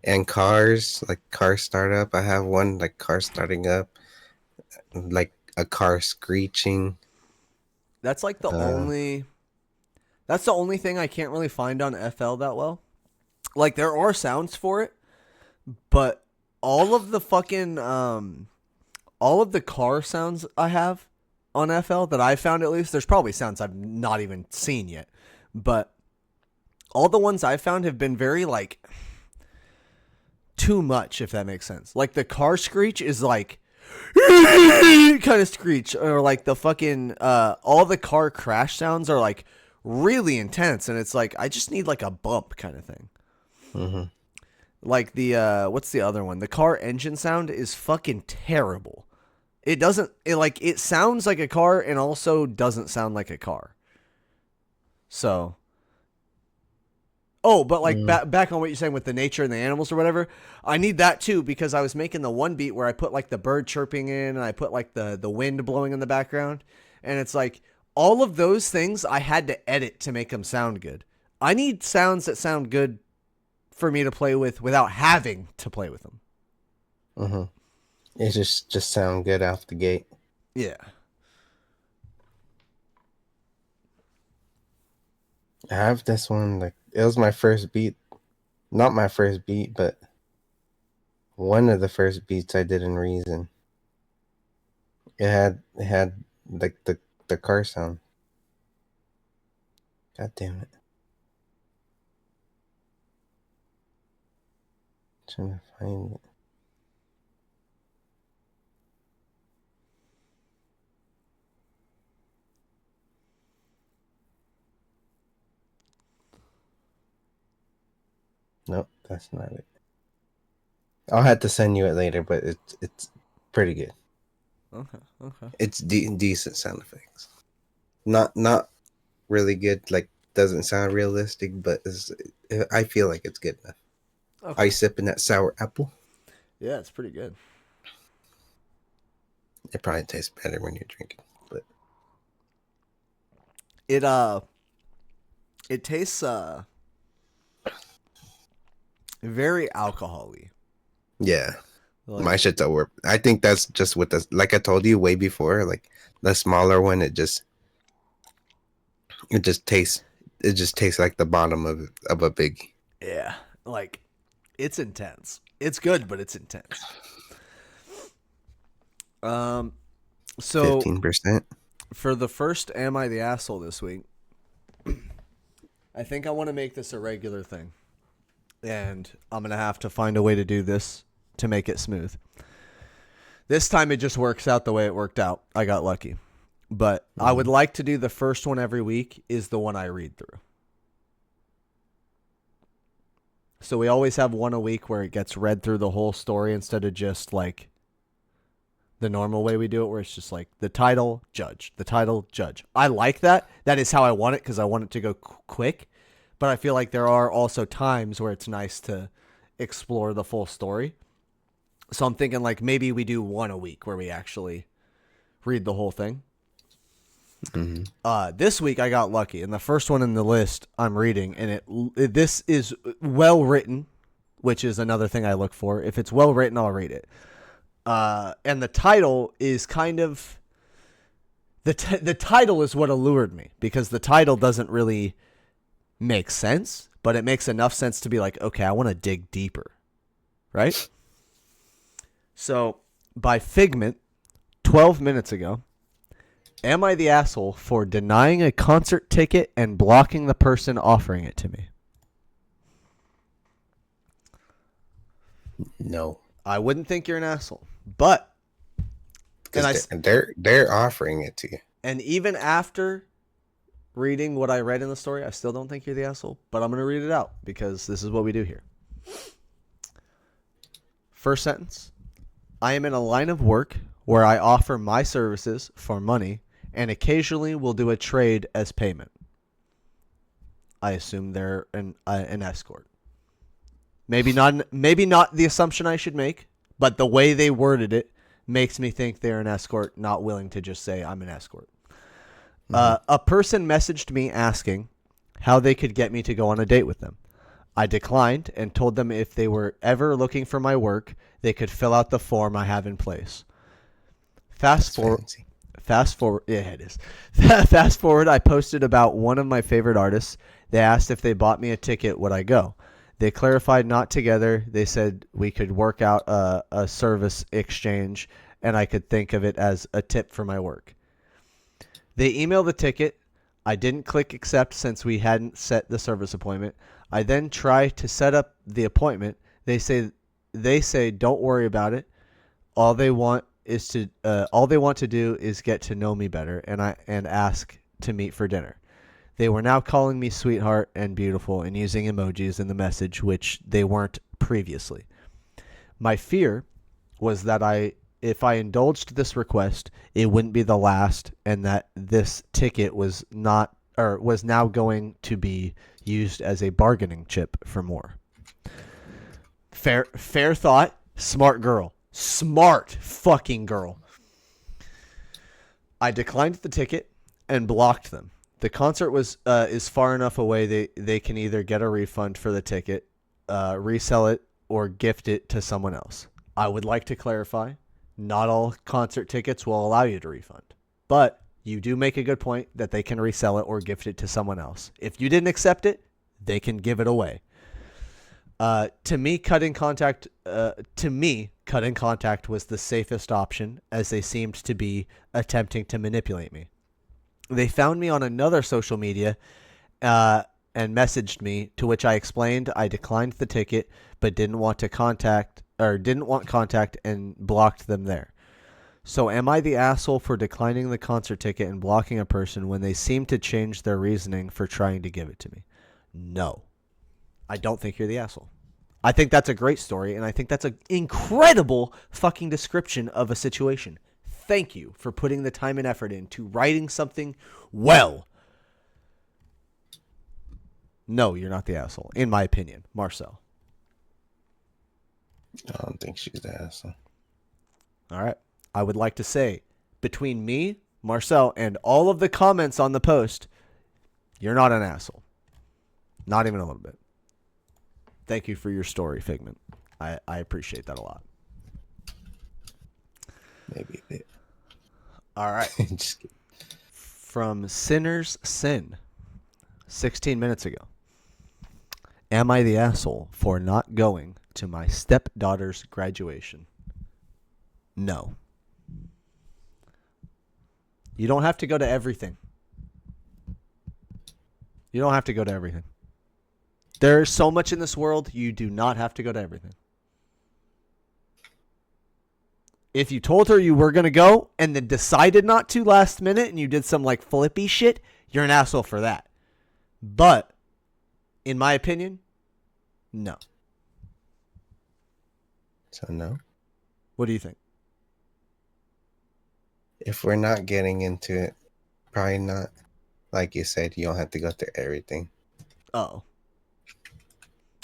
[SPEAKER 1] And cars, car startup. I have one car starting up, a car screeching.
[SPEAKER 2] That's the only. That's the only thing I can't really find on FL that well. There are sounds for it, but all of the fucking all of the car sounds I have on FL that I found, at least, there's probably sounds I've not even seen yet, but all the ones I found have been very too much, if that makes sense. The car screech is kind of screech, or the fucking all the car crash sounds are really intense, and it's I just need a bump kind of thing.
[SPEAKER 1] Mm-hmm.
[SPEAKER 2] The what's the other one? The car engine sound is fucking terrible. It doesn't it sounds like a car and also doesn't sound like a car. So but back on what you're saying with the nature and the animals or whatever, I need that too, because I was making the one beat where I put the bird chirping in, and I put the wind blowing in the background, and it's all of those things I had to edit to make them sound good. I need sounds that sound good for me to play with without having to play with them.
[SPEAKER 1] Mm-hmm. It just sound good off the gate.
[SPEAKER 2] Yeah.
[SPEAKER 1] I have this one, it was my first beat. Not my first beat, but one of the first beats I did in Reason. It had the car sound. God damn it. Trying to find it. Nope, that's not it. I'll have to send you it later, but it's pretty good.
[SPEAKER 2] Okay.
[SPEAKER 1] It's decent sound effects. Not really good. Doesn't sound realistic, but I feel like it's good enough. Okay. Are you sipping that sour apple?
[SPEAKER 2] Yeah, it's pretty good.
[SPEAKER 1] It probably tastes better when you're drinking, but
[SPEAKER 2] it tastes very alcohol-y.
[SPEAKER 1] Yeah. My shit's over. I think that's just with the, I told you way before, the smaller one, it just tastes like the bottom of a big.
[SPEAKER 2] Yeah. It's intense. It's good, but it's intense. So
[SPEAKER 1] 15%.
[SPEAKER 2] For the first Am I the Asshole this week, I think I want to make this a regular thing. And I'm going to have to find a way to do this to make it smooth. This time it just works out the way it worked out. I got lucky. But I would like to do the first one every week is the one I read through. So we always have one a week where it gets read through the whole story instead of just the normal way we do it, where it's just the title, judge, the title, judge. I like that. That is how I want it, because I want it to go quick. But I feel like there are also times where it's nice to explore the full story. So I'm thinking maybe we do one a week where we actually read the whole thing. Mm-hmm. This week I got lucky, and the first one in the list I'm reading, and this is well written, which is another thing I look for. If it's well written, I'll read it. And the title is kind of the title is what allured me, because the title doesn't really make sense, but it makes enough sense to be like, okay, I want to dig deeper, right? So by Figment, 12 minutes ago, am I the asshole for denying a concert ticket and blocking the person offering it to me?
[SPEAKER 1] No,
[SPEAKER 2] I wouldn't think you're an asshole, but
[SPEAKER 1] because they're offering it to you.
[SPEAKER 2] And even after reading what I read in the story, I still don't think you're the asshole, but I'm going to read it out because this is what we do here. First sentence. I am in a line of work where I offer my services for money and occasionally will do a trade as payment. I assume they're an escort. Maybe not the assumption I should make, but the way they worded it makes me think they're an escort, not willing to just say I'm an escort. A person messaged me asking how they could get me to go on a date with them. I declined and told them if they were ever looking for my work, they could fill out the form I have in place. Fast forward, yeah, it is. Fast forward, I posted about one of my favorite artists. They asked if they bought me a ticket, would I go? They clarified not together. They said we could work out a service exchange, and I could think of it as a tip for my work. They emailed the ticket. I didn't click accept since we hadn't set the service appointment. I then try to set up the appointment. They say don't worry about it. All they want to do is get to know me better and ask to meet for dinner. They were now calling me sweetheart and beautiful and using emojis in the message, which they weren't previously. My fear was that if I indulged this request, it wouldn't be the last, and that this ticket was now going to be used as a bargaining chip for more. Fair thought. Smart girl. Smart fucking girl. I declined the ticket and blocked them. The concert is far enough away they can either get a refund for the ticket, resell it, or gift it to someone else. I would like to clarify, not all concert tickets will allow you to refund. But you do make a good point that they can resell it or gift it to someone else. If you didn't accept it, they can give it away. To me, cutting contact was the safest option, as they seemed to be attempting to manipulate me. They found me on another social media and messaged me, to which I explained I declined the ticket but didn't want contact and blocked them there. So am I the asshole for declining the concert ticket and blocking a person when they seem to change their reasoning for trying to give it to me? No. I don't think you're the asshole. I think that's a great story, and I think that's an incredible fucking description of a situation. Thank you for putting the time and effort into writing something well. No, you're not the asshole, in my opinion. Marcel.
[SPEAKER 1] I don't think she's the asshole.
[SPEAKER 2] All right. I would like to say, between me, Marcel, and all of the comments on the post, you're not an asshole. Not even a little bit. Thank you for your story, Figment. I appreciate that a lot.
[SPEAKER 1] Maybe a bit.
[SPEAKER 2] All right.
[SPEAKER 1] Just kidding.
[SPEAKER 2] From Sinner's Sin, 16 minutes ago. Am I the asshole for not going to my stepdaughter's graduation? No. You don't have to go to everything. You don't have to go to everything. There's so much in this world, you do not have to go to everything. If you told her you were going to go and then decided not to last minute and you did some like flippy shit, you're an asshole for that. But, in my opinion, no.
[SPEAKER 1] So no?
[SPEAKER 2] What do you think?
[SPEAKER 1] If we're not getting into it, probably not. Like you said, you don't have to go through everything.
[SPEAKER 2] Oh.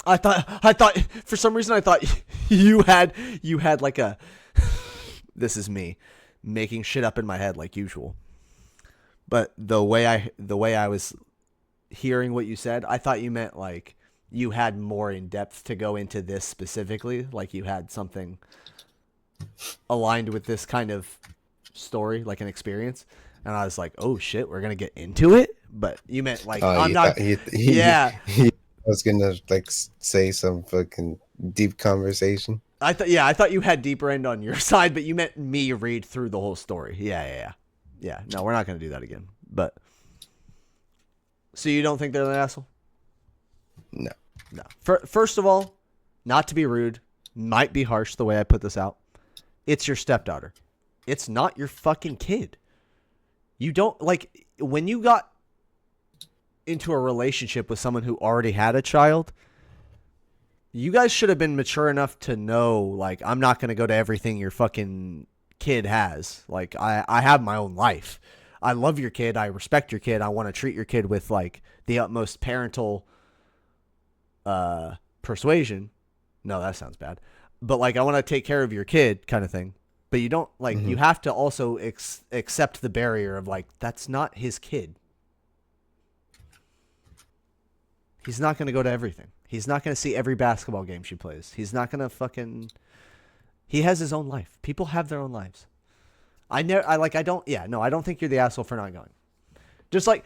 [SPEAKER 2] I thought for some reason I thought you had like a this is me making shit up in my head like usual. But the way I was hearing what you said, I thought you meant like you had more in depth to go into this specifically, like you had something aligned with this kind of story, like an experience. And I was like, "Oh shit, we're going to get into it?" But you meant like I'm not yeah.
[SPEAKER 1] was gonna like say some fucking deep conversation.
[SPEAKER 2] I thought you had deeper end on your side, but you meant me read through the whole story. Yeah. No, we're not gonna do that again. But so you don't think they're an asshole?
[SPEAKER 1] No.
[SPEAKER 2] No. First of all, not to be rude, might be harsh the way I put this out. It's your stepdaughter. It's not your fucking kid. You don't like when you got into a relationship with someone who already had a child. You guys should have been mature enough to know, like, I'm not going to go to everything your fucking kid has. Like, I have my own life. I love your kid. I respect your kid. I want to treat your kid with, like, the utmost parental persuasion. No, that sounds bad. But, like, I want to take care of your kid kind of thing. But you don't, like, you have to also accept the barrier of, like, that's not his kid. He's not going to go to everything. He's not going to see every basketball game she plays. He's not going to fucking... He has his own life. People have their own lives. I don't think you're the asshole for not going. Just like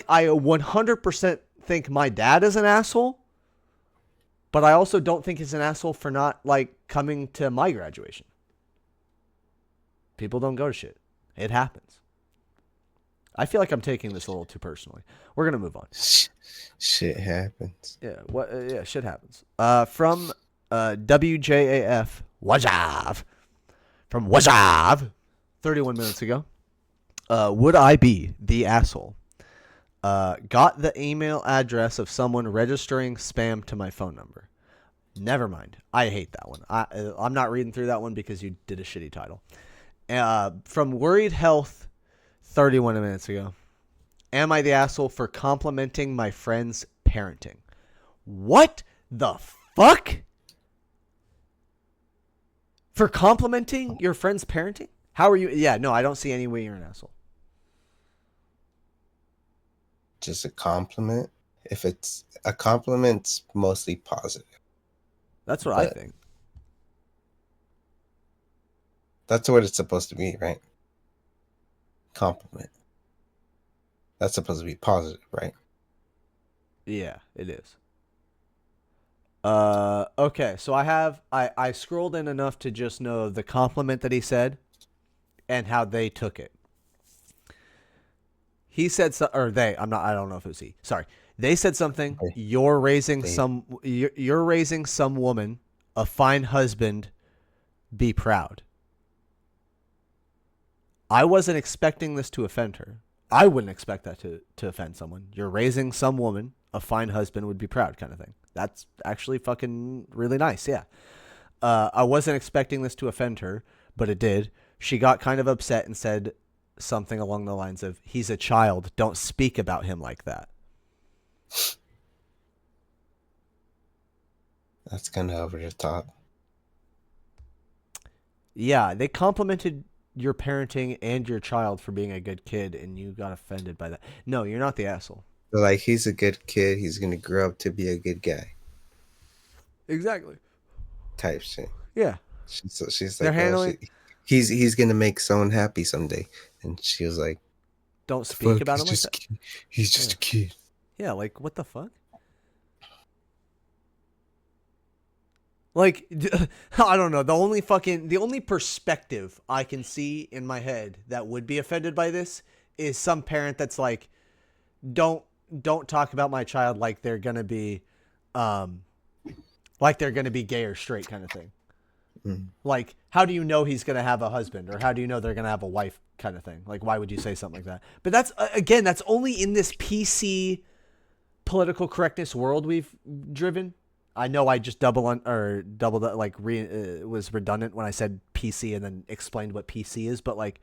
[SPEAKER 2] I 100% think my dad is an asshole, but I also don't think he's an asshole for not, like, coming to my graduation. People don't go to shit. It happens. I feel like I'm taking this a little too personally. We're gonna move on.
[SPEAKER 1] Shit happens.
[SPEAKER 2] Yeah. What? Yeah. Shit happens. From WJAF Wajav. From Wajav. 31 minutes ago. Would I be the asshole? Got the email address of someone registering spam to my phone number. Never mind. I hate that one. I'm not reading through that one because you did a shitty title. From Worried Health. 31 minutes ago. Am I the asshole for complimenting my friend's parenting? What the fuck? For complimenting your friend's parenting? How are you? Yeah, no, I don't see any way you're an asshole.
[SPEAKER 1] Just a compliment. If it's a compliment's mostly positive.
[SPEAKER 2] That's what I think.
[SPEAKER 1] That's what it's supposed to be, right? Compliment. That's supposed to be positive, right?
[SPEAKER 2] Yeah, it is. Okay, so I scrolled in enough to just know the compliment that he said and how they took it. He said I don't know if it was he. Sorry. They said something, you're raising some woman, a fine husband, be proud. I wasn't expecting this to offend her. I wouldn't expect that to offend someone. You're raising some woman, a fine husband would be proud kind of thing. That's actually fucking really nice, yeah. I wasn't expecting this to offend her, but it did. She got kind of upset and said something along the lines of, he's a child, don't speak about him like that.
[SPEAKER 1] That's kind of over the top.
[SPEAKER 2] Yeah, they complimented your parenting and your child for being a good kid, and you got offended by that. No, you're not the asshole.
[SPEAKER 1] Like, he's a good kid. He's going to grow up to be a good guy.
[SPEAKER 2] Exactly.
[SPEAKER 1] Type shit.
[SPEAKER 2] Yeah.
[SPEAKER 1] She's like, he's going to make someone happy someday. And she was like,
[SPEAKER 2] don't speak about him like that.
[SPEAKER 1] He's just a kid.
[SPEAKER 2] Yeah, like, what the fuck? Like, I don't know. The only perspective I can see in my head that would be offended by this is some parent that's like, don't talk about my child like they're gonna be, gay or straight kind of thing. Mm. Like, how do you know he's gonna have a husband, or how do you know they're gonna have a wife kind of thing? Like, why would you say something like that? But that's that's only in this PC political correctness world we've driven. I know I just was redundant when I said PC and then explained what PC is, but like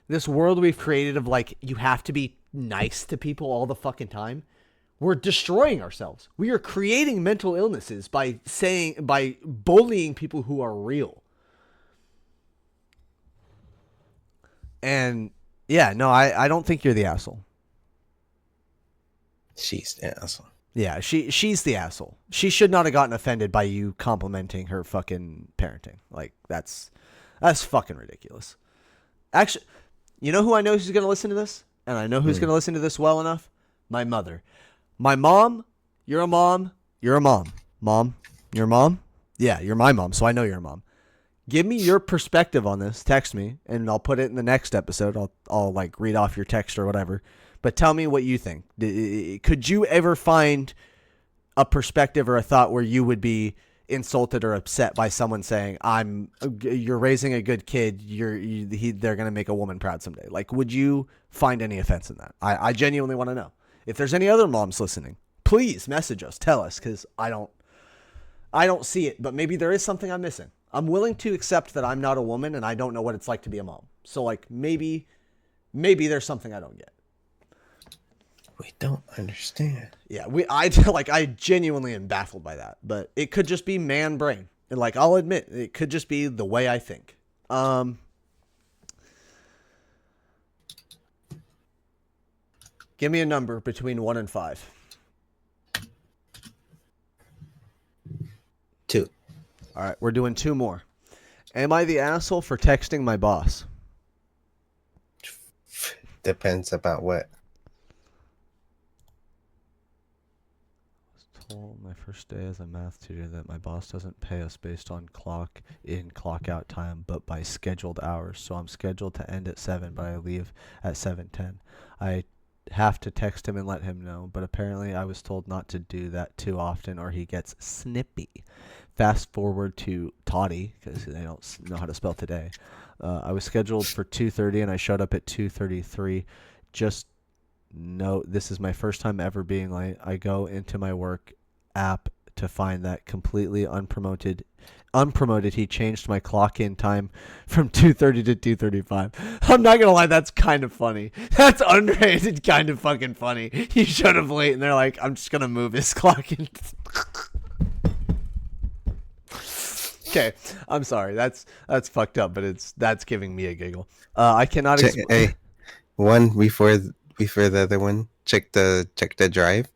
[SPEAKER 2] this world we've created of like you have to be nice to people all the fucking time. We're destroying ourselves. We are creating mental illnesses by bullying people who are real. And yeah, no, I don't think you're the asshole.
[SPEAKER 1] She's the asshole.
[SPEAKER 2] Yeah, she's the asshole. She should not have gotten offended by you complimenting her fucking parenting. Like, that's fucking ridiculous. Actually, you know who I know who's going to listen to this? And I know who's going to listen to this well enough? My mother. My mom You're a mom. You're a mom. Mom. You're a mom? Yeah, you're my mom, so I know you're a mom. Give me your perspective on this. Text me, and I'll put it in the next episode. I'll like read off your text or whatever. But tell me what you think. Could you ever find a perspective or a thought where you would be insulted or upset by someone saying, you're raising a good kid, they're going to make a woman proud someday? Like, would you find any offense in that? I genuinely want to know. If there's any other moms listening, please message us, tell us, because I don't see it, but maybe there is something I'm missing. I'm willing to accept that I'm not a woman and I don't know what it's like to be a mom. So like maybe there's something I don't get.
[SPEAKER 1] We don't understand.
[SPEAKER 2] Yeah, I genuinely am baffled by that, but it could just be man brain. And like, I'll admit, it could just be the way I think. Give me a number between 1 and 5.
[SPEAKER 1] 2.
[SPEAKER 2] All right, we're doing 2 more. Am I the asshole for texting my boss?
[SPEAKER 1] Depends about what.
[SPEAKER 2] Told my first day as a math teacher that my boss doesn't pay us based on clock in, clock out time, but by scheduled hours. So I'm scheduled to end at 7, but I leave at 7:10. I have to text him and let him know, but apparently I was told not to do that too often or he gets snippy. Fast forward to Toddy, because they don't know how to spell today. I was scheduled for 2:30 and I showed up at 2:33. Just note, this is my first time ever being late. I go into my work app to find that completely unpromoted he changed my clock in time from 2:30 to 2:35. I'm not gonna lie, that's kind of funny. That's underrated, kind of fucking funny. He showed up late and they're like, I'm just gonna move his clock in. Okay, I'm sorry, that's fucked up, but that's giving me a giggle. I cannot
[SPEAKER 1] Hey, one before the other one, check the drive,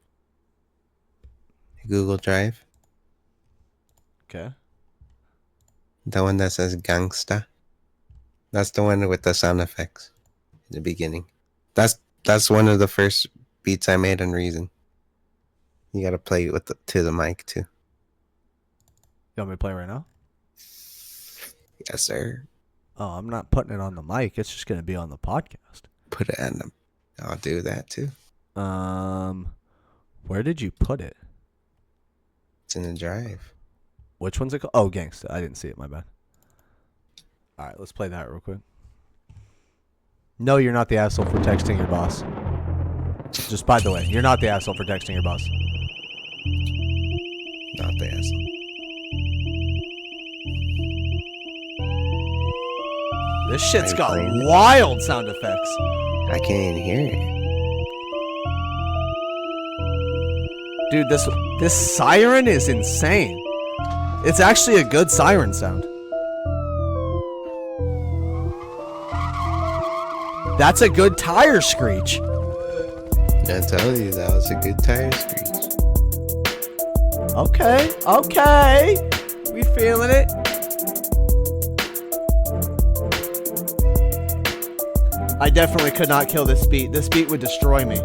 [SPEAKER 1] Google Drive,
[SPEAKER 2] Okay.
[SPEAKER 1] the one that says gangsta. That's the one with the sound effects in the beginning. That's one of the first beats I made on Reason. You gotta play with to the mic too.
[SPEAKER 2] You want me to play right now?
[SPEAKER 1] Yes, sir.
[SPEAKER 2] Oh, I'm not putting it on the mic. It's just gonna be on the podcast.
[SPEAKER 1] Put it on them. I'll do that too.
[SPEAKER 2] Where did you put it?
[SPEAKER 1] It's in the drive.
[SPEAKER 2] Which one's it called? Oh, Gangsta. I didn't see it. My bad. All right, let's play that real quick. No, you're not the asshole for texting your boss. Just by the way, you're not the asshole for texting your boss.
[SPEAKER 1] Not the asshole.
[SPEAKER 2] This shit's got wild sound effects.
[SPEAKER 1] I can't even hear it.
[SPEAKER 2] Dude, this siren is insane. It's actually a good siren sound. That's a good tire screech.
[SPEAKER 1] I tell you, that was a good tire screech.
[SPEAKER 2] Okay. We feeling it. I definitely could not kill this beat. This beat would destroy me.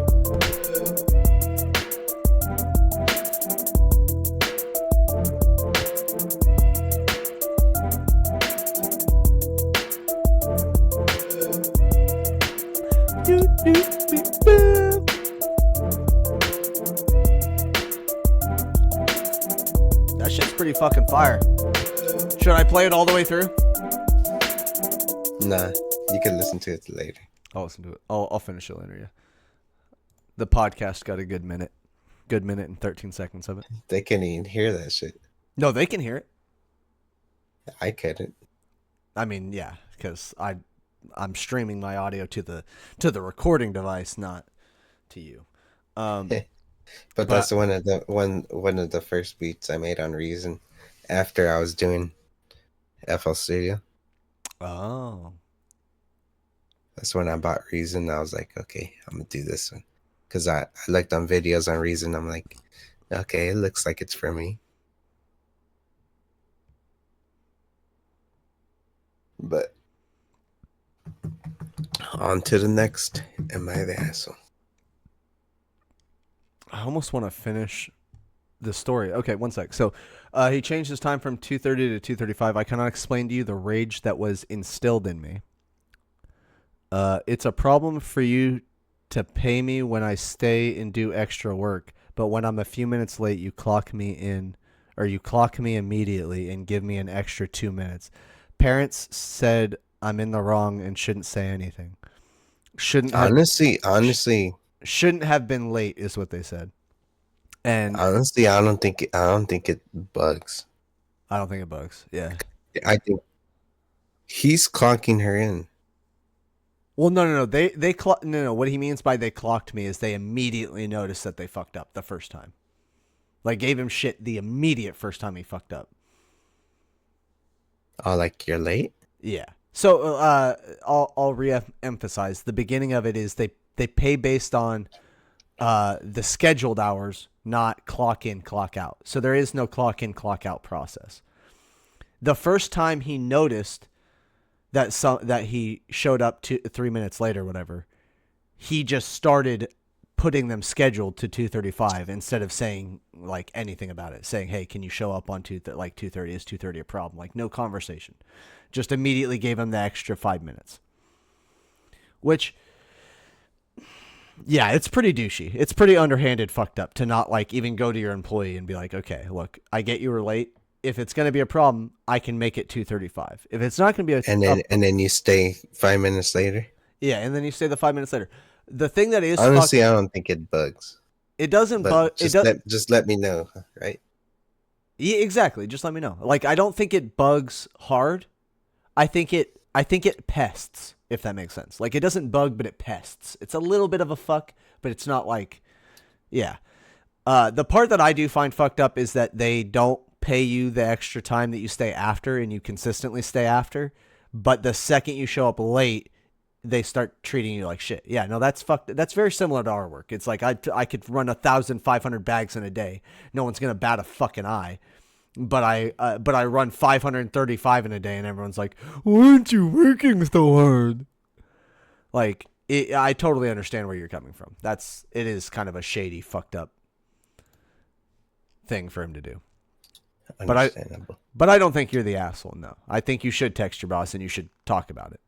[SPEAKER 2] That shit's pretty fucking fire. Should I play it all the way through?
[SPEAKER 1] Nah, you can listen to it later.
[SPEAKER 2] I'll listen to it. I'll finish it later, yeah. The podcast got a good minute. Good minute and 13 seconds of it.
[SPEAKER 1] They can't even hear that shit.
[SPEAKER 2] No, they can hear it.
[SPEAKER 1] I couldn't.
[SPEAKER 2] I mean, yeah, because I'm streaming my audio to the recording device, not to you.
[SPEAKER 1] But that's one of the first beats I made on Reason after I was doing FL Studio.
[SPEAKER 2] Oh.
[SPEAKER 1] That's when I bought Reason. I was like, okay, I'm gonna do this one. Because I looked on videos on Reason. I'm like, okay, it looks like it's for me. But on to the next. Am I the asshole?
[SPEAKER 2] I almost want to finish the story. Okay, one sec. So, he changed his time from 2:30 to 2:35. I cannot explain to you the rage that was instilled in me. It's a problem for you to pay me when I stay and do extra work, but when I'm a few minutes late, you clock me in, or you clock me immediately and give me an extra 2 minutes. Parents said I'm in the wrong and shouldn't say anything. Shouldn't have
[SPEAKER 1] Honestly,
[SPEAKER 2] shouldn't have been late is what they said. And
[SPEAKER 1] I don't think it bugs.
[SPEAKER 2] I don't think it bugs. Yeah.
[SPEAKER 1] I think he's clocking her in.
[SPEAKER 2] Well, no. No. What he means by they clocked me is they immediately noticed that they fucked up the first time. Like gave him shit the immediate first time he fucked up.
[SPEAKER 1] Oh, like you're late?
[SPEAKER 2] Yeah. So I'll re-emphasize the beginning of it is they pay based on the scheduled hours, not clock in, clock out. So there is no clock in, clock out process. The first time he noticed that he showed up 3 minutes later, whatever, he just started putting them scheduled to 2:35 instead of saying like anything about it. Saying, "Hey, can you show up on 2:30? Is 2:30 a problem?" Like no conversation. Just immediately gave him the extra 5 minutes. Which, yeah, it's pretty douchey. It's pretty underhanded, fucked up to not like even go to your employee and be like, "Okay, look, I get you were late. If it's going to be a problem, I can make it 2:35. If it's not going to be
[SPEAKER 1] And then you stay 5 minutes later.
[SPEAKER 2] yeah, and then you say the 5 minutes later. The thing that is
[SPEAKER 1] Honestly, I don't think it bugs.
[SPEAKER 2] it doesn't bug.
[SPEAKER 1] But
[SPEAKER 2] It does.
[SPEAKER 1] just let me know, right?
[SPEAKER 2] Yeah, exactly. Just let me know. Like I don't think it bugs hard. I think it pests, if that makes sense. Like it doesn't bug, but it pests. It's a little bit of a fuck, but it's not like, yeah. The part that I do find fucked up is that they don't pay you the extra time that you stay after, and you consistently stay after. But the second you show up late, they start treating you like shit. Yeah, no, that's fucked. That's very similar to our work. It's like I could run 1,500 bags in a day. No one's gonna bat a fucking eye. But I run 535 in a day, and everyone's like, "Why aren't you working so hard?" Like, I totally understand where you're coming from. It is kind of a shady, fucked up thing for him to do.
[SPEAKER 1] Understandable.
[SPEAKER 2] But I don't think you're the asshole. No, I think you should text your boss and you should talk about it.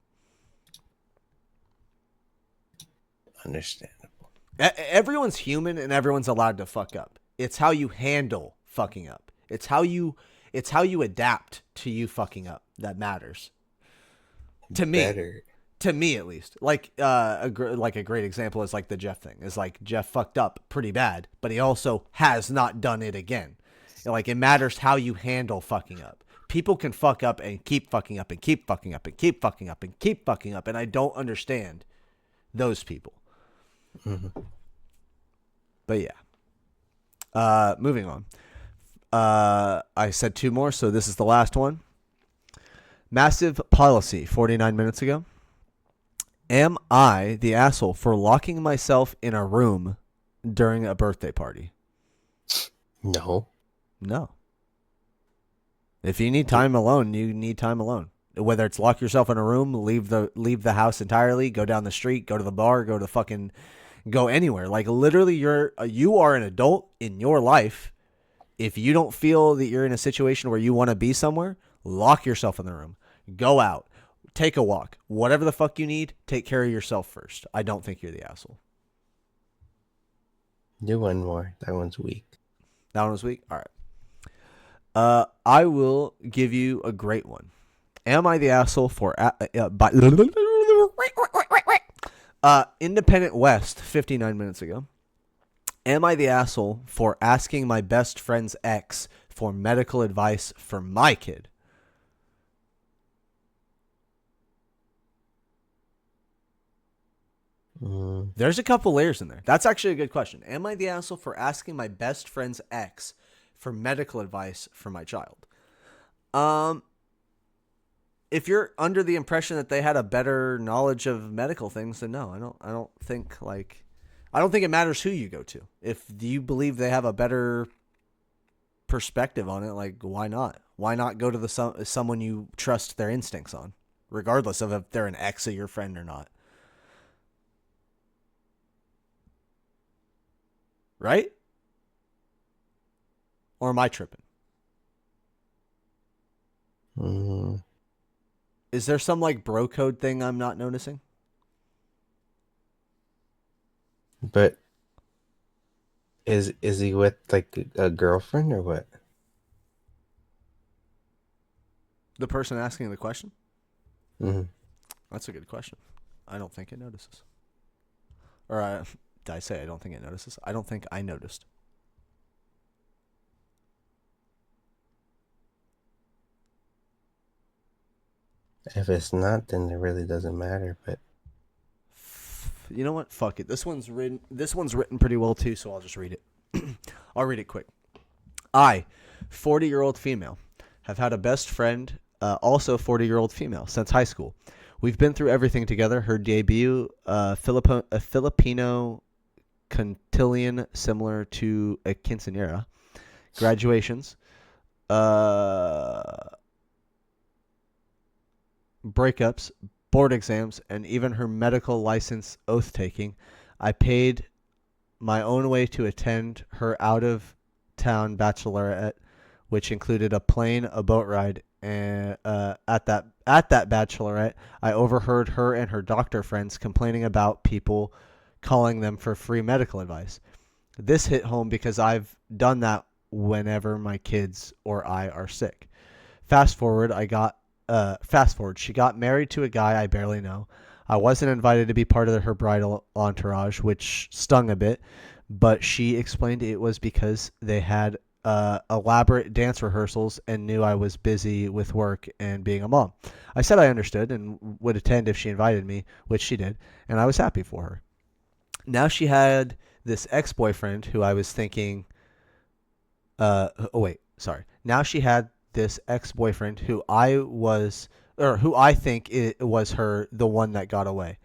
[SPEAKER 1] Understandable.
[SPEAKER 2] Everyone's human and everyone's allowed to fuck up. It's how you handle fucking up. It's how you adapt to you fucking up that matters. To me.
[SPEAKER 1] Better.
[SPEAKER 2] To me at least. Like a great example is like the Jeff thing. Is like Jeff fucked up pretty bad, but he also has not done it again. Like it matters how you handle fucking up. People can fuck up and keep fucking up and keep fucking up and keep fucking up and keep fucking up, and I don't understand those people.
[SPEAKER 1] Mm-hmm.
[SPEAKER 2] But yeah. Moving on. I said two more, so this is the last one. Massive policy 49 minutes ago. Am I the asshole for locking myself in a room during a birthday party?
[SPEAKER 1] No.
[SPEAKER 2] No. If you need time alone, you need time alone. Whether it's lock yourself in a room, leave the house entirely, go down the street, go to the bar, go anywhere. Like literally you are an adult in your life. If you don't feel that you're in a situation where you want to be somewhere, lock yourself in the room. Go out. Take a walk. Whatever the fuck you need, take care of yourself first. I don't think you're the asshole.
[SPEAKER 1] Do one more. That one's weak.
[SPEAKER 2] That one was weak? All right. I will give you a great one. Am I the asshole for... Independent West, 59 minutes ago. Am I the asshole for asking my best friend's ex for medical advice for my kid? There's a couple layers in there. That's actually a good question. Am I the asshole for asking my best friend's ex for medical advice for my child? If you're under the impression that they had a better knowledge of medical things, then no, I don't think it matters who you go to. If you believe they have a better perspective on it, like why not? Why not go to someone you trust their instincts on, regardless of if they're an ex of your friend or not? Right? Or am I tripping?
[SPEAKER 1] Mm,
[SPEAKER 2] Is there some like bro code thing I'm not noticing?
[SPEAKER 1] but is he with like a girlfriend or what?
[SPEAKER 2] The person asking the question?
[SPEAKER 1] Mm-hmm.
[SPEAKER 2] That's a good question. I don't think it notices. Or did I say I don't think it notices? I don't think I noticed.
[SPEAKER 1] If it's not, then it really doesn't matter. But
[SPEAKER 2] You know what? Fuck it. This one's written. This one's written pretty well too, so I'll just read it. I'll read it quick. I, 40-year-old female, have had a best friend, also 40-year-old female, since high school. We've been through everything together. Her debut, a Filipino quintillion similar to a quinceanera, graduations, uh, breakups, board exams, and even her medical license oath taking. I paid my own way to attend her out of town bachelorette, which included a plane, a boat ride, and at that bachelorette, I overheard her and her doctor friends complaining about people calling them for free medical advice. This hit home because I've done that whenever my kids or I are sick. Fast forward, she got married to a guy I barely know. I wasn't invited to be part of her bridal entourage, which stung a bit, but she explained it was because they had elaborate dance rehearsals and knew I was busy with work and being a mom. I said I understood and would attend if she invited me, which she did, and I was happy for her. Now she had this ex-boyfriend who I was thinking Now she had this ex-boyfriend who I think it was the one that got away.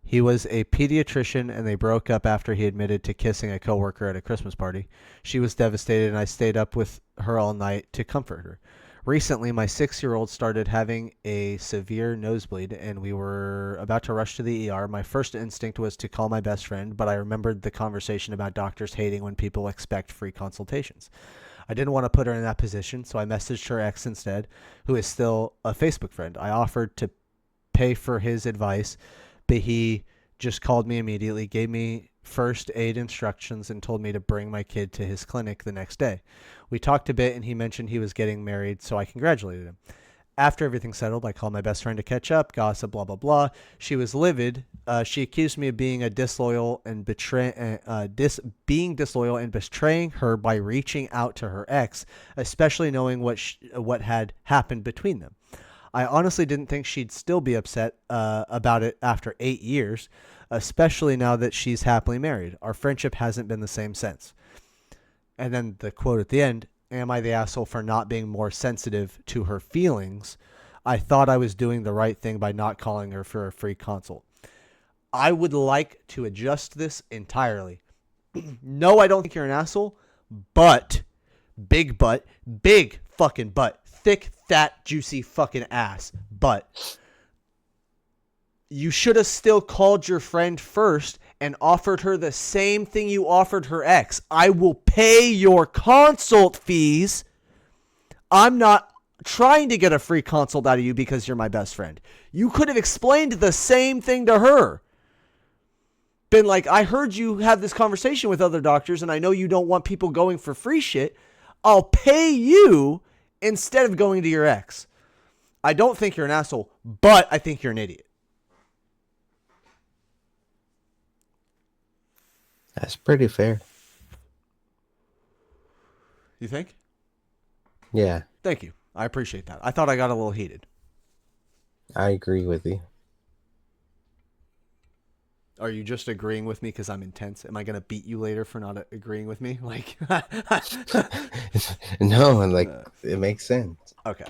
[SPEAKER 2] He was a pediatrician and they broke up after he admitted to kissing a coworker at a Christmas party. She was devastated and I stayed up with her all night to comfort her. Recently, my 6-year-old started having a severe nosebleed and we were about to rush to the ER. My first instinct was to call my best friend, but I remembered the conversation about doctors hating when people expect free consultations. I didn't want to put her in that position, so I messaged her ex instead, who is still a Facebook friend. I offered to pay for his advice, but he just called me immediately, gave me first aid instructions, and told me to bring my kid to his clinic the next day. We talked a bit, and he mentioned he was getting married, so I congratulated him. After everything settled, I called my best friend to catch up, gossip, blah, blah, blah. She was livid. She accused me of being disloyal and betraying her by reaching out to her ex, especially knowing what had happened between them. I honestly didn't think she'd still be upset about it after 8 years, especially now that she's happily married. Our friendship hasn't been the same since. And then the quote at the end, am I the asshole for not being more sensitive to her feelings? I thought I was doing the right thing by not calling her for a free consult. I would like to adjust this entirely. No, I don't think you're an asshole, but big fucking butt, thick, fat, juicy fucking ass, but you should have still called your friend first and offered her the same thing you offered her ex. I will pay your consult fees. I'm not trying to get a free consult out of you because you're my best friend. You could have explained the same thing to her. Been like, I heard you have this conversation with other doctors and I know you don't want people going for free shit. I'll pay you instead of going to your ex. I don't think you're an asshole, but I think you're an idiot.
[SPEAKER 1] that's pretty fair.
[SPEAKER 2] You think?
[SPEAKER 1] Yeah,
[SPEAKER 2] Thank you. I appreciate that. I thought I got a little heated.
[SPEAKER 1] I agree with you.
[SPEAKER 2] Are you just agreeing with me because I'm intense? Am I going to beat you later for not agreeing with me? Like,
[SPEAKER 1] No, and like it makes sense.
[SPEAKER 2] okay.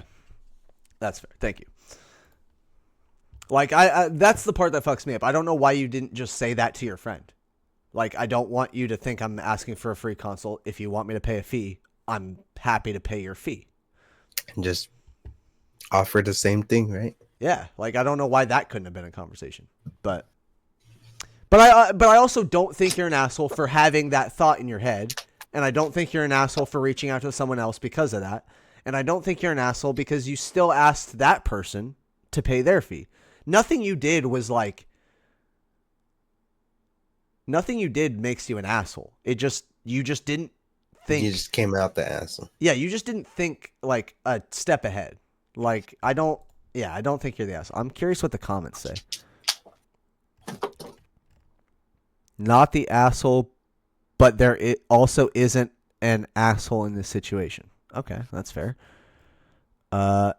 [SPEAKER 2] That's fair. Thank you. Like, I that's the part that fucks me up. I don't know why you didn't just say that to your friend. Like, I don't want you to think I'm asking for a free consult. If you want me to pay a fee, I'm happy to pay your fee.
[SPEAKER 1] And just offer the same thing, right?
[SPEAKER 2] Yeah. Like, I don't know why that couldn't have been a conversation. But I also don't think you're an asshole for having that thought in your head. And I don't think you're an asshole for reaching out to someone else because of that. And I don't think you're an asshole because you still asked that person to pay their fee. Nothing you did was like, nothing you did makes you an asshole. You just didn't think.
[SPEAKER 1] You just came out the asshole.
[SPEAKER 2] Yeah, you just didn't think like a step ahead. Like, I don't think you're the asshole. I'm curious what the comments say. Not the asshole, but there also isn't an asshole in this situation. Okay, that's fair.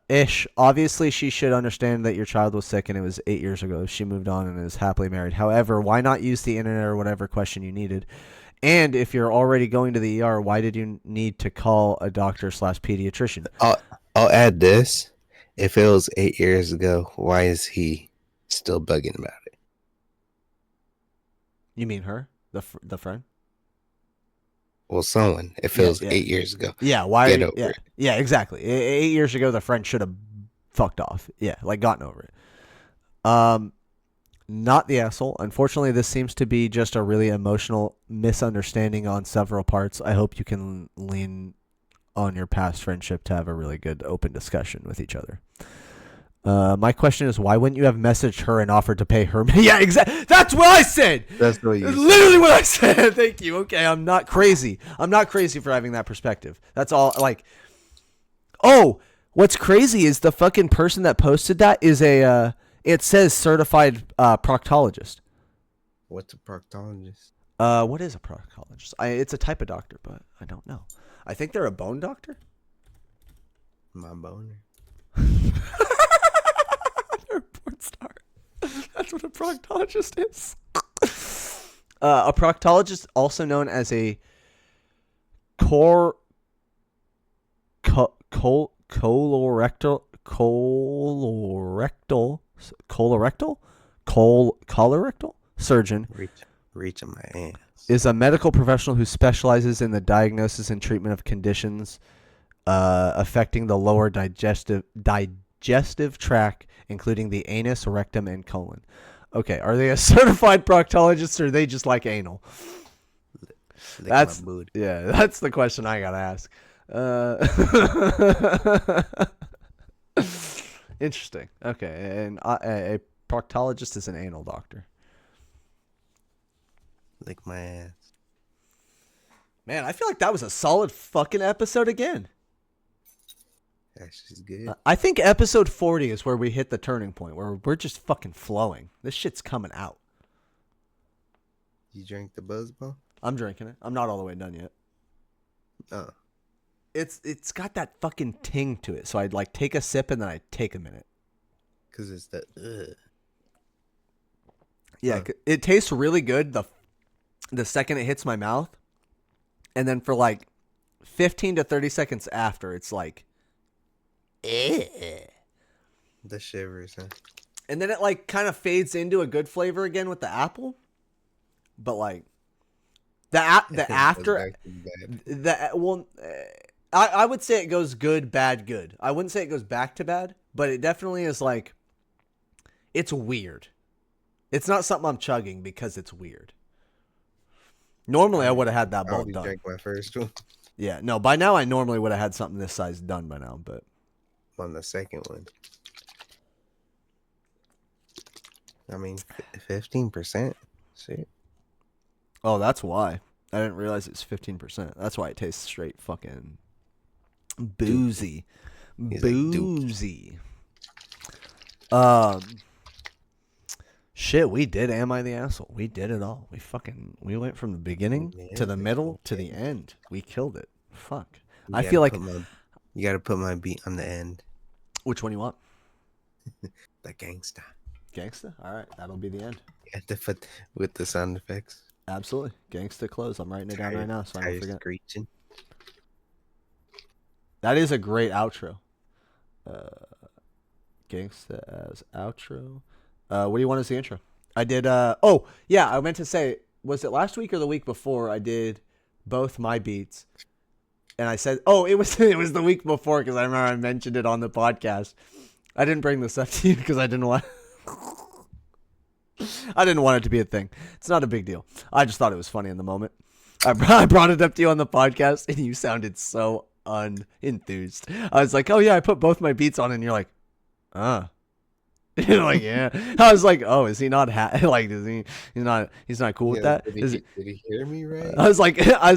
[SPEAKER 2] Ish. Obviously, she should understand that your child was sick and it was 8 years ago. She moved on and is happily married. However, why not use the internet or whatever question you needed? And if you're already going to the ER, why did you need to call a doctor/pediatrician?
[SPEAKER 1] I'll add this. If it was 8 years ago, why is he still bugging about it?
[SPEAKER 2] You mean her, the friend?
[SPEAKER 1] Well, someone. If it was 8 years ago,
[SPEAKER 2] yeah. Why?
[SPEAKER 1] Get over it.
[SPEAKER 2] Yeah, exactly. 8 years ago, the friend should have fucked off. Yeah, like gotten over it. Not the asshole. Unfortunately, this seems to be just a really emotional misunderstanding on several parts. I hope you can lean on your past friendship to have a really good open discussion with each other. My question is, why wouldn't you have messaged her and offered to pay her? Yeah, exactly. That's what I said.
[SPEAKER 1] That's what you said.
[SPEAKER 2] Literally what I said. Thank you. Okay, I'm not crazy. I'm not crazy for having that perspective. That's all. Like, oh, what's crazy is the fucking person that posted that is a. It says certified proctologist.
[SPEAKER 1] What's a proctologist?
[SPEAKER 2] What is a proctologist? It's a type of doctor, but I don't know. I think they're a bone doctor.
[SPEAKER 1] My boner.
[SPEAKER 2] They're a porn star. That's what a proctologist is. A proctologist, also known as a colorectal surgeon.
[SPEAKER 1] Reaching my ass.
[SPEAKER 2] Is a medical professional who specializes in the diagnosis and treatment of conditions affecting the lower digestive tract, including the anus, rectum, and colon. Okay, are they a certified proctologist or are they just like anal? That's the question I gotta ask. Interesting. Okay, and a proctologist is an anal doctor.
[SPEAKER 1] Lick my ass.
[SPEAKER 2] Man, I feel like that was a solid fucking episode again.
[SPEAKER 1] That's good.
[SPEAKER 2] I think episode 40 is where we hit the turning point, where we're just fucking flowing. This shit's coming out.
[SPEAKER 1] You drink the Buzzball?
[SPEAKER 2] I'm drinking it. I'm not all the way done yet.
[SPEAKER 1] Oh.
[SPEAKER 2] It's got that fucking ting to it, so I'd like take a sip and then I'd take a minute.
[SPEAKER 1] Because it's the
[SPEAKER 2] Yeah, it tastes really good the second it hits my mouth. And then for like 15 to 30 seconds after, it's like
[SPEAKER 1] the shivers, huh?
[SPEAKER 2] And then it like kind of fades into a good flavor again with the apple. But like I would say it goes good, bad, good. I wouldn't say it goes back to bad, but it definitely is like, it's weird. It's not something I'm chugging because it's weird. Normally I would have had that both done. I
[SPEAKER 1] drank my first one.
[SPEAKER 2] Yeah, no, by now I normally would have had something this size done by now, but
[SPEAKER 1] on the second one. I mean, 15%. Shit.
[SPEAKER 2] Oh, that's why. I didn't realize it's 15%. That's why it tastes straight fucking boozy. Boozy. Shit, we did Am I the Asshole? We did it all. We went from the beginning to the middle to the end. We killed it. Fuck. I feel like
[SPEAKER 1] you gotta put my beat on the end.
[SPEAKER 2] Which one you want?
[SPEAKER 1] The gangsta.
[SPEAKER 2] Gangsta? Alright, that'll be the end.
[SPEAKER 1] With the sound effects.
[SPEAKER 2] Absolutely. Gangsta close. I'm writing it down right now so I don't forget.
[SPEAKER 1] Screeching.
[SPEAKER 2] That is a great outro. Gangsta as outro. What do you want as the intro? I did, I meant to say, was it last week or the week before I did both my beats? And I said, it was the week before because I remember I mentioned it on the podcast. I didn't bring this up to you because I didn't want it to be a thing. It's not a big deal. I just thought it was funny in the moment. I brought it up to you on the podcast, and you sounded so unenthused. I was like, "Oh yeah, I put both my beats on," and you're like, "Ah." You're like, yeah. I was like, oh, is he not like? Is he? He's not cool with
[SPEAKER 1] Yeah,
[SPEAKER 2] that.
[SPEAKER 1] did he hear me right?
[SPEAKER 2] I was like, I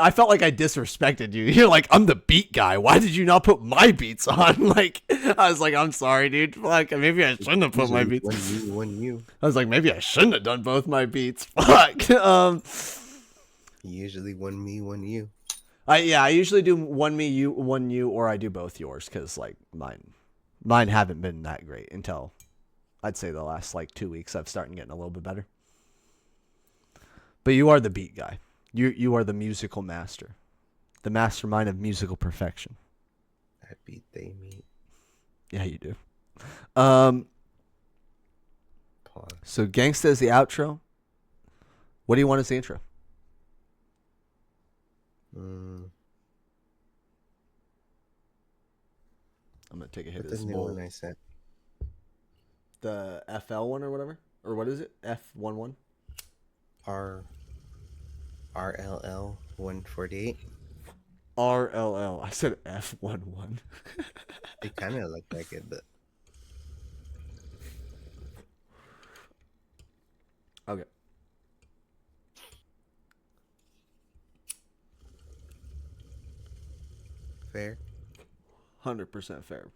[SPEAKER 2] felt like I disrespected you. You're like, I'm the beat guy. Why did you not put my beats on? Like, I was like, I'm sorry, dude. Like, maybe I shouldn't have put my beats.
[SPEAKER 1] One you.
[SPEAKER 2] I was like, maybe I shouldn't have done both my beats. Fuck.
[SPEAKER 1] Usually one me, one you.
[SPEAKER 2] I usually do one me, you, one you, or I do both yours because like mine haven't been that great until I'd say the last like 2 weeks. I've started getting a little bit better. But you are the beat guy. You are the musical master, the mastermind of musical perfection.
[SPEAKER 1] I beat they meet.
[SPEAKER 2] Yeah, you do.
[SPEAKER 1] Pause.
[SPEAKER 2] So Gangsta is the outro. What do you want as the intro? I'm gonna take a hit of this
[SPEAKER 1] new
[SPEAKER 2] bowl.
[SPEAKER 1] one I sent?
[SPEAKER 2] The FL one or whatever, or what is it? F11.
[SPEAKER 1] RLL 148.
[SPEAKER 2] RLL. I said F11.
[SPEAKER 1] It kind of looked like it, but
[SPEAKER 2] Okay.
[SPEAKER 1] fair.
[SPEAKER 2] 100% fair.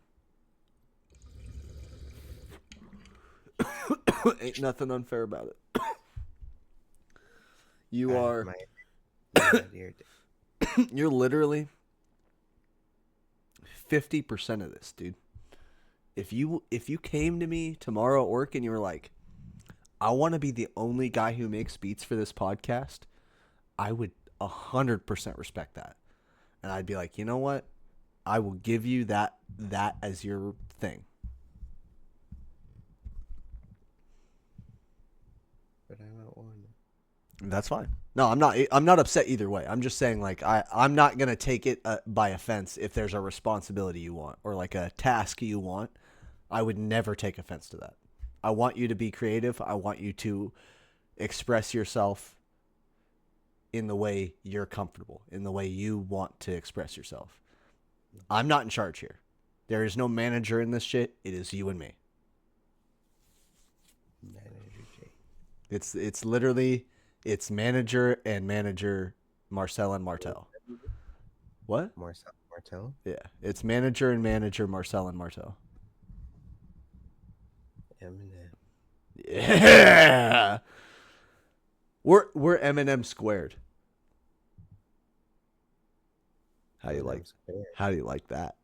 [SPEAKER 2] Ain't nothing unfair about it. You are. You're literally 50% of this, dude. If you came to me tomorrow at work and you were like, I want to be the only guy who makes beats for this podcast, I would 100% respect that. And I'd be like, you know what? I will give you that as your thing.
[SPEAKER 1] But I don't want it.
[SPEAKER 2] That's fine. No, I'm not upset either way. I'm just saying like I'm not going to take it by offense if there's a responsibility you want or like a task you want. I would never take offense to that. I want you to be creative. I want you to express yourself in the way you're comfortable, in the way you want to express yourself. I'm not in charge here. There is no manager in this shit. It is you and me.
[SPEAKER 1] Manager J.
[SPEAKER 2] It's literally it's manager and manager Marcel and Martel. What?
[SPEAKER 1] Martel?
[SPEAKER 2] Yeah, it's manager and manager Marcel and Martel.
[SPEAKER 1] Eminem.
[SPEAKER 2] Yeah. We're Eminem squared. How do you like that?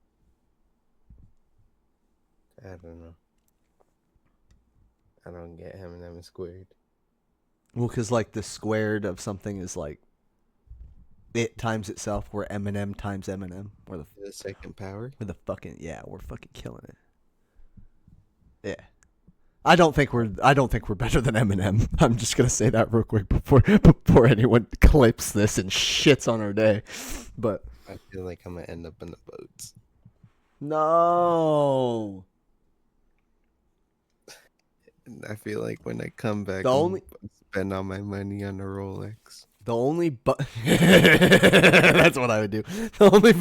[SPEAKER 1] I don't know. I don't get Eminem squared.
[SPEAKER 2] Well, because like the squared of something is like it times itself. We're Eminem times Eminem. We're
[SPEAKER 1] the second power.
[SPEAKER 2] We're fucking killing it. Yeah. I don't think we're better than Eminem. I'm just gonna say that real quick before anyone clips this and shits on our day. But
[SPEAKER 1] I feel like I'm gonna end up in the boats.
[SPEAKER 2] No.
[SPEAKER 1] I feel like when I come back, I'm spend all my money on a Rolex.
[SPEAKER 2] The only that's what I would do. The only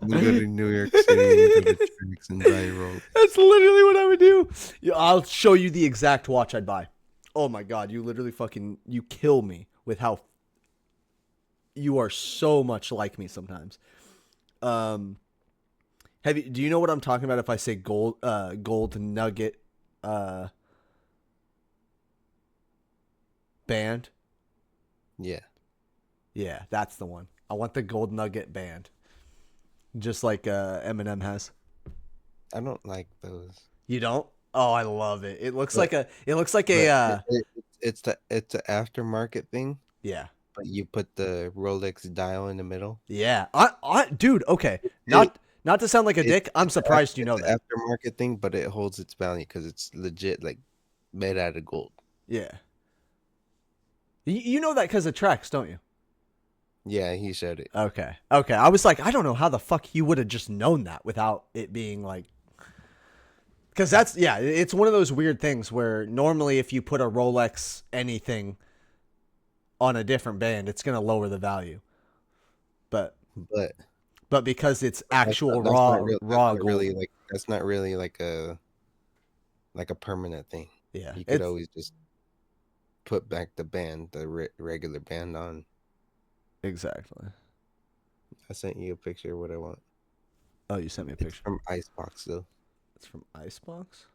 [SPEAKER 1] We go to New York City and go to tricks and buy Rolex.
[SPEAKER 2] That's literally what I would do. I'll show you the exact watch I'd buy. Oh my god, you literally you kill me with how you are so much like me sometimes. Do you know what I'm talking about if I say gold nugget band?
[SPEAKER 1] Yeah.
[SPEAKER 2] Yeah, that's the one. I want the gold nugget band. Just like Eminem has.
[SPEAKER 1] I don't like those.
[SPEAKER 2] You don't? Oh, I love it. It looks like it's
[SPEAKER 1] the aftermarket thing.
[SPEAKER 2] Yeah.
[SPEAKER 1] But you put the Rolex dial in the middle.
[SPEAKER 2] Yeah. Dude, okay. Not to sound like a dick, I'm surprised you know that.
[SPEAKER 1] Aftermarket thing, but it holds its value because it's legit like made out of gold.
[SPEAKER 2] Yeah. You know that because of Trex, don't you?
[SPEAKER 1] Yeah, he showed it.
[SPEAKER 2] Okay. I was like, I don't know how the fuck he would have just known that without it being like... Because it's one of those weird things where normally if you put a Rolex anything on a different band, it's gonna lower the value. But
[SPEAKER 1] but
[SPEAKER 2] because it's
[SPEAKER 1] that's
[SPEAKER 2] actual
[SPEAKER 1] not that's not real. That's
[SPEAKER 2] raw
[SPEAKER 1] not
[SPEAKER 2] gold.
[SPEAKER 1] really that's not really like a permanent thing.
[SPEAKER 2] Yeah,
[SPEAKER 1] You could
[SPEAKER 2] it's
[SPEAKER 1] always just put back the band, the regular band on.
[SPEAKER 2] exactly.
[SPEAKER 1] I sent you a picture of what I want.
[SPEAKER 2] Oh, you sent me a
[SPEAKER 1] It's
[SPEAKER 2] picture.
[SPEAKER 1] from Icebox though.
[SPEAKER 2] It's from Icebox.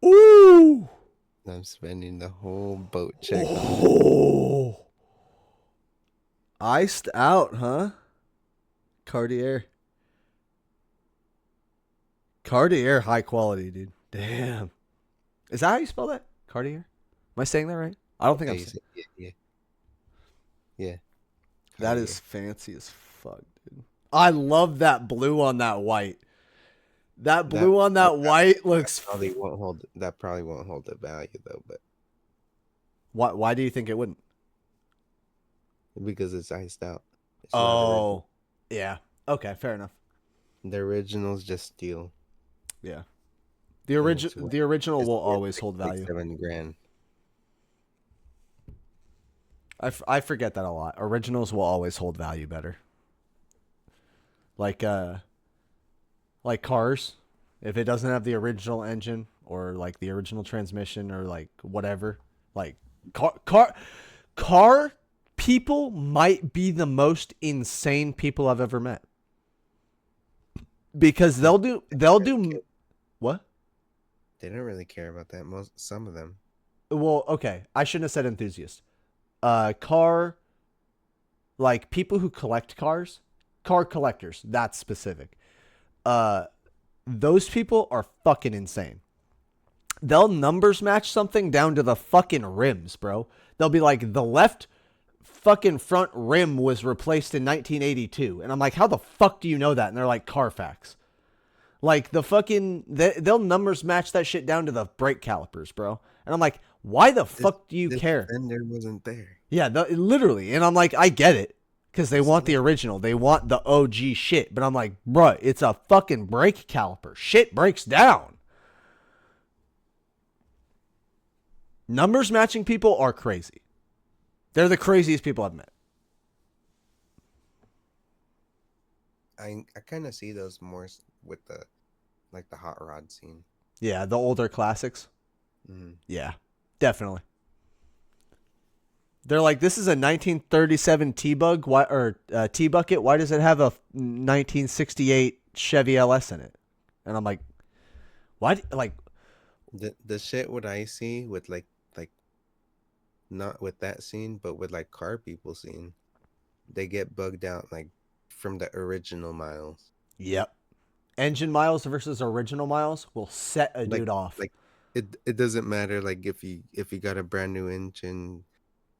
[SPEAKER 2] Ooh.
[SPEAKER 1] I'm spending the whole boat check on it.
[SPEAKER 2] Oh. Iced out, huh? Cartier. Cartier, high quality, dude. Damn. Is that how you spell that? Cartier? Am I saying that right? I don't think
[SPEAKER 1] Yeah,
[SPEAKER 2] I'm
[SPEAKER 1] you
[SPEAKER 2] saying.
[SPEAKER 1] said, yeah.
[SPEAKER 2] That is
[SPEAKER 1] Cartier.
[SPEAKER 2] fancy as fuck, dude. I love that blue on that white. That
[SPEAKER 1] That
[SPEAKER 2] blue on
[SPEAKER 1] that
[SPEAKER 2] that white looks.
[SPEAKER 1] probably won't hold. That probably won't hold the value though, but
[SPEAKER 2] Why do you think it wouldn't?
[SPEAKER 1] because it's iced out, it's not original.
[SPEAKER 2] Oh, yeah. Okay, fair enough.
[SPEAKER 1] The original's just steel,
[SPEAKER 2] Yeah.
[SPEAKER 1] and it's worth
[SPEAKER 2] The original
[SPEAKER 1] it's
[SPEAKER 2] will
[SPEAKER 1] worth
[SPEAKER 2] always hold
[SPEAKER 1] like
[SPEAKER 2] value.
[SPEAKER 1] 7 grand.
[SPEAKER 2] I forget that a lot. Originals will always hold value better. Like cars, if it doesn't have the original engine or like the original transmission or like whatever, like car people might be the most insane people I've ever met. Because they'll do what?
[SPEAKER 1] They don't really care about that. Some of them.
[SPEAKER 2] Well, okay, I shouldn't have said enthusiast. Car like people who collect cars, car collectors, that's specific. Uh those people are fucking insane. They'll numbers match something down to the fucking rims, bro. They'll be like, the left fucking front rim was replaced in 1982. And I'm like, how the fuck do you know that? And they're like, Carfax. Like, the fucking, they'll numbers match that shit down to the brake calipers, bro. And I'm like, why the fuck do you
[SPEAKER 1] This
[SPEAKER 2] care?
[SPEAKER 1] fender wasn't there.
[SPEAKER 2] Yeah, literally. And I'm like, I get it. Because they want the
[SPEAKER 1] Still,
[SPEAKER 2] original. They want the OG shit. But I'm like, bruh, it's a fucking brake caliper. Shit breaks down. Numbers matching people are crazy. They're the craziest people I've met.
[SPEAKER 1] I kind of see those more with the like the hot rod scene.
[SPEAKER 2] Yeah, the older classics.
[SPEAKER 1] Mm-hmm.
[SPEAKER 2] Yeah, definitely. They're like, this is a 1937 T-Bug or T-Bucket. Why does it have a 1968 Chevy LS in it? And I'm like, why? Like,
[SPEAKER 1] The shit what I see with like not with that scene, but with like car people scene, they get bugged out like from the original miles.
[SPEAKER 2] yep. Engine miles versus original miles will set a
[SPEAKER 1] Like
[SPEAKER 2] dude off.
[SPEAKER 1] like it doesn't matter like if you got a brand new engine,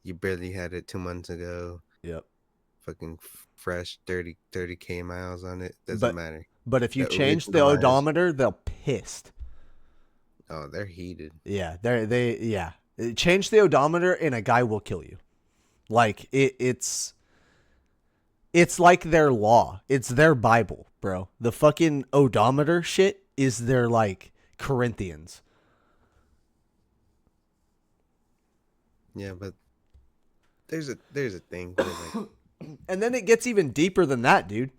[SPEAKER 1] you barely had it 2 months ago,
[SPEAKER 2] Yep.
[SPEAKER 1] fucking fresh 30K miles on it. Doesn't
[SPEAKER 2] But
[SPEAKER 1] matter.
[SPEAKER 2] if you
[SPEAKER 1] The
[SPEAKER 2] change the
[SPEAKER 1] original miles,
[SPEAKER 2] odometer, they'll pissed.
[SPEAKER 1] oh, they're heated.
[SPEAKER 2] Yeah, yeah. Change the odometer and a guy will kill you. Like it's like their law. It's their Bible, bro. The fucking odometer shit is their like Corinthians.
[SPEAKER 1] Yeah, but there's a thing where like
[SPEAKER 2] And then it gets even deeper than that, dude.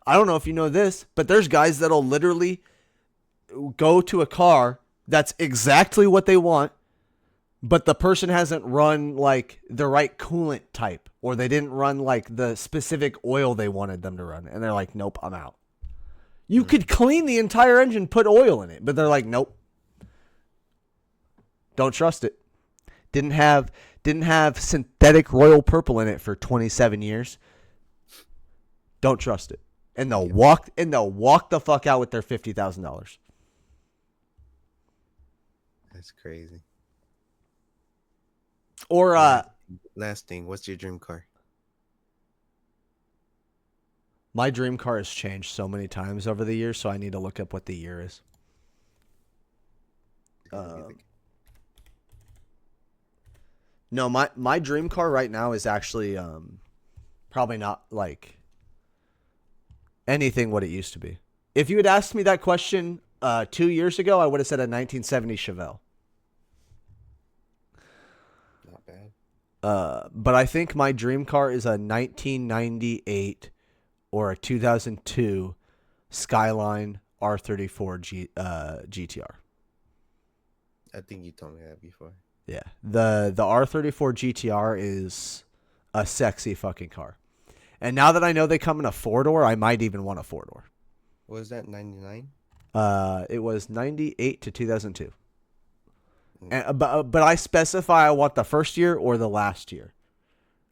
[SPEAKER 2] I don't know if you know this, but there's guys that'll literally go to a car that's exactly what they want, but the person hasn't run like the right coolant type, or they didn't run like the specific oil they wanted them to run. And they're like, nope, I'm out. You could clean the entire engine, put oil in it, but they're like, nope. Don't trust it. Didn't have synthetic royal purple in it for 27 years. Don't trust it. And they'll walk the fuck out with their $50,000.
[SPEAKER 1] that's crazy.
[SPEAKER 2] Or
[SPEAKER 1] Last thing, what's your dream car?
[SPEAKER 2] my dream car has changed so many times over the years, so I need to look up what the year is. No, my dream car right now is actually probably not like anything what it used to be. If you had asked me that question 2 years ago, I would have said a 1970 Chevelle.
[SPEAKER 1] Not bad.
[SPEAKER 2] But I think my dream car is a 1998 or a 2002 Skyline R34 GTR.
[SPEAKER 1] I think you told me that before.
[SPEAKER 2] Yeah, the R34 GTR is a sexy fucking car. And now that I know they come in a 4-door, I might even want a 4-door.
[SPEAKER 1] Was that 99?
[SPEAKER 2] It was 98 to 2002. But I specify I want the first year or the last year.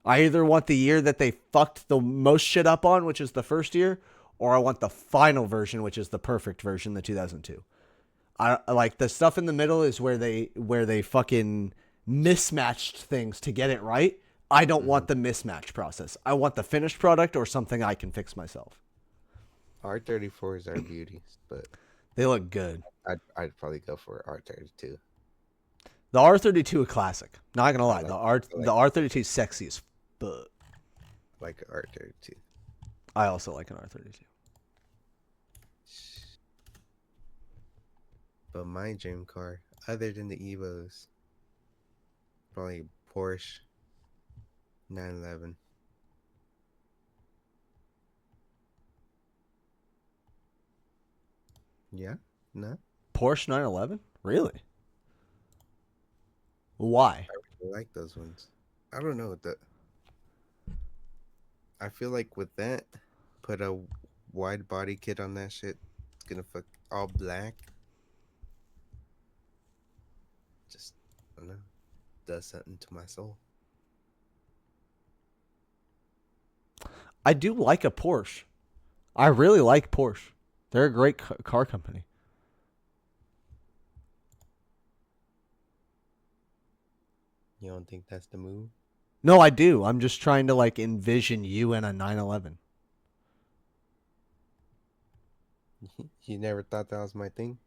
[SPEAKER 2] I either want the year that they fucked the most shit up on, which is the first year, or I want the final version, which is the perfect version, the 2002. I like the stuff in the middle is where they fucking mismatched things to get it right. I don't want the mismatch process. I want the finished product or something I can fix myself.
[SPEAKER 1] R34s are beauties, but
[SPEAKER 2] They look good.
[SPEAKER 1] I'd probably go for R32.
[SPEAKER 2] The R32 a classic. Not gonna lie,
[SPEAKER 1] like
[SPEAKER 2] the R32 is sexy as fuck.
[SPEAKER 1] Like R32.
[SPEAKER 2] I also like an R32.
[SPEAKER 1] But my dream car, other than the Evos, probably Porsche 911. Yeah? No?
[SPEAKER 2] Porsche 911? Really? Why?
[SPEAKER 1] I really like those ones. I don't know. I feel like with that, put a wide body kit on that shit. It's gonna fuck all black. Just, I don't know. Does something to my soul.
[SPEAKER 2] I do like a Porsche. I really like Porsche. They're a great car company.
[SPEAKER 1] You don't think that's the move?
[SPEAKER 2] No, I do. I'm just trying to like envision you in a 911.
[SPEAKER 1] You never thought that was my thing?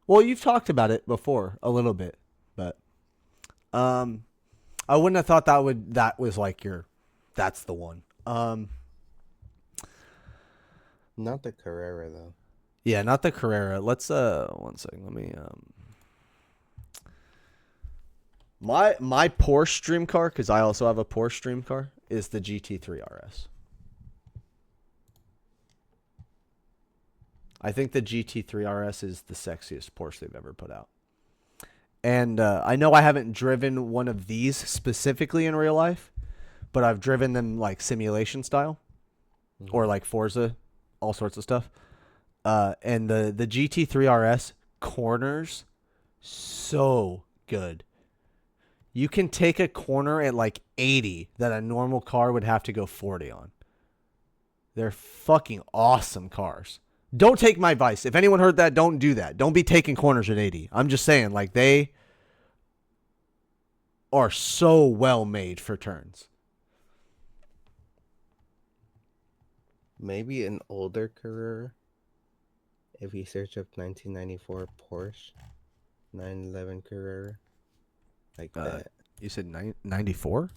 [SPEAKER 2] Well, you've talked about it before a little bit, but I wouldn't have thought that was like that's the one.
[SPEAKER 1] Not the Carrera though.
[SPEAKER 2] Yeah, not the Carrera. Let's one second. Let me my Porsche dream car, because I also have a Porsche dream car, is the GT3 RS. I think the GT3 RS is the sexiest Porsche they've ever put out. And I know I haven't driven one of these specifically in real life, but I've driven them like simulation style or like Forza, all sorts of stuff. And the GT3 RS corners, so good. You can take a corner at like 80 that a normal car would have to go 40 on. They're fucking awesome cars. Don't take my advice. If anyone heard that, don't do that. Don't be taking corners at 80. I'm just saying, like, they are so well made for turns.
[SPEAKER 1] Maybe an older Carrera. If you search up 1994 Porsche 911 Carrera, like that.
[SPEAKER 2] You said 94?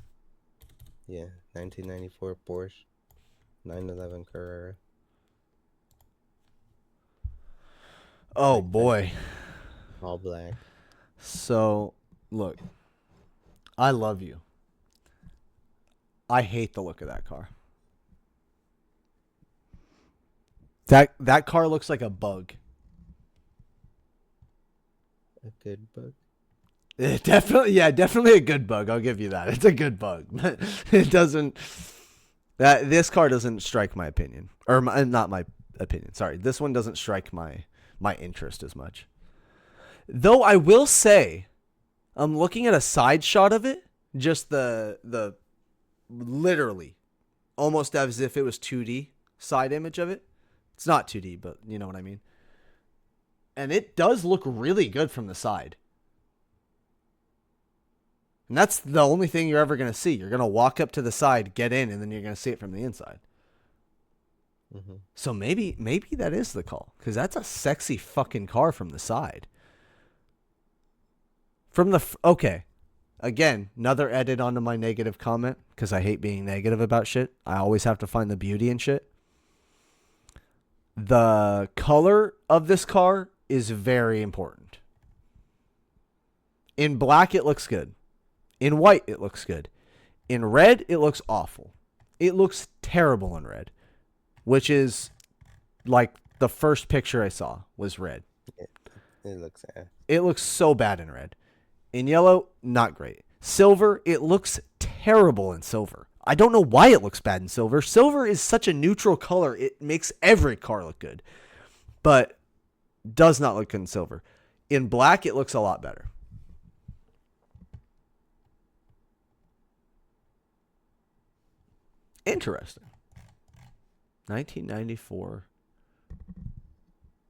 [SPEAKER 1] Yeah, 1994 Porsche 911 Carrera.
[SPEAKER 2] Oh,
[SPEAKER 1] Like
[SPEAKER 2] boy.
[SPEAKER 1] All black.
[SPEAKER 2] So, look, I love you. I hate the look of that car. That car looks like a bug.
[SPEAKER 1] A good bug.
[SPEAKER 2] Definitely a good bug. I'll give you that. It's a good bug. It doesn't. This car doesn't strike my opinion, or not my opinion. Sorry, this one doesn't strike my interest as much. Though I will say, I'm looking at a side shot of it, just the literally almost as if it was 2D side image of it. It's not 2D, but you know what I mean. And it does look really good from the side. And that's the only thing you're ever going to see. You're going to walk up to the side, get in, and then you're going to see it from the inside. Mm-hmm. So maybe that is the call, because that's a sexy fucking car from the side. Okay, again, another edit onto my negative comment, because I hate being negative about shit. I always have to find the beauty in shit. The color of this car is very important. In black, it looks good. In white, it looks good. In red, it looks awful. It looks terrible in red, which is like the first picture I saw was red.
[SPEAKER 1] It looks
[SPEAKER 2] It looks so bad in red. In yellow, not great. Silver, it looks terrible in silver. I don't know why it looks bad in silver. Silver is such a neutral color. It makes every car look good, but does not look good in silver. In black, it looks a lot better. Interesting. 1994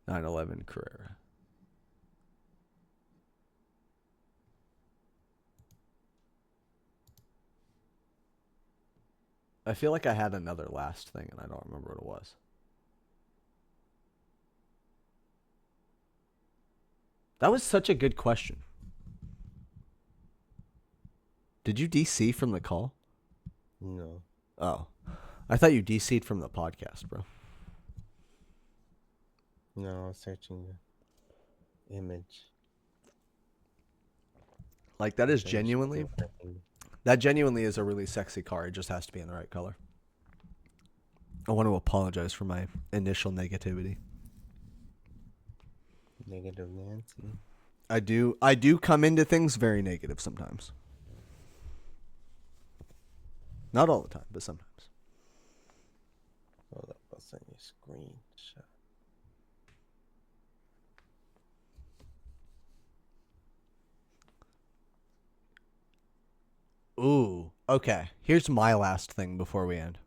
[SPEAKER 2] 911 Carrera. I feel like I had another last thing and I don't remember what it was. That was such a good question. Did you DC from the call?
[SPEAKER 1] No.
[SPEAKER 2] Oh. I thought you DC'd from the podcast, bro.
[SPEAKER 1] No, I was searching the image.
[SPEAKER 2] Like that is genuinely is a really sexy car. It just has to be in the right color. I want to apologize for my initial negativity.
[SPEAKER 1] Negative Nancy.
[SPEAKER 2] I do come into things very negative sometimes. Not all the time, but sometimes.
[SPEAKER 1] Hold up, I'll send you a screenshot.
[SPEAKER 2] Ooh, okay. Here's my last thing before we end.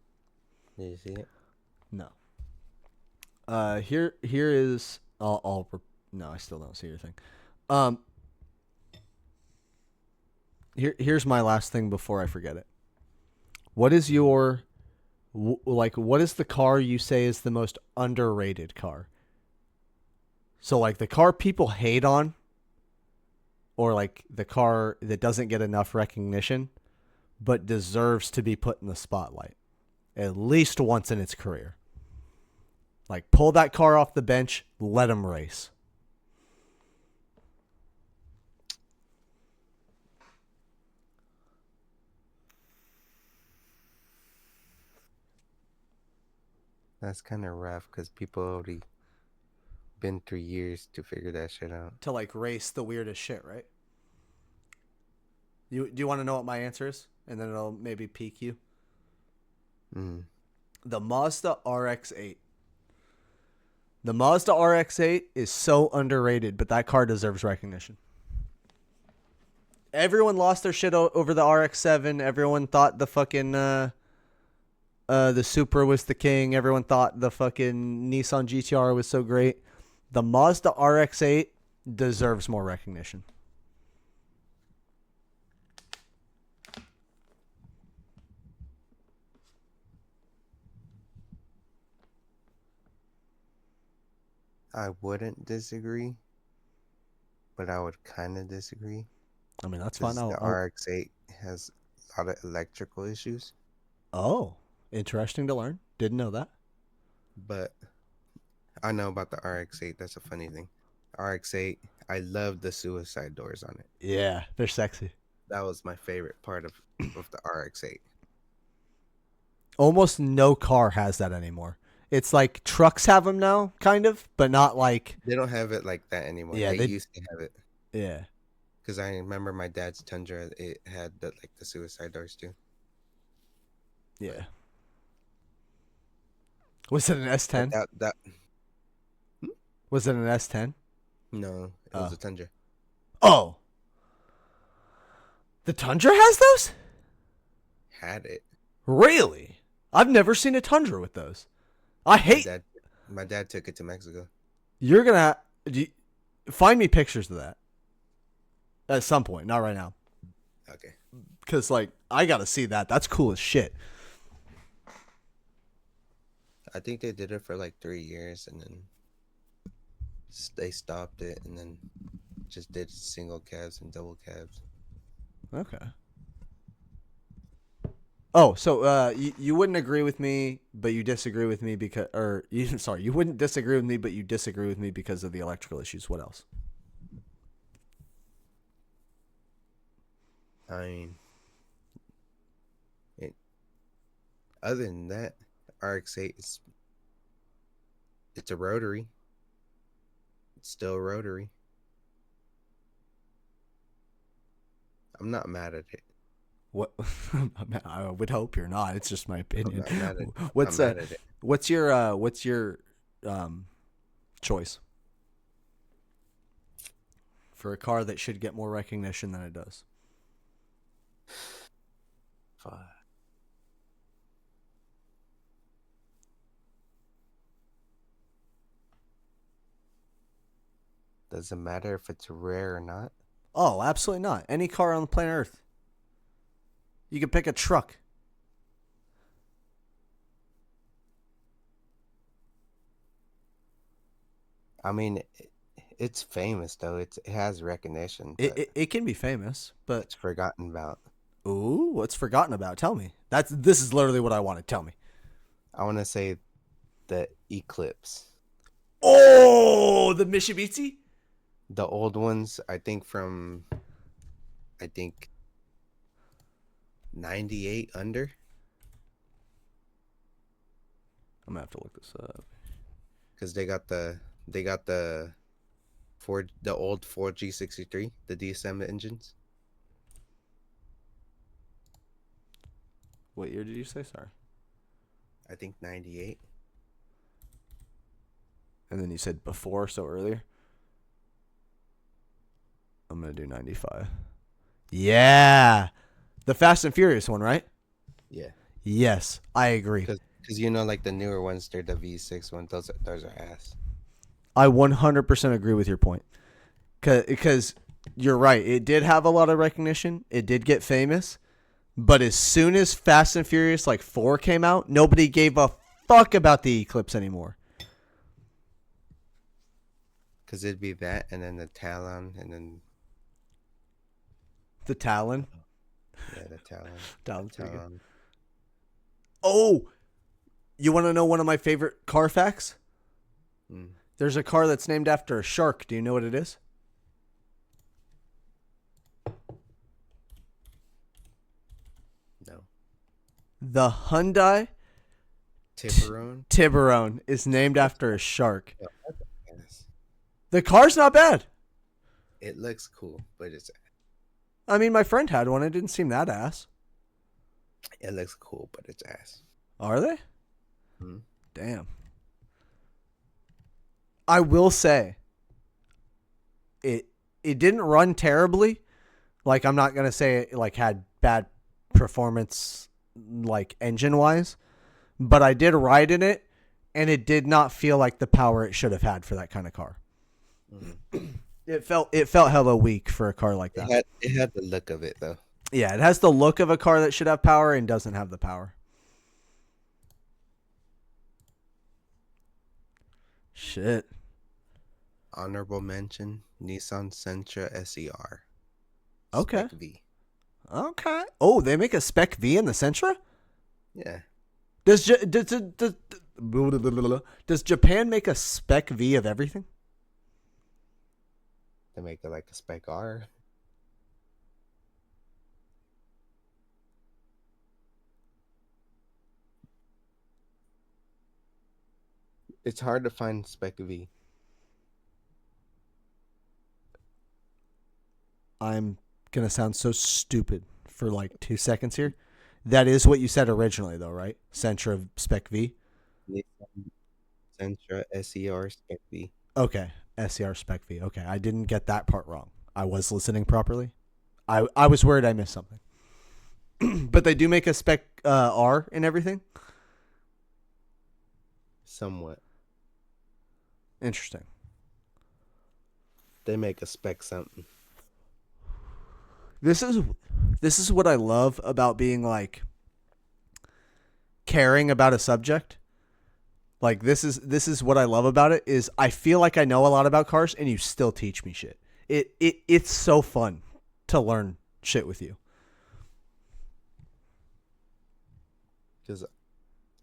[SPEAKER 1] Did you see it?
[SPEAKER 2] No. Here is. No, I still don't see your thing. Here's my last thing before I forget it. What is your, what is the car you say is the most underrated car? So like the car people hate on, or like the car that doesn't get enough recognition, but deserves to be put in the spotlight at least once in its career. Like pull that car off the bench, let them race.
[SPEAKER 1] That's kind of rough because people already been through years to figure that shit out.
[SPEAKER 2] To like race the weirdest shit, right? Do you want to know what my answer is? And then it'll maybe pique you. The Mazda RX-8. The Mazda RX-8 is so underrated, but that car deserves recognition. Everyone lost their shit over the RX-7. Everyone thought the fucking the Supra was the king. Everyone thought the fucking Nissan GTR was so great. The Mazda RX-8 deserves more recognition.
[SPEAKER 1] I wouldn't disagree, but I would kind of disagree.
[SPEAKER 2] I mean, that's fine.
[SPEAKER 1] The RX-8 has a lot of electrical issues.
[SPEAKER 2] Oh, interesting to learn. Didn't know that.
[SPEAKER 1] But I know about the RX-8. That's a funny thing. RX-8, I love the suicide doors on it.
[SPEAKER 2] Yeah, they're sexy.
[SPEAKER 1] That was my favorite part of the RX-8.
[SPEAKER 2] Almost no car has that anymore. It's like trucks have them now, kind of, but not like...
[SPEAKER 1] They don't have it like that anymore. Yeah, they used to have it.
[SPEAKER 2] Yeah.
[SPEAKER 1] Because I remember my dad's Tundra, it had the suicide doors too.
[SPEAKER 2] Yeah. Was it an S10? Was it an S10?
[SPEAKER 1] No, it was a Tundra.
[SPEAKER 2] Oh. The Tundra has those?
[SPEAKER 1] Had it.
[SPEAKER 2] Really? I've never seen a Tundra with those. I hate...
[SPEAKER 1] My dad took it to Mexico.
[SPEAKER 2] You're going to... Find me pictures of that. At some point. Not right now.
[SPEAKER 1] Okay.
[SPEAKER 2] Because, like, I got to see that. That's cool as shit.
[SPEAKER 1] I think they did it for like 3 years and then they stopped it and then just did single cabs and double cabs.
[SPEAKER 2] Okay. Oh, so you wouldn't agree with me, but you disagree with me because, or you, sorry, you wouldn't disagree with me, but you disagree with me because of the electrical issues. What else?
[SPEAKER 1] I mean, it, other than that, RX-8 is it's a rotary. It's still a rotary. I'm not mad at it.
[SPEAKER 2] What? I would hope you're not. It's just my
[SPEAKER 1] I'm
[SPEAKER 2] opinion.
[SPEAKER 1] not mad at. I'm
[SPEAKER 2] What's
[SPEAKER 1] not mad at it.
[SPEAKER 2] what's your um choice for a car that should get more recognition than it does?
[SPEAKER 1] Fuck. Doesn't matter if it's rare or not.
[SPEAKER 2] Oh, absolutely not. Any car on the planet Earth. You could pick a truck.
[SPEAKER 1] I mean, it's famous though. It has recognition,
[SPEAKER 2] It,
[SPEAKER 1] but
[SPEAKER 2] it, it can be famous, but
[SPEAKER 1] it's forgotten about.
[SPEAKER 2] ooh, what's forgotten about? Tell me. This is literally what I wanted. Tell me.
[SPEAKER 1] I want to say the Eclipse.
[SPEAKER 2] Oh, the Mitsubishi.
[SPEAKER 1] The old ones, I think from I think 98 under,
[SPEAKER 2] I'm gonna have to look this up.
[SPEAKER 1] because they got the the old 4G63, the DSM engines.
[SPEAKER 2] What year did you say? Sorry.
[SPEAKER 1] I think 98.
[SPEAKER 2] And then you said before, so earlier. I'm gonna do 95. Yeah, the Fast and Furious one, right?
[SPEAKER 1] Yeah,
[SPEAKER 2] Yes, I agree.
[SPEAKER 1] because like the newer ones, they're the V6 ones. Those are ass.
[SPEAKER 2] I 100% agree with your point. Because you're right. It did have a lot of recognition. It did get famous. But as soon as Fast and Furious like 4 came out, nobody gave a fuck about the Eclipse anymore.
[SPEAKER 1] Because it'd be that, and then the Talon, and then
[SPEAKER 2] The Talon.
[SPEAKER 1] yeah, the Talon,
[SPEAKER 2] Talon's pretty good.
[SPEAKER 1] Talon.
[SPEAKER 2] Oh, you want to know one of my favorite car facts?
[SPEAKER 1] Mm,
[SPEAKER 2] There's a car that's named after a shark. Do you know what it is?
[SPEAKER 1] no,
[SPEAKER 2] The Hyundai
[SPEAKER 1] Tiburon.
[SPEAKER 2] Tiburon is named after a shark.
[SPEAKER 1] Oh, yes.
[SPEAKER 2] The car's not bad.
[SPEAKER 1] It looks cool, but
[SPEAKER 2] I mean, my friend had one. It didn't seem that ass.
[SPEAKER 1] it looks cool, but it's ass.
[SPEAKER 2] Are they?
[SPEAKER 1] Mm.
[SPEAKER 2] Damn. I will say it didn't run terribly. Like, I'm not gonna say it like had bad performance like engine wise, but I did ride in it and it did not feel like the power it should have had for that kind of car.
[SPEAKER 1] Mm.
[SPEAKER 2] It felt hella weak for a car like that.
[SPEAKER 1] It had the look of it though.
[SPEAKER 2] Yeah, it has the look of a car that should have power and doesn't have the power. Shit.
[SPEAKER 1] Honorable mention: Nissan Sentra SER.
[SPEAKER 2] Okay.
[SPEAKER 1] Spec V.
[SPEAKER 2] Okay. Oh, they make a Spec V in the Sentra?
[SPEAKER 1] Yeah.
[SPEAKER 2] Does Japan make a Spec V of everything?
[SPEAKER 1] They make it like a Spec R. It's hard to find Spec V.
[SPEAKER 2] I'm going to sound so stupid for like 2 seconds here. That is what you said originally, though, right? Sentra Spec V?
[SPEAKER 1] Nissan Sentra SER Spec V.
[SPEAKER 2] Okay. SCR Spec V. Okay. I didn't get that part wrong. I was listening properly. I was worried I missed something. But they do make a Spec R and everything?
[SPEAKER 1] Somewhat.
[SPEAKER 2] Interesting.
[SPEAKER 1] They make a Spec something.
[SPEAKER 2] This is what I love about being like caring about a subject. Like this is what I love about it is I feel like I know a lot about cars and you still teach me shit. It's so fun to learn shit with you.
[SPEAKER 1] Because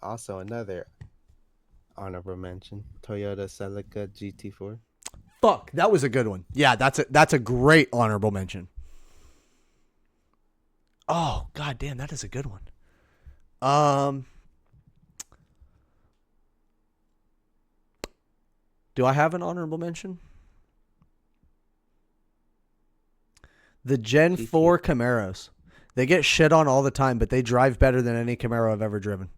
[SPEAKER 1] also another honorable mention: Toyota Celica GT4.
[SPEAKER 2] Fuck, that was a good one. Yeah, that's a great honorable mention. Oh, god damn, that is a good one. Do I have an honorable mention? The Gen
[SPEAKER 1] GT.
[SPEAKER 2] 4 Camaros. They get shit on all the time, but they drive better than any Camaro I've ever driven.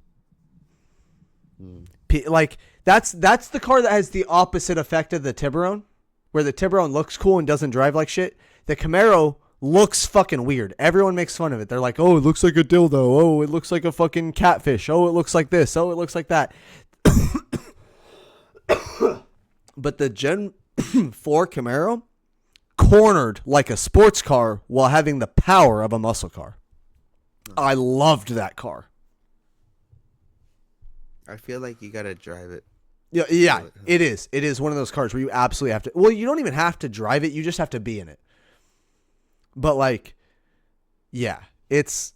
[SPEAKER 2] Like that's the car that has the opposite effect of the Tiburon, where the Tiburon looks cool and doesn't drive like shit. The Camaro looks fucking weird. Everyone makes fun of it. They're like, "Oh, it looks like a dildo. Oh, it looks like a fucking catfish. Oh, it looks like this. Oh, it looks like that." But the Gen 4 Camaro cornered like a sports car while having the power of a muscle car. I loved that car.
[SPEAKER 1] I feel like you gotta drive it.
[SPEAKER 2] Yeah, it is. It is one of those cars where you absolutely have to. Well, you don't even have to drive it. You just have to be in it. But like, yeah, it's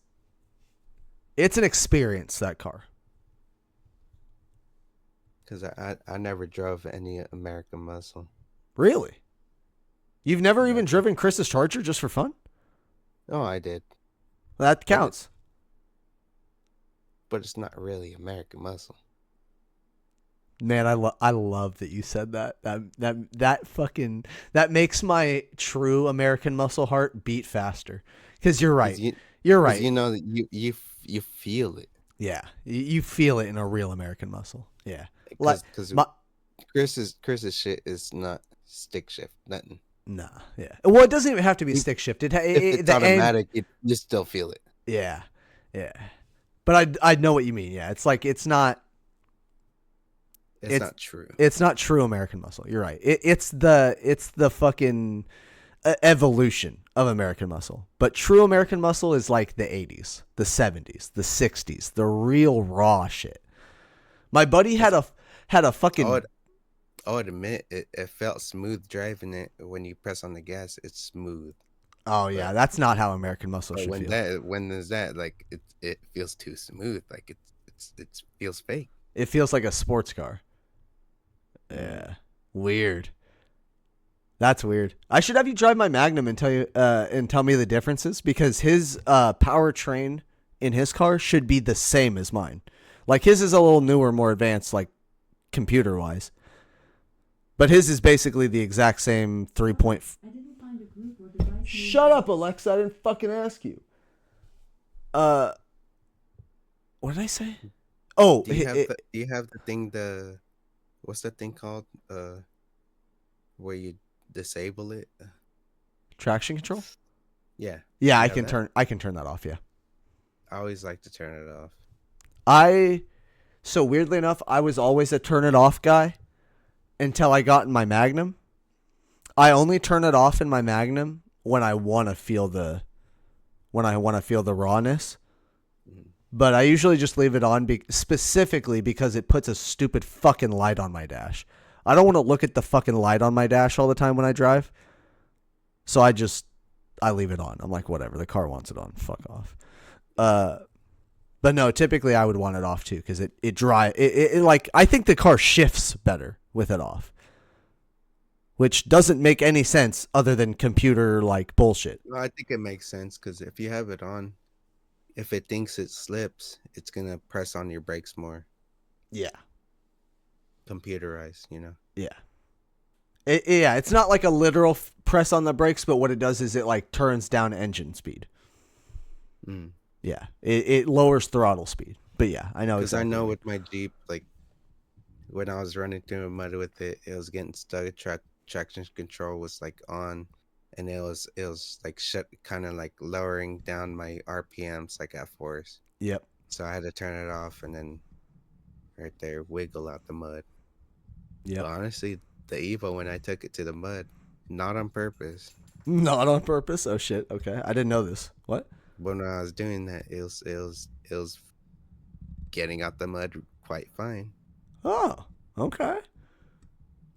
[SPEAKER 2] an experience, that car.
[SPEAKER 1] Because I never drove any American muscle.
[SPEAKER 2] Really? You've never even driven Chris's Charger just for fun?
[SPEAKER 1] Oh, I did.
[SPEAKER 2] That counts.
[SPEAKER 1] But it's not really American muscle.
[SPEAKER 2] Man, I love that you said that. That fucking that makes my true American muscle heart beat faster. Because you're right. You're right.
[SPEAKER 1] You know that you feel it.
[SPEAKER 2] Yeah, you feel it in a real American muscle. Yeah.
[SPEAKER 1] Because Chris's shit is not stick shift, nothing.
[SPEAKER 2] Nah, yeah. Well, it doesn't even have to be stick shift.
[SPEAKER 1] If it's automatic, you still feel it.
[SPEAKER 2] Yeah, yeah. But I know what you mean. Yeah, it's like it's not.
[SPEAKER 1] It's not true.
[SPEAKER 2] It's not true American muscle. You're right. It's the fucking evolution of American muscle. But true American muscle is like the 80s, the 70s, the 60s, the real raw shit. My buddy had a fucking.
[SPEAKER 1] I would admit it felt smooth driving it. When you press on the gas, it's smooth.
[SPEAKER 2] Oh yeah, that's not how American muscle should feel.
[SPEAKER 1] When there's that, like it feels too smooth. Like it feels fake.
[SPEAKER 2] It feels like a sports car. Yeah, weird. That's weird. I should have you drive my Magnum and tell me the differences, because his powertrain in his car should be the same as mine. Like his is a little newer, more advanced, like computer wise. But his is basically the exact same 3 point. Shut up, Alexa! I didn't fucking ask you. What did I say? Oh,
[SPEAKER 1] do you have the thing, what's that thing called? Where you disable it?
[SPEAKER 2] Traction control?
[SPEAKER 1] Yeah.
[SPEAKER 2] Yeah, I can turn that off, yeah.
[SPEAKER 1] I always like to turn it off.
[SPEAKER 2] So weirdly enough, I was always a turn it off guy until I got in my Magnum. I only turn it off in my Magnum when I want to feel the rawness. But I usually just leave it on specifically because it puts a stupid fucking light on my dash. I don't want to look at the fucking light on my dash all the time when I drive. So I leave it on. I'm like, whatever, the car wants it on. Fuck off. But no, typically I would want it off too, because it like, I think the car shifts better with it off. Which doesn't make any sense other than computer like bullshit.
[SPEAKER 1] Well, I think it makes sense, because if you have it on, if it thinks it slips, it's gonna press on your brakes more.
[SPEAKER 2] Yeah.
[SPEAKER 1] Computerized, you know.
[SPEAKER 2] Yeah. It's not like a literal press on the brakes, but what it does is it like turns down engine speed. Yeah. It lowers throttle speed. But yeah, I know.
[SPEAKER 1] Because I know with my Jeep, like when I was running through the mud with it, it was getting stuck. Traction control was like on, and it was like shut, kind of like lowering down my RPMs like at force.
[SPEAKER 2] Yep.
[SPEAKER 1] So I had to turn it off, and then right there wiggle out the mud. Yeah. Honestly, the Evo, when I took it to the mud, not on purpose.
[SPEAKER 2] Not on purpose? Oh shit. Okay, I didn't know this. What?
[SPEAKER 1] When I was doing that, it was getting out the mud quite fine.
[SPEAKER 2] Oh, okay.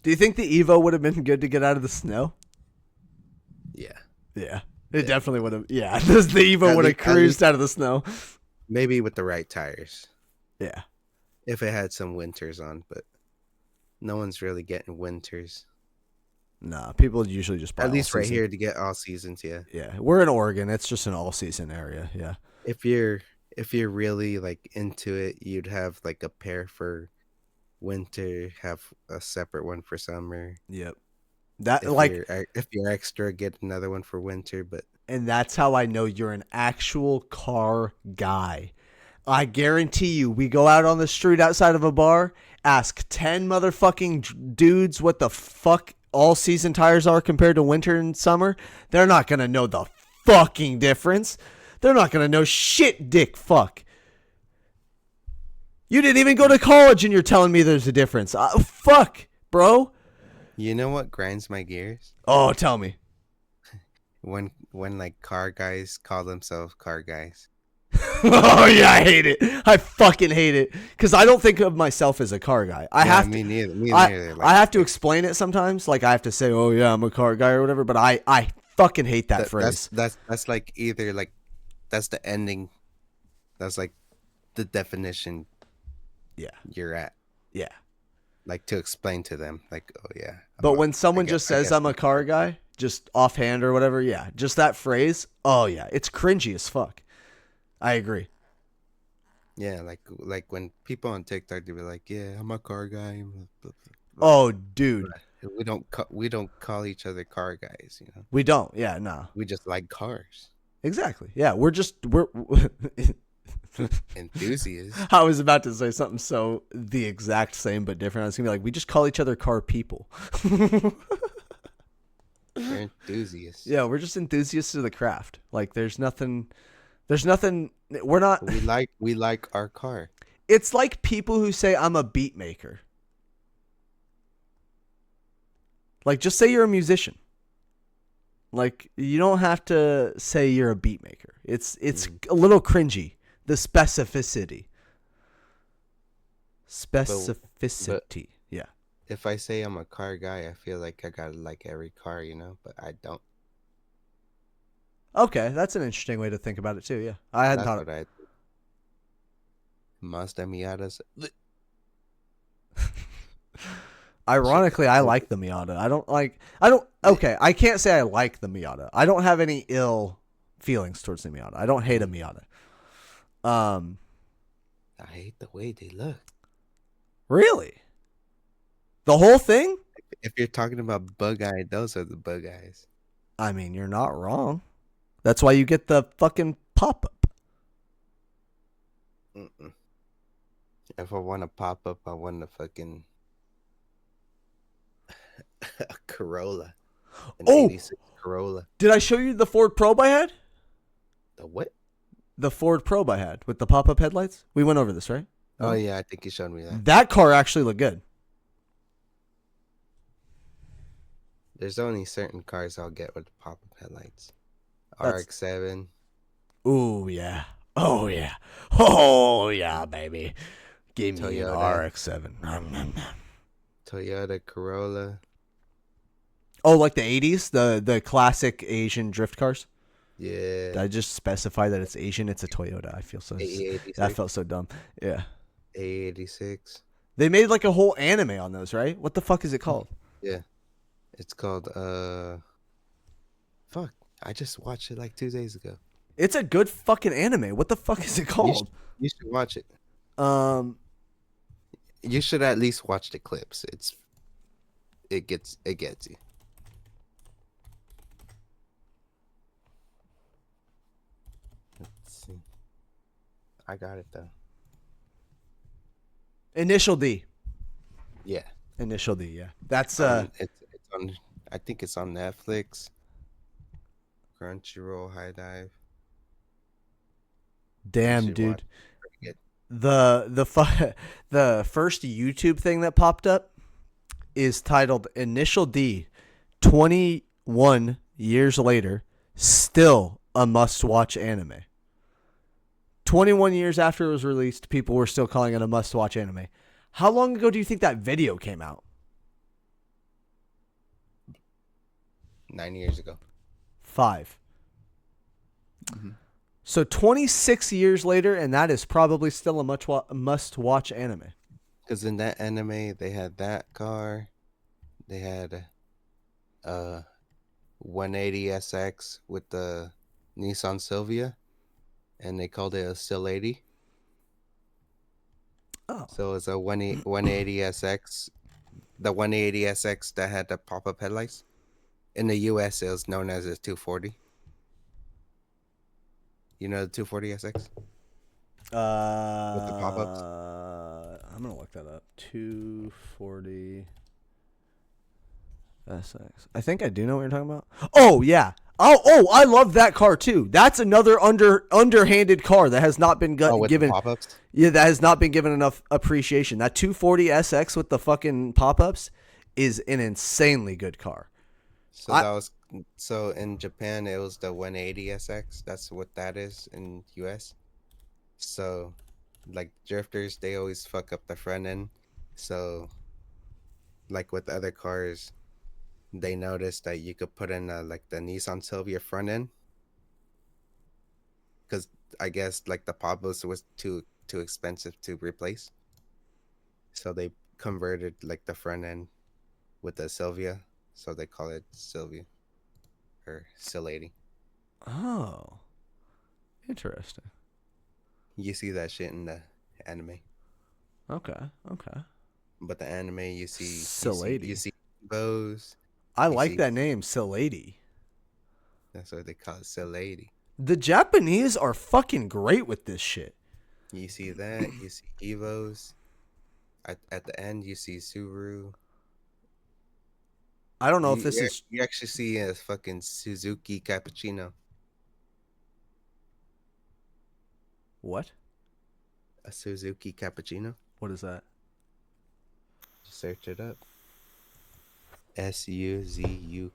[SPEAKER 2] Do you think the Evo would have been good to get out of the snow?
[SPEAKER 1] Yeah.
[SPEAKER 2] Yeah. It definitely would have. Yeah. The Evo would have cruised out of the snow.
[SPEAKER 1] Maybe with the right tires.
[SPEAKER 2] Yeah.
[SPEAKER 1] if it had some winters on, but no one's really getting winters.
[SPEAKER 2] Nah, people usually just buy
[SPEAKER 1] At
[SPEAKER 2] all
[SPEAKER 1] least right
[SPEAKER 2] season.
[SPEAKER 1] here to get all seasons, yeah.
[SPEAKER 2] Yeah, we're in Oregon. It's just an all season area. Yeah.
[SPEAKER 1] If you're really like into it, you'd have like a pair for winter, have a separate one for summer.
[SPEAKER 2] Yep. That like,
[SPEAKER 1] If you're extra, get another one for winter. But
[SPEAKER 2] and that's how I know you're an actual car guy. I guarantee you, we go out on the street outside of a bar, ask 10 motherfucking dudes what the fuck all season tires are compared to winter and summer. They're not going to know the fucking difference. They're not going to know shit, dick fuck. You didn't even go to college and you're telling me there's a difference. Fuck, bro.
[SPEAKER 1] you know what grinds my gears?
[SPEAKER 2] Oh, tell me.
[SPEAKER 1] When like car guys call themselves car guys.
[SPEAKER 2] Oh yeah, I hate it. I fucking hate it because I don't think of myself as a car guy. I have
[SPEAKER 1] me
[SPEAKER 2] to.
[SPEAKER 1] neither. Me
[SPEAKER 2] I,
[SPEAKER 1] neither.
[SPEAKER 2] I have to explain it sometimes. Like I have to say, "Oh yeah, I'm a car guy" or whatever. But I fucking hate that phrase.
[SPEAKER 1] That's like either like that's the ending. That's like the definition
[SPEAKER 2] Yeah,
[SPEAKER 1] you're at.
[SPEAKER 2] yeah.
[SPEAKER 1] Like to explain to them, like, oh yeah.
[SPEAKER 2] But when someone just says I'm a car guy, just offhand or whatever, yeah, just that phrase. Oh yeah, it's cringy as fuck. I agree.
[SPEAKER 1] yeah, like when people on TikTok they be like, yeah, I'm a car guy.
[SPEAKER 2] Oh dude,
[SPEAKER 1] We don't call each other car guys, you know.
[SPEAKER 2] we don't. Yeah, no.
[SPEAKER 1] We just like cars.
[SPEAKER 2] Exactly. Yeah, we're
[SPEAKER 1] Enthusiasts.
[SPEAKER 2] I was about to say something so the exact same but different. I was gonna be like, we just call each other car people.
[SPEAKER 1] We're enthusiasts.
[SPEAKER 2] Yeah, we're just enthusiasts of the craft. Like, there's nothing. We're not.
[SPEAKER 1] We like our car.
[SPEAKER 2] It's like people who say I'm a beat maker. Like, just say you're a musician. Like, you don't have to say you're a beat maker. It's a little cringy. The specificity. Specificity. Yeah.
[SPEAKER 1] If I say I'm a car guy, I feel like I gotta like every car, you know, but I don't.
[SPEAKER 2] Okay, that's an interesting way to think about it too. Yeah, I hadn't thought.
[SPEAKER 1] What I Mazda Miatas.
[SPEAKER 2] Ironically, I like the Miata. I don't. Okay, I can't say I like the Miata. I don't have any ill feelings towards the Miata. I don't hate a Miata.
[SPEAKER 1] I hate the way they look.
[SPEAKER 2] Really? The whole thing?
[SPEAKER 1] If you're talking about bug eye, those are the bug eyes.
[SPEAKER 2] I mean, you're not wrong. That's why you get the fucking pop up.
[SPEAKER 1] If I want to pop up, I want a fucking a Corolla. An 86 Corolla.
[SPEAKER 2] Did I show you the Ford Probe I had?
[SPEAKER 1] The what?
[SPEAKER 2] The Ford Probe I had with the pop up headlights. We went over this, right?
[SPEAKER 1] Oh yeah, I think you showed me that.
[SPEAKER 2] That car actually looked good.
[SPEAKER 1] There's only certain cars I'll get with the pop-up headlights. RX-7.
[SPEAKER 2] Ooh yeah. Oh yeah. Oh yeah, baby. Give me an RX-7.
[SPEAKER 1] Toyota Corolla.
[SPEAKER 2] Oh, like the 80s? The classic Asian drift cars?
[SPEAKER 1] Yeah.
[SPEAKER 2] Did I just specify that it's Asian? It's a Toyota. I feel so. I felt so dumb. Yeah.
[SPEAKER 1] A86.
[SPEAKER 2] They made like a whole anime on those, right? What the fuck is it called?
[SPEAKER 1] Yeah. It's called fuck. I just watched it like 2 days ago.
[SPEAKER 2] It's a good fucking anime. What the fuck is it called?
[SPEAKER 1] You should watch it.
[SPEAKER 2] Um,
[SPEAKER 1] You should at least watch the clips. It gets you. Let's see. I got it though.
[SPEAKER 2] Initial D.
[SPEAKER 1] Yeah.
[SPEAKER 2] Initial D. Yeah. That's
[SPEAKER 1] It's on. I think it's on Netflix. Crunchyroll, High Dive.
[SPEAKER 2] Damn, dude. The first YouTube thing that popped up is titled Initial D. 21 years later, still a must-watch anime. 21 years after it was released, people were still calling it a must-watch anime. How long ago do you think that video came out?
[SPEAKER 1] 9 years ago.
[SPEAKER 2] 5. So 26 years later, and that is probably still a must-watch anime.
[SPEAKER 1] Because in that anime, they had that car. They had a 180 SX with the Nissan Silvia, and they called it a Still 80.
[SPEAKER 2] Oh.
[SPEAKER 1] So it's a 180 SX, the 180 SX that had the pop up headlights. In the US, it was known as a 240. You know the 240 SX with the pop ups?
[SPEAKER 2] I'm gonna look that up. 240 SX. I think I do know what you're talking about. Oh yeah. Oh, I love that car too. That's another underhanded car that has not been
[SPEAKER 1] Oh, with the
[SPEAKER 2] given.
[SPEAKER 1] pop ups?
[SPEAKER 2] Yeah, that has not been given enough appreciation. That 240 SX with the fucking pop-ups is an insanely good car.
[SPEAKER 1] So
[SPEAKER 2] I
[SPEAKER 1] that was so in Japan it was the 180 SX. That's what that is in US. So like drifters, they always fuck up the front end. So like with other cars, they noticed that you could put in like the Nissan Silvia front end because I guess like the pop-ups was too expensive to replace. So they converted like the front end with the Silvia. So they call it Silvia or Silady.
[SPEAKER 2] Oh, interesting.
[SPEAKER 1] You see that shit in the anime.
[SPEAKER 2] Okay, okay.
[SPEAKER 1] But the anime you
[SPEAKER 2] Silady.
[SPEAKER 1] see bows,
[SPEAKER 2] I
[SPEAKER 1] you
[SPEAKER 2] like
[SPEAKER 1] see
[SPEAKER 2] that name, Silady.
[SPEAKER 1] that's what they call it, Silady.
[SPEAKER 2] The Japanese are fucking great with this shit.
[SPEAKER 1] You see that, you see Evos. At the end you see Subaru.
[SPEAKER 2] I don't know
[SPEAKER 1] You
[SPEAKER 2] if this
[SPEAKER 1] you,
[SPEAKER 2] is
[SPEAKER 1] you actually see a fucking Suzuki Cappuccino.
[SPEAKER 2] what?
[SPEAKER 1] A Suzuki Cappuccino.
[SPEAKER 2] What is that?
[SPEAKER 1] Just search it up. Suzuki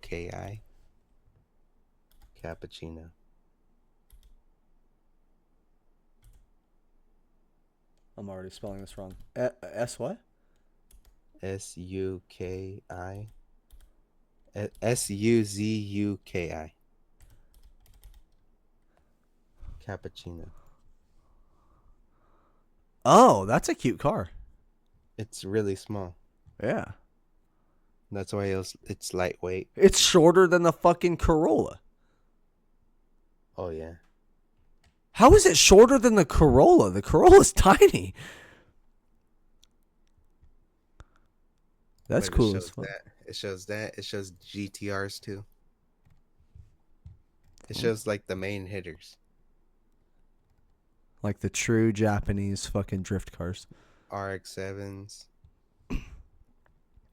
[SPEAKER 1] Cappuccino.
[SPEAKER 2] I'm already spelling this wrong. S what?
[SPEAKER 1] Suki Suzuki Cappuccino.
[SPEAKER 2] Oh, that's a cute car.
[SPEAKER 1] It's really small.
[SPEAKER 2] Yeah.
[SPEAKER 1] That's why it's lightweight.
[SPEAKER 2] It's shorter than the fucking Corolla.
[SPEAKER 1] Oh yeah.
[SPEAKER 2] How is it shorter than the Corolla? The Corolla's tiny. That's
[SPEAKER 1] But
[SPEAKER 2] cool as fuck.
[SPEAKER 1] It shows that. It shows GTRs too. It shows like the main hitters.
[SPEAKER 2] Like the true Japanese fucking drift cars.
[SPEAKER 1] RX-7s.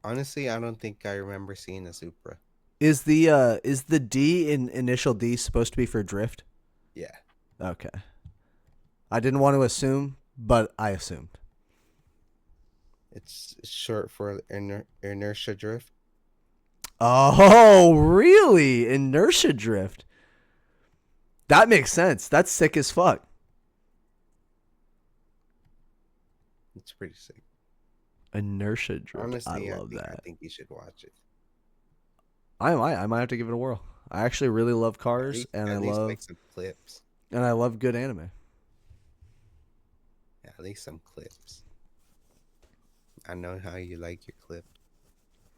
[SPEAKER 1] Honestly, I don't think I remember seeing a Supra.
[SPEAKER 2] Is the D in initial D supposed to be for drift?
[SPEAKER 1] Yeah.
[SPEAKER 2] Okay. I didn't want to assume, but I assumed.
[SPEAKER 1] It's short for inertia drift.
[SPEAKER 2] Oh, really? Inertia drift. That makes sense. That's sick as fuck.
[SPEAKER 1] It's pretty sick.
[SPEAKER 2] Inertia drift.
[SPEAKER 1] Honestly,
[SPEAKER 2] I love that.
[SPEAKER 1] I think you should watch it.
[SPEAKER 2] I might have to give it a whirl. I actually really love cars, and
[SPEAKER 1] At least like some clips.
[SPEAKER 2] and I love good anime.
[SPEAKER 1] Yeah, at least some clips. I know how you like your clip.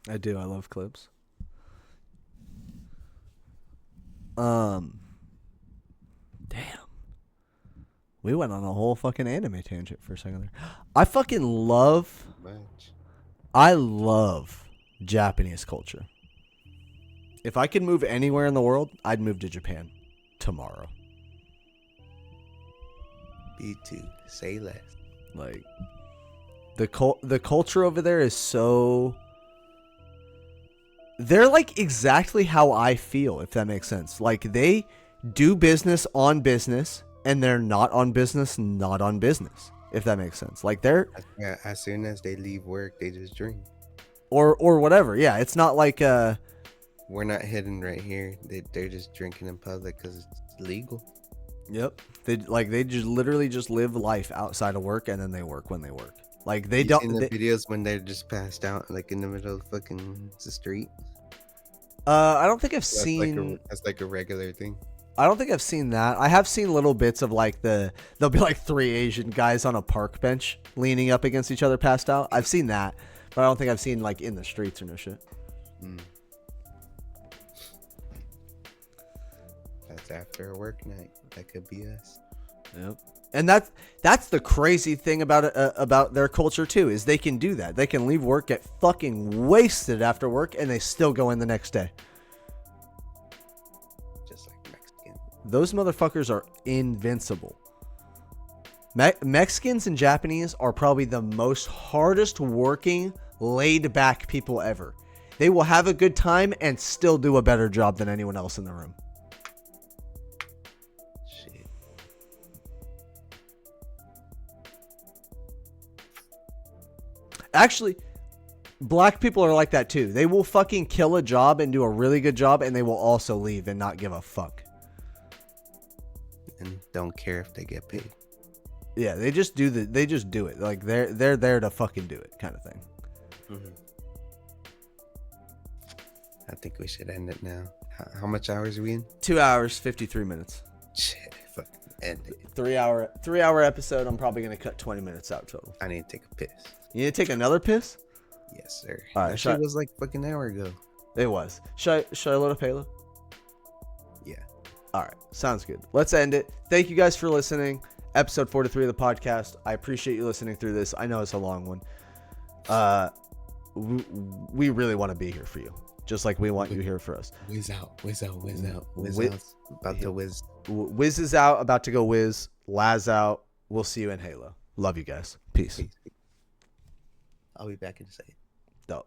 [SPEAKER 2] I do. I love clips. Damn. We went on a whole fucking anime tangent for a second there. I love Japanese culture. If I could move anywhere in the world, I'd move to Japan tomorrow.
[SPEAKER 1] B2, say less.
[SPEAKER 2] Like the culture over there is so. They're like exactly how I feel, if that makes sense. Like they do business on business, and they're not on business, not on business. If that makes sense. Like they're
[SPEAKER 1] Yeah, as soon as they leave work, they just drink.
[SPEAKER 2] or whatever. Yeah, it's not like
[SPEAKER 1] We're not hidden right here. They're just drinking in public because it's legal.
[SPEAKER 2] Yep. They just literally just live life outside of work, and then they work when they work. Like they
[SPEAKER 1] You
[SPEAKER 2] don't.
[SPEAKER 1] seen the videos when they're just passed out like in the middle of the street?
[SPEAKER 2] I don't think I've seen.
[SPEAKER 1] That's like a regular thing.
[SPEAKER 2] I don't think I've seen that. I have seen little bits of like there'll be like 3 Asian guys on a park bench leaning up against each other, passed out. I've seen that, but I don't think I've seen like in the streets or no shit.
[SPEAKER 1] That's after a work night. That could be us.
[SPEAKER 2] Yep. And that's the crazy thing about their culture too, is they can do that. They can leave work, get fucking wasted after work, and they still go in the next day.
[SPEAKER 1] Just like Mexican.
[SPEAKER 2] Those motherfuckers are invincible. Mexicans and Japanese are probably the most hardest working, laid back people ever. They will have a good time and still do a better job than anyone else in the room. Actually, black people are like that too. They will fucking kill a job and do a really good job, and they will also leave and not give a fuck.
[SPEAKER 1] And don't care if they get paid.
[SPEAKER 2] Yeah, they just do it. Like they're there to fucking do it, kind of thing.
[SPEAKER 1] Mm-hmm. I think we should end it now. How much hours are we in?
[SPEAKER 2] 2 hours 53 minutes.
[SPEAKER 1] Shit, fucking end it.
[SPEAKER 2] 3 hour episode. I'm probably gonna cut 20 minutes out total.
[SPEAKER 1] I need to take a piss.
[SPEAKER 2] You need to take another piss?
[SPEAKER 1] Yes, sir.
[SPEAKER 2] All right,
[SPEAKER 1] that shit was like fucking an hour ago.
[SPEAKER 2] It was. Should I load up Halo?
[SPEAKER 1] Yeah.
[SPEAKER 2] All right, sounds good. Let's end it. Thank you guys for listening. Episode 43 of the podcast. I appreciate you listening through this. I know it's a long one. We really want to be here for you, just like we want you here for us.
[SPEAKER 1] Whiz out. Whiz about to whiz.
[SPEAKER 2] Wiz is out, about to go whiz. Laz out. We'll see you in Halo. Love you guys. Peace.
[SPEAKER 1] I'll be back in a second.
[SPEAKER 2] Dope.